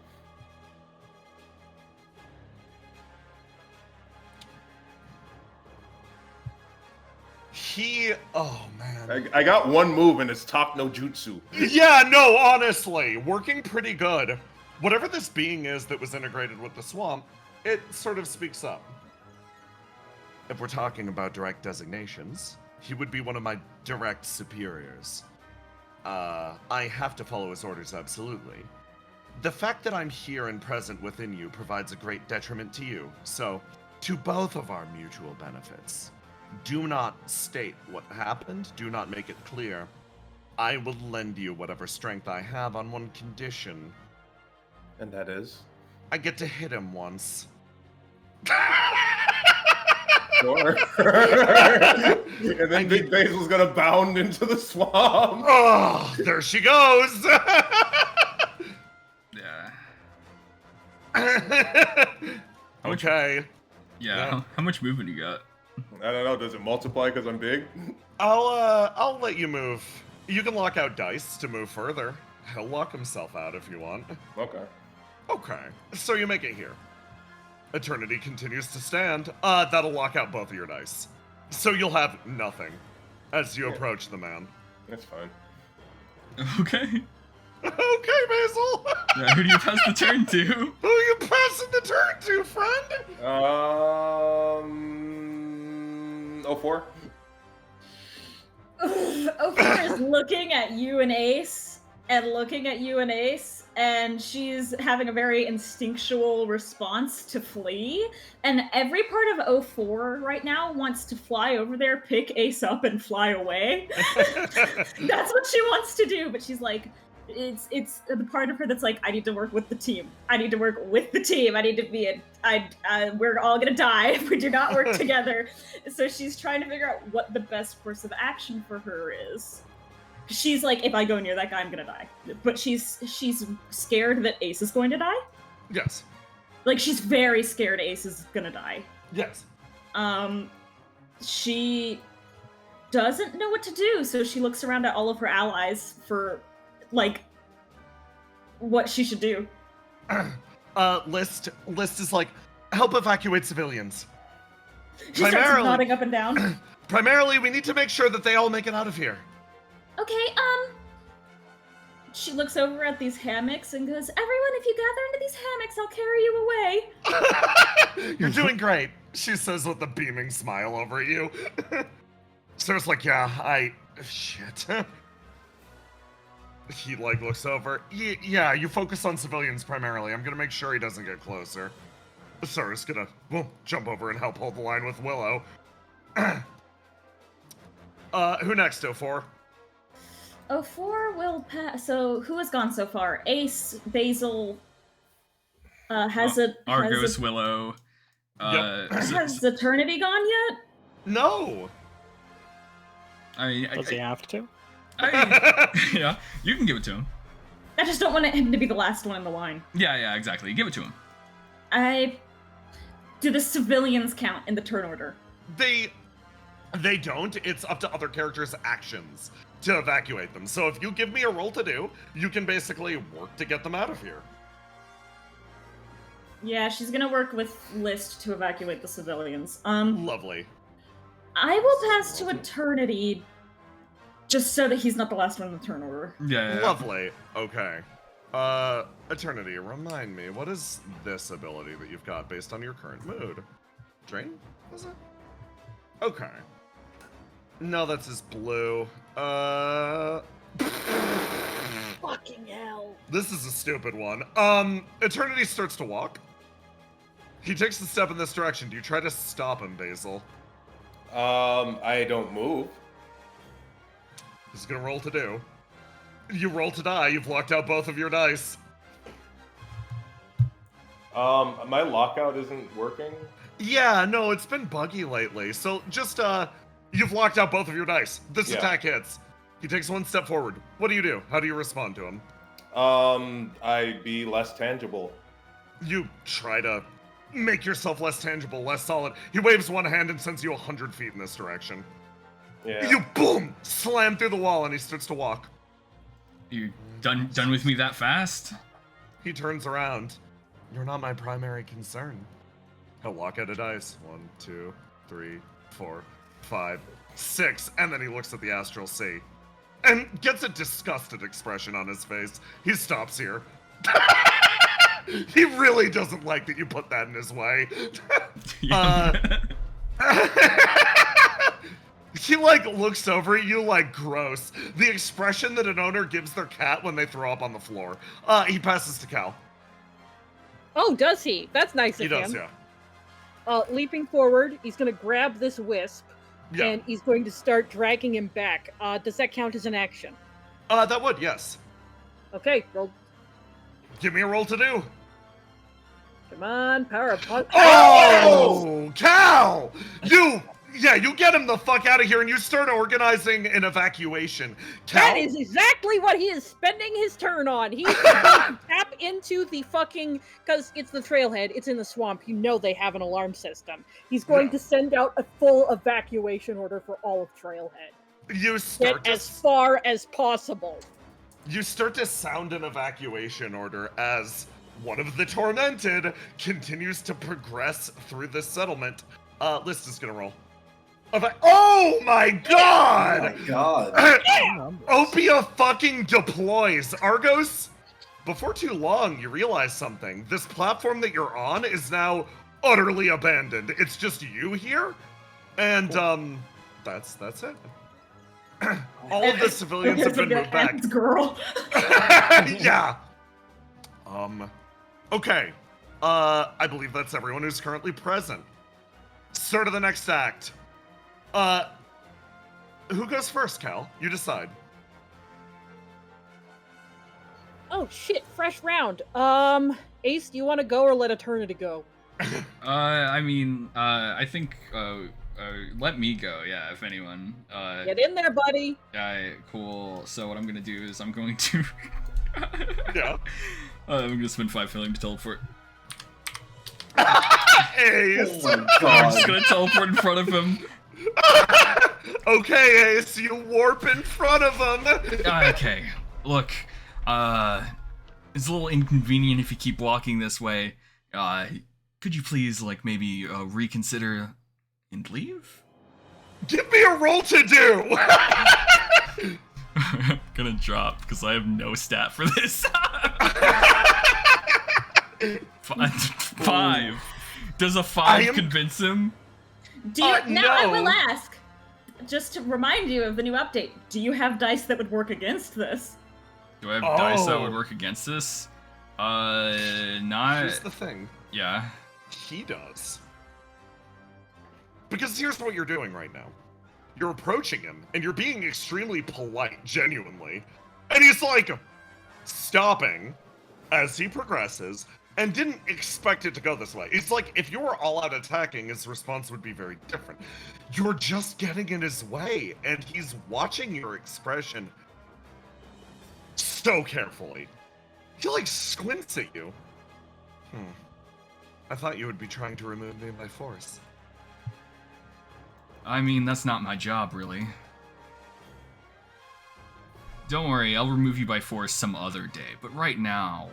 Oh man. I got one move and it's top no jutsu. Yeah, no, honestly, working pretty good. Whatever this being is that was integrated with the swamp, it sort of speaks up. If we're talking about direct designations, he would be one of my direct superiors. I have to follow his orders absolutely. The fact that I'm here and present within you provides a great detriment to you, so to both of our mutual benefits. Do not state what happened, do not make it clear. I will lend you whatever strength I have on one condition. And that is? I get to hit him once. Sure. And then Big Basil's gonna bound into the swamp. Oh, there she goes! Yeah. Okay. Yeah. How much movement you got? I don't know, does it multiply because I'm big? I'll let you move. You can lock out dice to move further. He'll lock himself out if you want. Okay. Okay, so you make it here. Eternity continues to stand. That'll lock out both of your dice. So you'll have nothing as you approach the man. That's fine. Okay. Okay, Basil! Yeah, who do you pass the turn to? Who are you passing the turn to, friend? 04? Ophir is looking at you and Ace, and she's having a very instinctual response to flee. And every part of 04 right now wants to fly over there, pick Ace up, and fly away. That's what she wants to do, but she's like, it's the part of her that's like, I need to work with the team. I need to work with the team. I need to be we're all gonna die if we do not work together. So she's trying to figure out what the best course of action for her is. She's like, if I go near that guy, I'm gonna die. But she's scared that Ace is going to die. Yes. Like, she's very scared Ace is gonna die. Yes. She doesn't know what to do, so she looks around at all of her allies for, like, what she should do. List is like, help evacuate civilians. She starts nodding up and down. Primarily, we need to make sure that they all make it out of here. Okay, she looks over at these hammocks and goes, everyone, if you gather into these hammocks, I'll carry you away. You're doing great, she says with a beaming smile over at you. Sarah's like, yeah, shit. He, like, looks over. Yeah, you focus on civilians primarily. I'm gonna make sure he doesn't get closer. Sarah's gonna, jump over and help hold the line with Willow. Who next, 04? 04 will pass. So, who has gone so far? Ace, Basil, has Argos, Willow. Has Eternity gone yet? No. I mean, Does he have to? Yeah, you can give it to him. I just don't want him to be the last one in the line. Yeah, exactly. Give it to him. Do the civilians count in the turn order? They don't. It's up to other characters' actions to evacuate them. So if you give me a role to do, you can basically work to get them out of here. Yeah, she's gonna work with List to evacuate the civilians. Lovely. I will pass to Eternity, just so that he's not the last one in the turn order. Yeah. Lovely. Okay. Eternity, remind me, what is this ability that you've got based on your current mood? Drain? Was it? Okay. No, that's his blue. Fucking hell. This is a stupid one. Eternity starts to walk. He takes a step in this direction. Do you try to stop him, Basil? I don't move. He's gonna roll to do. You roll to die. You've locked out both of your dice. My lockout isn't working. Yeah, no, it's been buggy lately. So just, you've locked out both of your dice. This attack hits. He takes one step forward. What do? How do you respond to him? I'd be less tangible. You try to make yourself less tangible, less solid. He waves one hand and sends you 100 feet in this direction. Yeah. You boom! Slam through the wall and he starts to walk. You done with me that fast? He turns around. You're not my primary concern. He'll walk out a dice. 1, 2, 3, 4, 5, 6, and then he looks at the Astral Sea. And gets a disgusted expression on his face. He stops here. He really doesn't like that you put that in his way. He looks over at you like gross. The expression that an owner gives their cat when they throw up on the floor. He passes to Cal. Oh, does he? That's nice He of him. does, yeah. Leaping forward, he's gonna grab this wisp, Yeah. and he's going to start dragging him back. Does that count as an action? That would, yes. Okay, roll. Give me a roll to do. Come on, power of punch. Oh, Cal! You get him the fuck out of here and you start organizing an evacuation. Cal, That is exactly what he is spending his turn on. He's going to tap into the fucking, because it's the trailhead, it's in the swamp. You know they have an alarm system. He's going to send out a full evacuation order for all of Trailhead. you start Get as far as possible. You start to sound an evacuation order as one of the tormented continues to progress through this settlement. List is gonna roll. Oh my god! Oh my god. OPIA fucking deploys. Argos, before too long, you realize something. This platform that you're on is now utterly abandoned. It's just you here, and that's it. All of the civilians have been moved back. Girl. Yeah. Okay. I believe that's everyone who's currently present. Start of the next act. Who goes first, Cal? You decide. Oh shit, fresh round. Ace, do you want to go or let Eternity go? I think, let me go, yeah, if anyone. Get in there, buddy. Yeah, cool. So what I'm gonna do is I'm going to... Yeah. I'm gonna spend 5 feeling to teleport. Ace! Oh my I'm god. just gonna teleport in front of him. Okay, Ace, you warp in front of him. Okay, look, it's a little inconvenient if you keep walking this way. Could you please, maybe, reconsider and leave? Give me a roll to do. I'm gonna drop, because I have no stat for this. 5. Does a 5 convince him? Do you, now I no. will ask, just to remind you of the new update, do you have dice that would work against this? Do I have dice that would work against this? Not... Here's the thing. Yeah. He does. Because here's what you're doing right now. You're approaching him, and you're being extremely polite, genuinely. And he's stopping as he progresses, and didn't expect it to go this way. It's like, if you were all out attacking, his response would be very different. You're just getting in his way, and he's watching your expression so carefully. He squints at you. I thought you would be trying to remove me by force. I mean, that's not my job, really. Don't worry, I'll remove you by force some other day, but right now,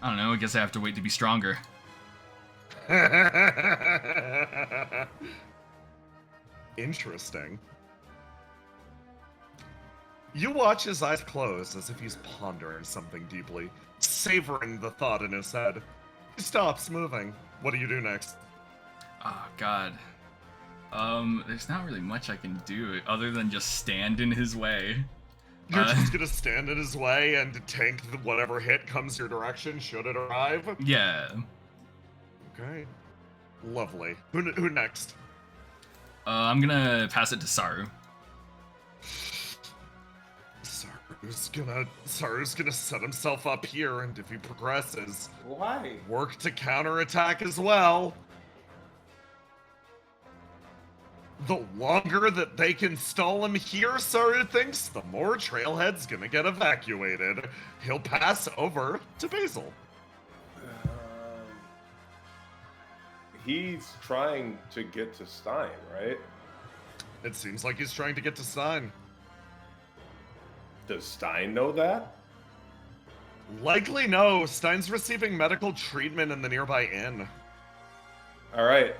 I don't know, I guess I have to wait to be stronger. Interesting. You watch his eyes close as if he's pondering something deeply, savoring the thought in his head. He stops moving. What do you do next? Oh, God. There's not really much I can do other than just stand in his way. You're just gonna stand in his way and tank whatever hit comes your direction, should it arrive? Yeah. Okay. Lovely. Who next? I'm gonna pass it to Saru. Saru's gonna set himself up here, and if he progresses, Why? work to counterattack as well. The longer that they can stall him here, Saru thinks, the more Trailhead's gonna get evacuated. He'll pass over to Basil. He's trying to get to Stein, right? It seems like he's trying to get to Stein. Does Stein know that? Likely no. Stein's receiving medical treatment in the nearby inn. All right.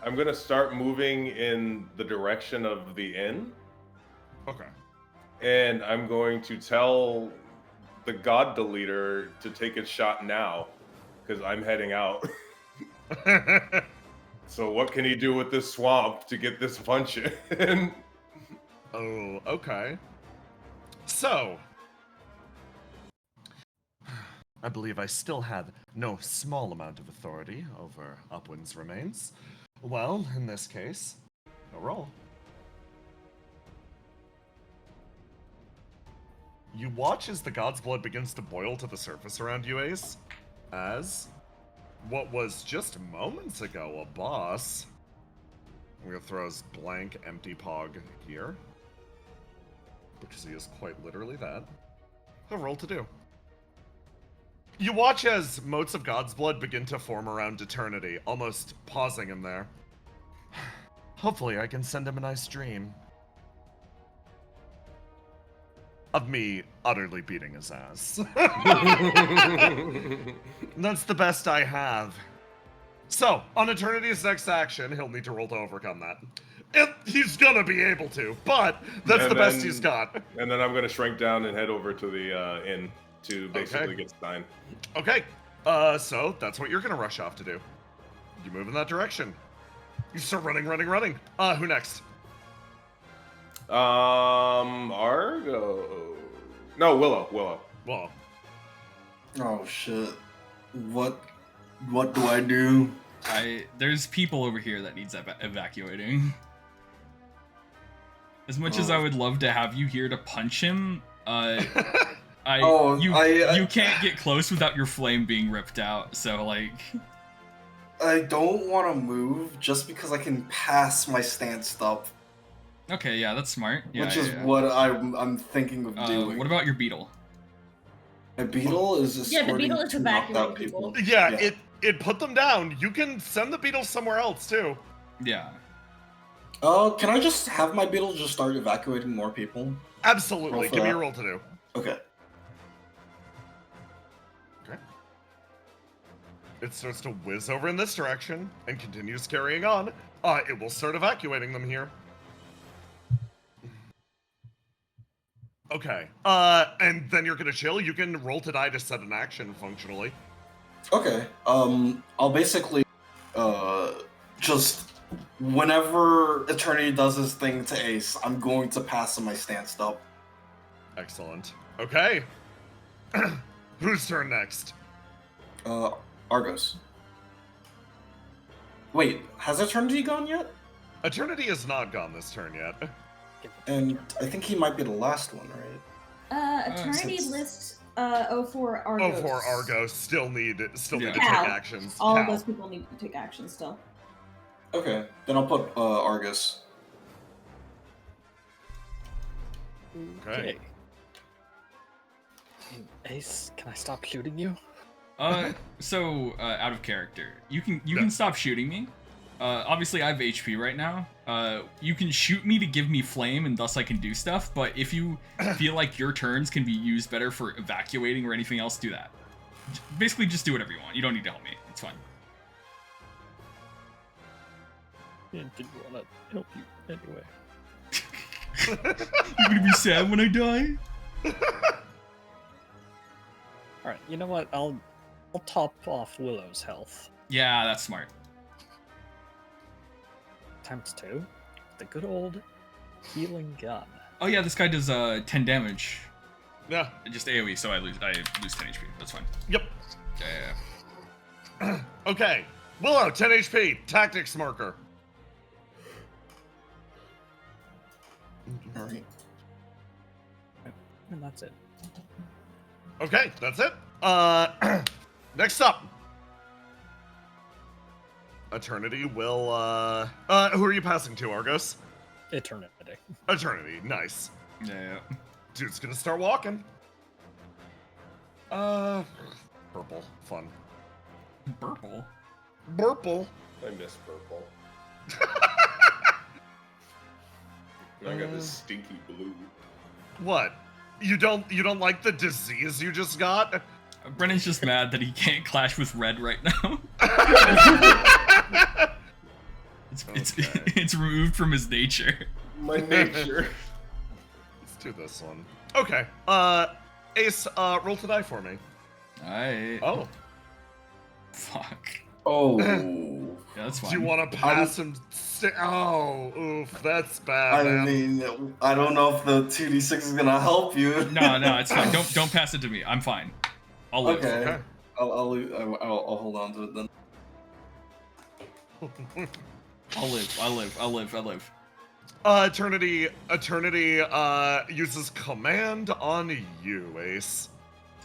I'm gonna start moving in the direction of the inn, Okay. and I'm going to tell the God Deleter to take a shot now, because I'm heading out. So what can he do with this swamp to get this punch in? Oh, okay. So, I believe I still have no small amount of authority over Upwind's remains. Well, in this case, a roll. You watch as the god's blood begins to boil to the surface around you, Ace, as what was just moments ago a boss. I'm gonna throw his blank empty pog here, because he is quite literally that. A roll to do. You watch as motes of God's blood begin to form around Eternity, almost pausing him there. Hopefully I can send him a nice dream. Of me utterly beating his ass. That's the best I have. So, on Eternity's next action, he'll need to roll to overcome that. He's gonna be able to, but that's the best he's got. And then I'm gonna shrink down and head over to the inn to basically get Stein. Okay, so that's what you're gonna rush off to do. You move in that direction. You start running. Who next? Argo. No, Willow. Well, Oh shit. What do I do? There's people over here that needs evacuating. As much as I would love to have you here to punch him, you can't get close without your flame being ripped out. So like, I don't want to move just because I can pass my stance up. Okay, yeah, that's smart. Yeah, which is what I'm thinking of doing. What about your beetle? A beetle is just the beetle is evacuating people. Yeah, it put them down. You can send the beetle somewhere else too. Yeah. Can I just have my beetle just start evacuating more people? Absolutely. Give me a roll to do. Okay. Okay. It starts to whiz over in this direction and continues carrying on. It will start evacuating them here. Okay. And then you're gonna chill. You can roll to die to set an action functionally. Okay. I'll basically, just whenever Eternity does his thing to Ace, I'm going to pass him my stance up. Excellent. Okay. Whose turn next? Argos. Wait, has Eternity gone yet? Eternity has not gone this turn yet. And I think he might be the last one, right? Eternity lists 04 Argos. 04 Argos still need to take Cal. actions. All Cal. those people need to take action still. Okay, then I'll put Argus. Okay. Ace, can I stop shooting you? So out of character, you can stop shooting me. Obviously I have HP right now. You can shoot me to give me flame and thus I can do stuff, but if you feel like your turns can be used better for evacuating or anything else, do that. Basically, just do whatever you want. You don't need to help me. It's fine. Yeah, didn't want to help you anyway. You're gonna be sad when I die? Alright, you know what? I'll top off Willow's health. Yeah, that's smart. Times 2. The good old healing gun. Oh yeah, this guy does 10 damage. Yeah. Just AoE, so I lose 10 HP. That's fine. Yep. Yeah. Okay. Willow, 10 HP. Tactics marker. Alright. And that's it. Okay, that's it. Next up. Eternity will, who are you passing to, Argos? Eternity. Eternity, nice. Yeah. Dude's gonna start walking. Purple, fun. Purple? Purple. I miss purple. I got this stinky blue. What? You don't like the disease you just got? Brennan's just mad that he can't clash with red right now. It's removed from his nature. My nature. Let's do this one. Okay. Ace, roll to die for me. Oh. Fuck. Oh. Yeah, that's fine. Do you want to pass him? Oh, oof, that's bad. I man. mean, I don't know if the 2d6 is gonna help you. No, it's fine. Don't pass it to me. I'm fine. I'll live. Okay. I'll hold on to it then. I'll live. Eternity uses command on you, Ace.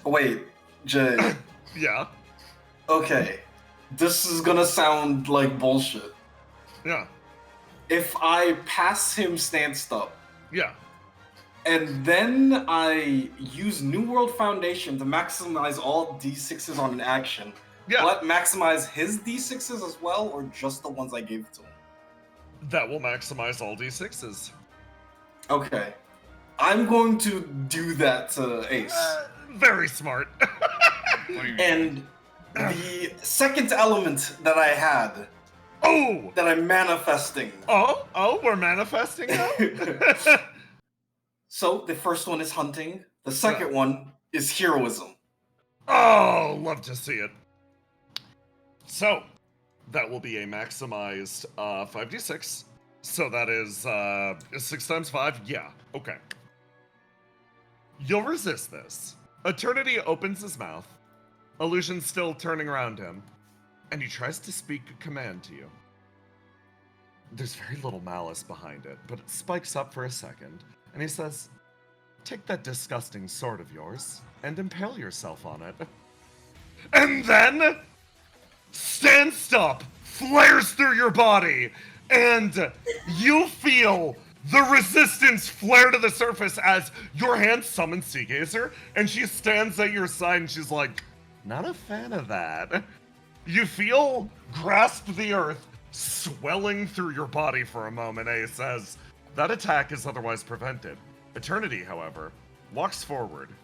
Wait, Jay. Yeah. Okay. This is gonna sound like bullshit. Yeah. If I pass him stanced up, Yeah. and then I use New World Foundation to maximize all d6s on an action, Yeah. will that maximize his d6s as well, or just the ones I gave to him? That will maximize all d6s. Okay. I'm going to do that to Ace. Very smart. What do you mean? And the second element that I had, Oh! that I'm manifesting. Oh, we're manifesting now? So the first one is hunting. The second one is heroism. Oh, love to see it. So, that will be a maximized 5d6. So that is 6 times 5? Yeah, okay. You'll resist this. Eternity opens his mouth, illusion still turning around him, and he tries to speak a command to you. There's very little malice behind it, but it spikes up for a second, and he says, "Take that disgusting sword of yours and impale yourself on it." And then, stands up, flares through your body, and you feel the resistance flare to the surface as your hand summons Seagazer, and she stands at your side and she's like, "Not a fan of that." You feel grasp the earth swelling through your body for a moment, Ace says. That attack is otherwise prevented. Eternity, however, walks forward.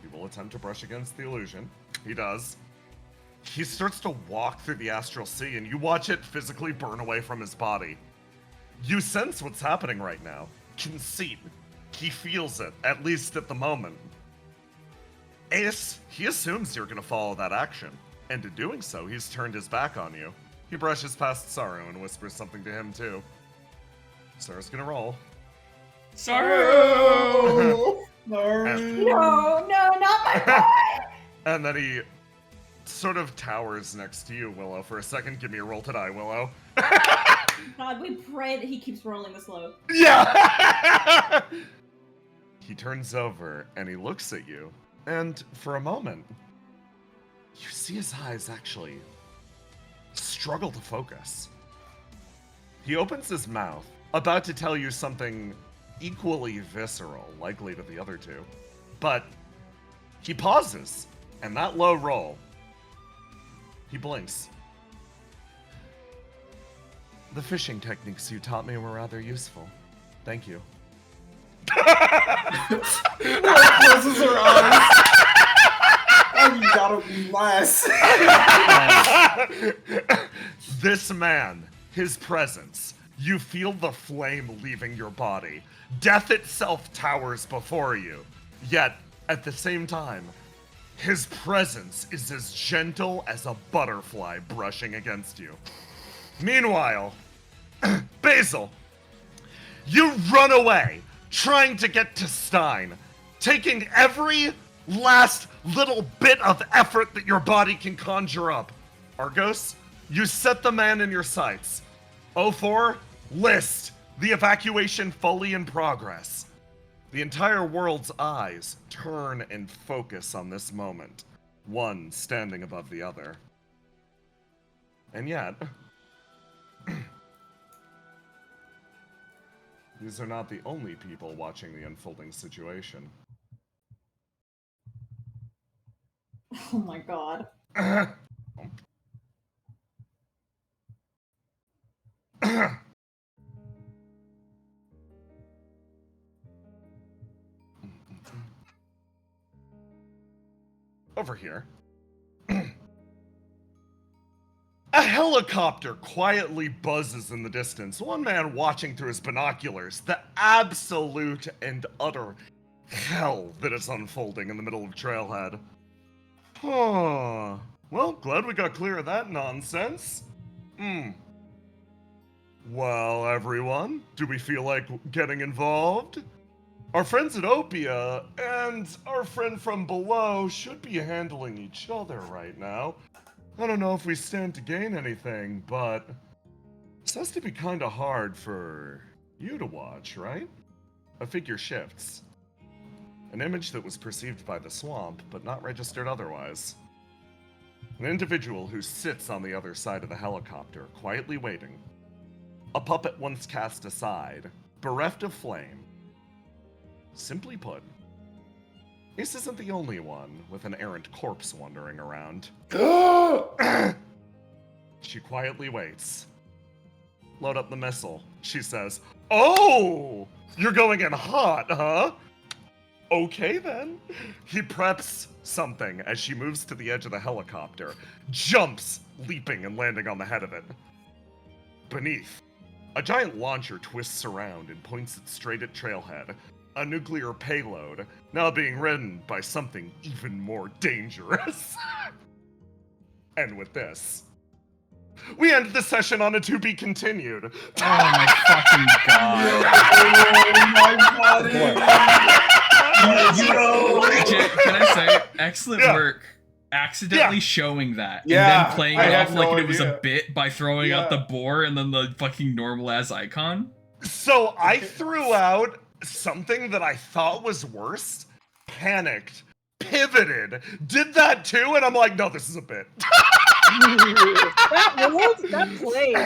He will attempt to brush against the illusion. He does. He starts to walk through the astral sea, and you watch it physically burn away from his body. You sense what's happening right now. Conceit. He feels it, at least at the moment. Ace, he assumes you're going to follow that action, and in doing so, he's turned his back on you. He brushes past Saru and whispers something to him, too. Saru's going to roll. Saru! No, not my boy! And then he sort of towers next to you, Willow, for a second. Give me a roll to die, Willow. God, we pray that he keeps rolling this low. Yeah! He turns over and he looks at you, and for a moment, you see his eyes actually struggle to focus. He opens his mouth, about to tell you something equally visceral, likely to the other two, but he pauses, and that low roll, he blinks. The fishing techniques you taught me were rather useful. Thank you. Closes her eyes. I You gotta be nice. This man, his presence, you feel the flame leaving your body. Death itself towers before you. Yet, at the same time, his presence is as gentle as a butterfly brushing against you. Meanwhile, Basil, you run away, trying to get to Stein, taking every last little bit of effort that your body can conjure up. Argos, you set the man in your sights. 04, list the evacuation fully in progress. The entire world's eyes turn and focus on this moment, one standing above the other. And yet, these are not the only people watching the unfolding situation. Oh my god. Over here. A helicopter quietly buzzes in the distance, one man watching through his binoculars the absolute and utter hell that is unfolding in the middle of Trailhead. Huh. Well, glad we got clear of that nonsense. Well, everyone, do we feel like getting involved? Our friends at OPIA and our friend from below should be handling each other right now. I don't know if we stand to gain anything, but this has to be kinda hard for you to watch, right? A figure shifts. An image that was perceived by the swamp, but not registered otherwise. An individual who sits on the other side of the helicopter, quietly waiting. A puppet once cast aside, bereft of flame. Simply put, this isn't the only one with an errant corpse wandering around. She quietly waits. Load up the missile, she says. Oh! You're going in hot, huh? Okay then. He preps something as she moves to the edge of the helicopter, jumps, leaping and landing on the head of it. Beneath, a giant launcher twists around and points it straight at Trailhead, a nuclear payload, now being ridden by something even more dangerous. And with this, we end the session on a to be continued. Oh my fucking god. Oh my body. Can I say, excellent work accidentally showing that and then playing it off like it was a bit by throwing out the boar and then the fucking normal ass icon? So I threw out something that I thought was worse, panicked, pivoted, did that too, and I'm like, no, this is a bit. That played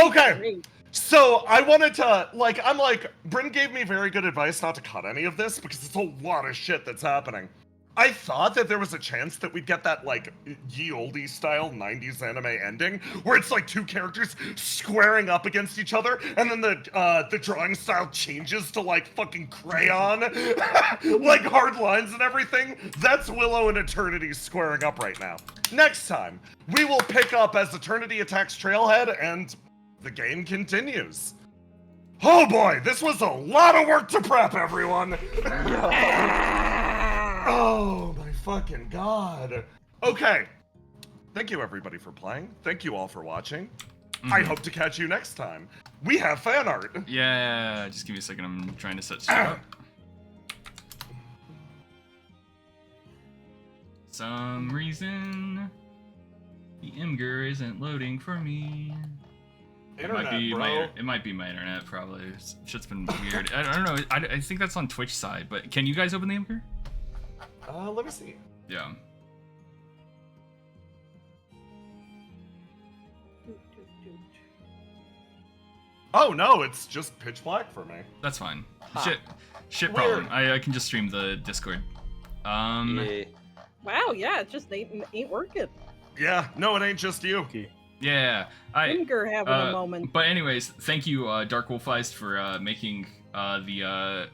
Okay. great. So I wanted to, I'm like, Bryn gave me very good advice not to cut any of this because it's a lot of shit that's happening. I thought that there was a chance that we'd get that, ye olde style 90s anime ending, where it's like two characters squaring up against each other, and then the drawing style changes to, fucking crayon, like hard lines and everything. That's Willow and Eternity squaring up right now. Next time, we will pick up as Eternity attacks Trailhead, and the game continues. Oh boy, this was a lot of work to prep, everyone! Oh my fucking god. Okay. Thank you everybody for playing. Thank you all for watching. I hope to catch you next time. We have fan art. Yeah, just give me a second. I'm trying to set shit up. Some reason the Imgur isn't loading for me. Internet, it might be my internet, probably. Shit's been weird. I don't know. I think that's on Twitch side, but can you guys open the Imgur? Let me see. Yeah. Oh no, it's just pitch black for me. That's fine. Shit problem. I can just stream the Discord. Yeah. Wow, yeah, it just ain't working. Yeah, no, it ain't just you. Yeah, Finger having a moment. But anyways, thank you, Dark Wolfeist, for making the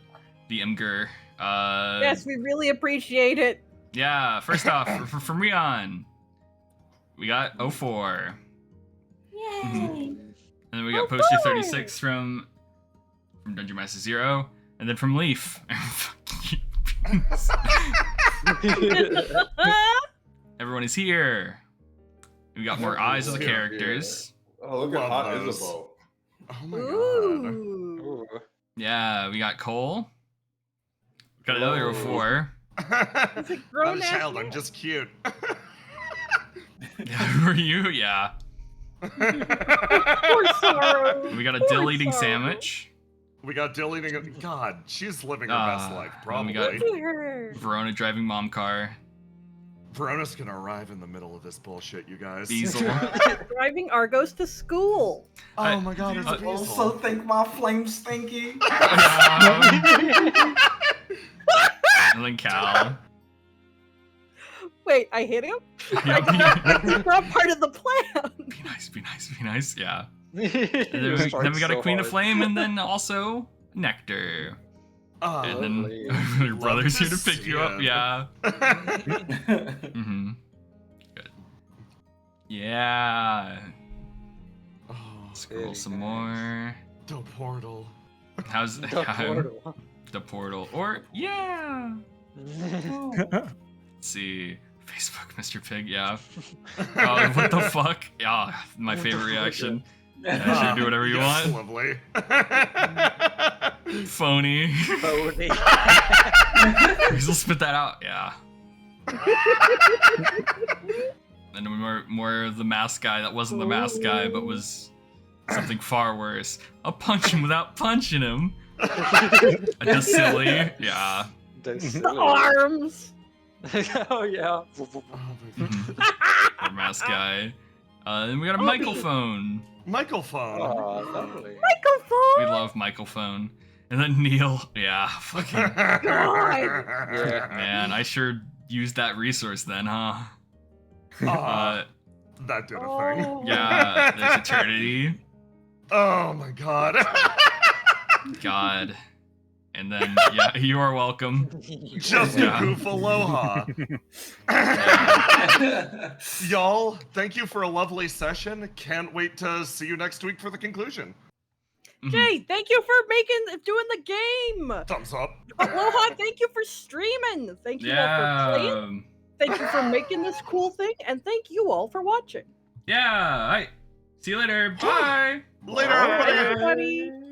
Imgur. Yes, we really appreciate it. Yeah, first off, from Rion, we got 04. Yay! And then we got poster 36 from Dungeon Master Zero, and then from Leaf. Everyone is here. We got more eyes of the characters. Oh, look at Hot Isabeau. Oh my Ooh. Yeah, we got Cole. We got another 04. god. Is it Not grown a ass child, man? I'm just cute. Yeah, who are you? Yeah. Poor Sorrow. We got a Poor dill eating Sorrow. sandwich. We got Dill eating. God, she's living her best life, and probably. we got- Look at her. Verona driving mom car. Verona's gonna arrive in the middle of this bullshit, you guys. Diesel. Driving Argos to school. Oh my god, it's a Also diesel. think my flame's stinky. And then Cal. Wait, I hit him? Yep. That's not part of the plan. Be nice, be nice, be nice. Yeah. You And then start we got a so Queen of hard. Flame, and then also Nectar. And then Lovely. your brother's here to Love pick to you up. see Yeah. Mm-hmm. Good. Yeah. Oh, Scroll Very some nice. more. the portal. How's The yeah, portal. the portal? Or yeah. Let's see. Facebook, Mr. Pig. Yeah. Oh, what the fuck? Yeah, my favorite reaction. Yeah, sure, do whatever you Yes, want. lovely. Phony. Phony. Weasel spit that out. Yeah. And more of the mask guy that wasn't the mask guy, but was something far worse. I'll punch him without punching him. Just silly. Yeah. That's The silly. arms. Oh yeah. Oh my god. Our mask guy. Then we got a microphone. Michael phone. Oh, lovely. We Microphone. love microphone. And then Neil. Yeah. Fucking Yeah. man, I sure used that resource then, huh? That did a Oh. thing. Yeah. There's eternity. Oh my god. God. And then yeah, you are welcome. Just Yeah. a goof aloha. Y'all, thank you for a lovely session. Can't wait to see you next week for the conclusion. Mhm. Jay, thank you for doing the game. Thumbs up. Aloha, thank you for streaming. Thank you all for playing. Yeah. Thank you for making this cool thing, and thank you all for watching. Yeah. All right. See you later. Bye. Later, Bye, everybody. everybody.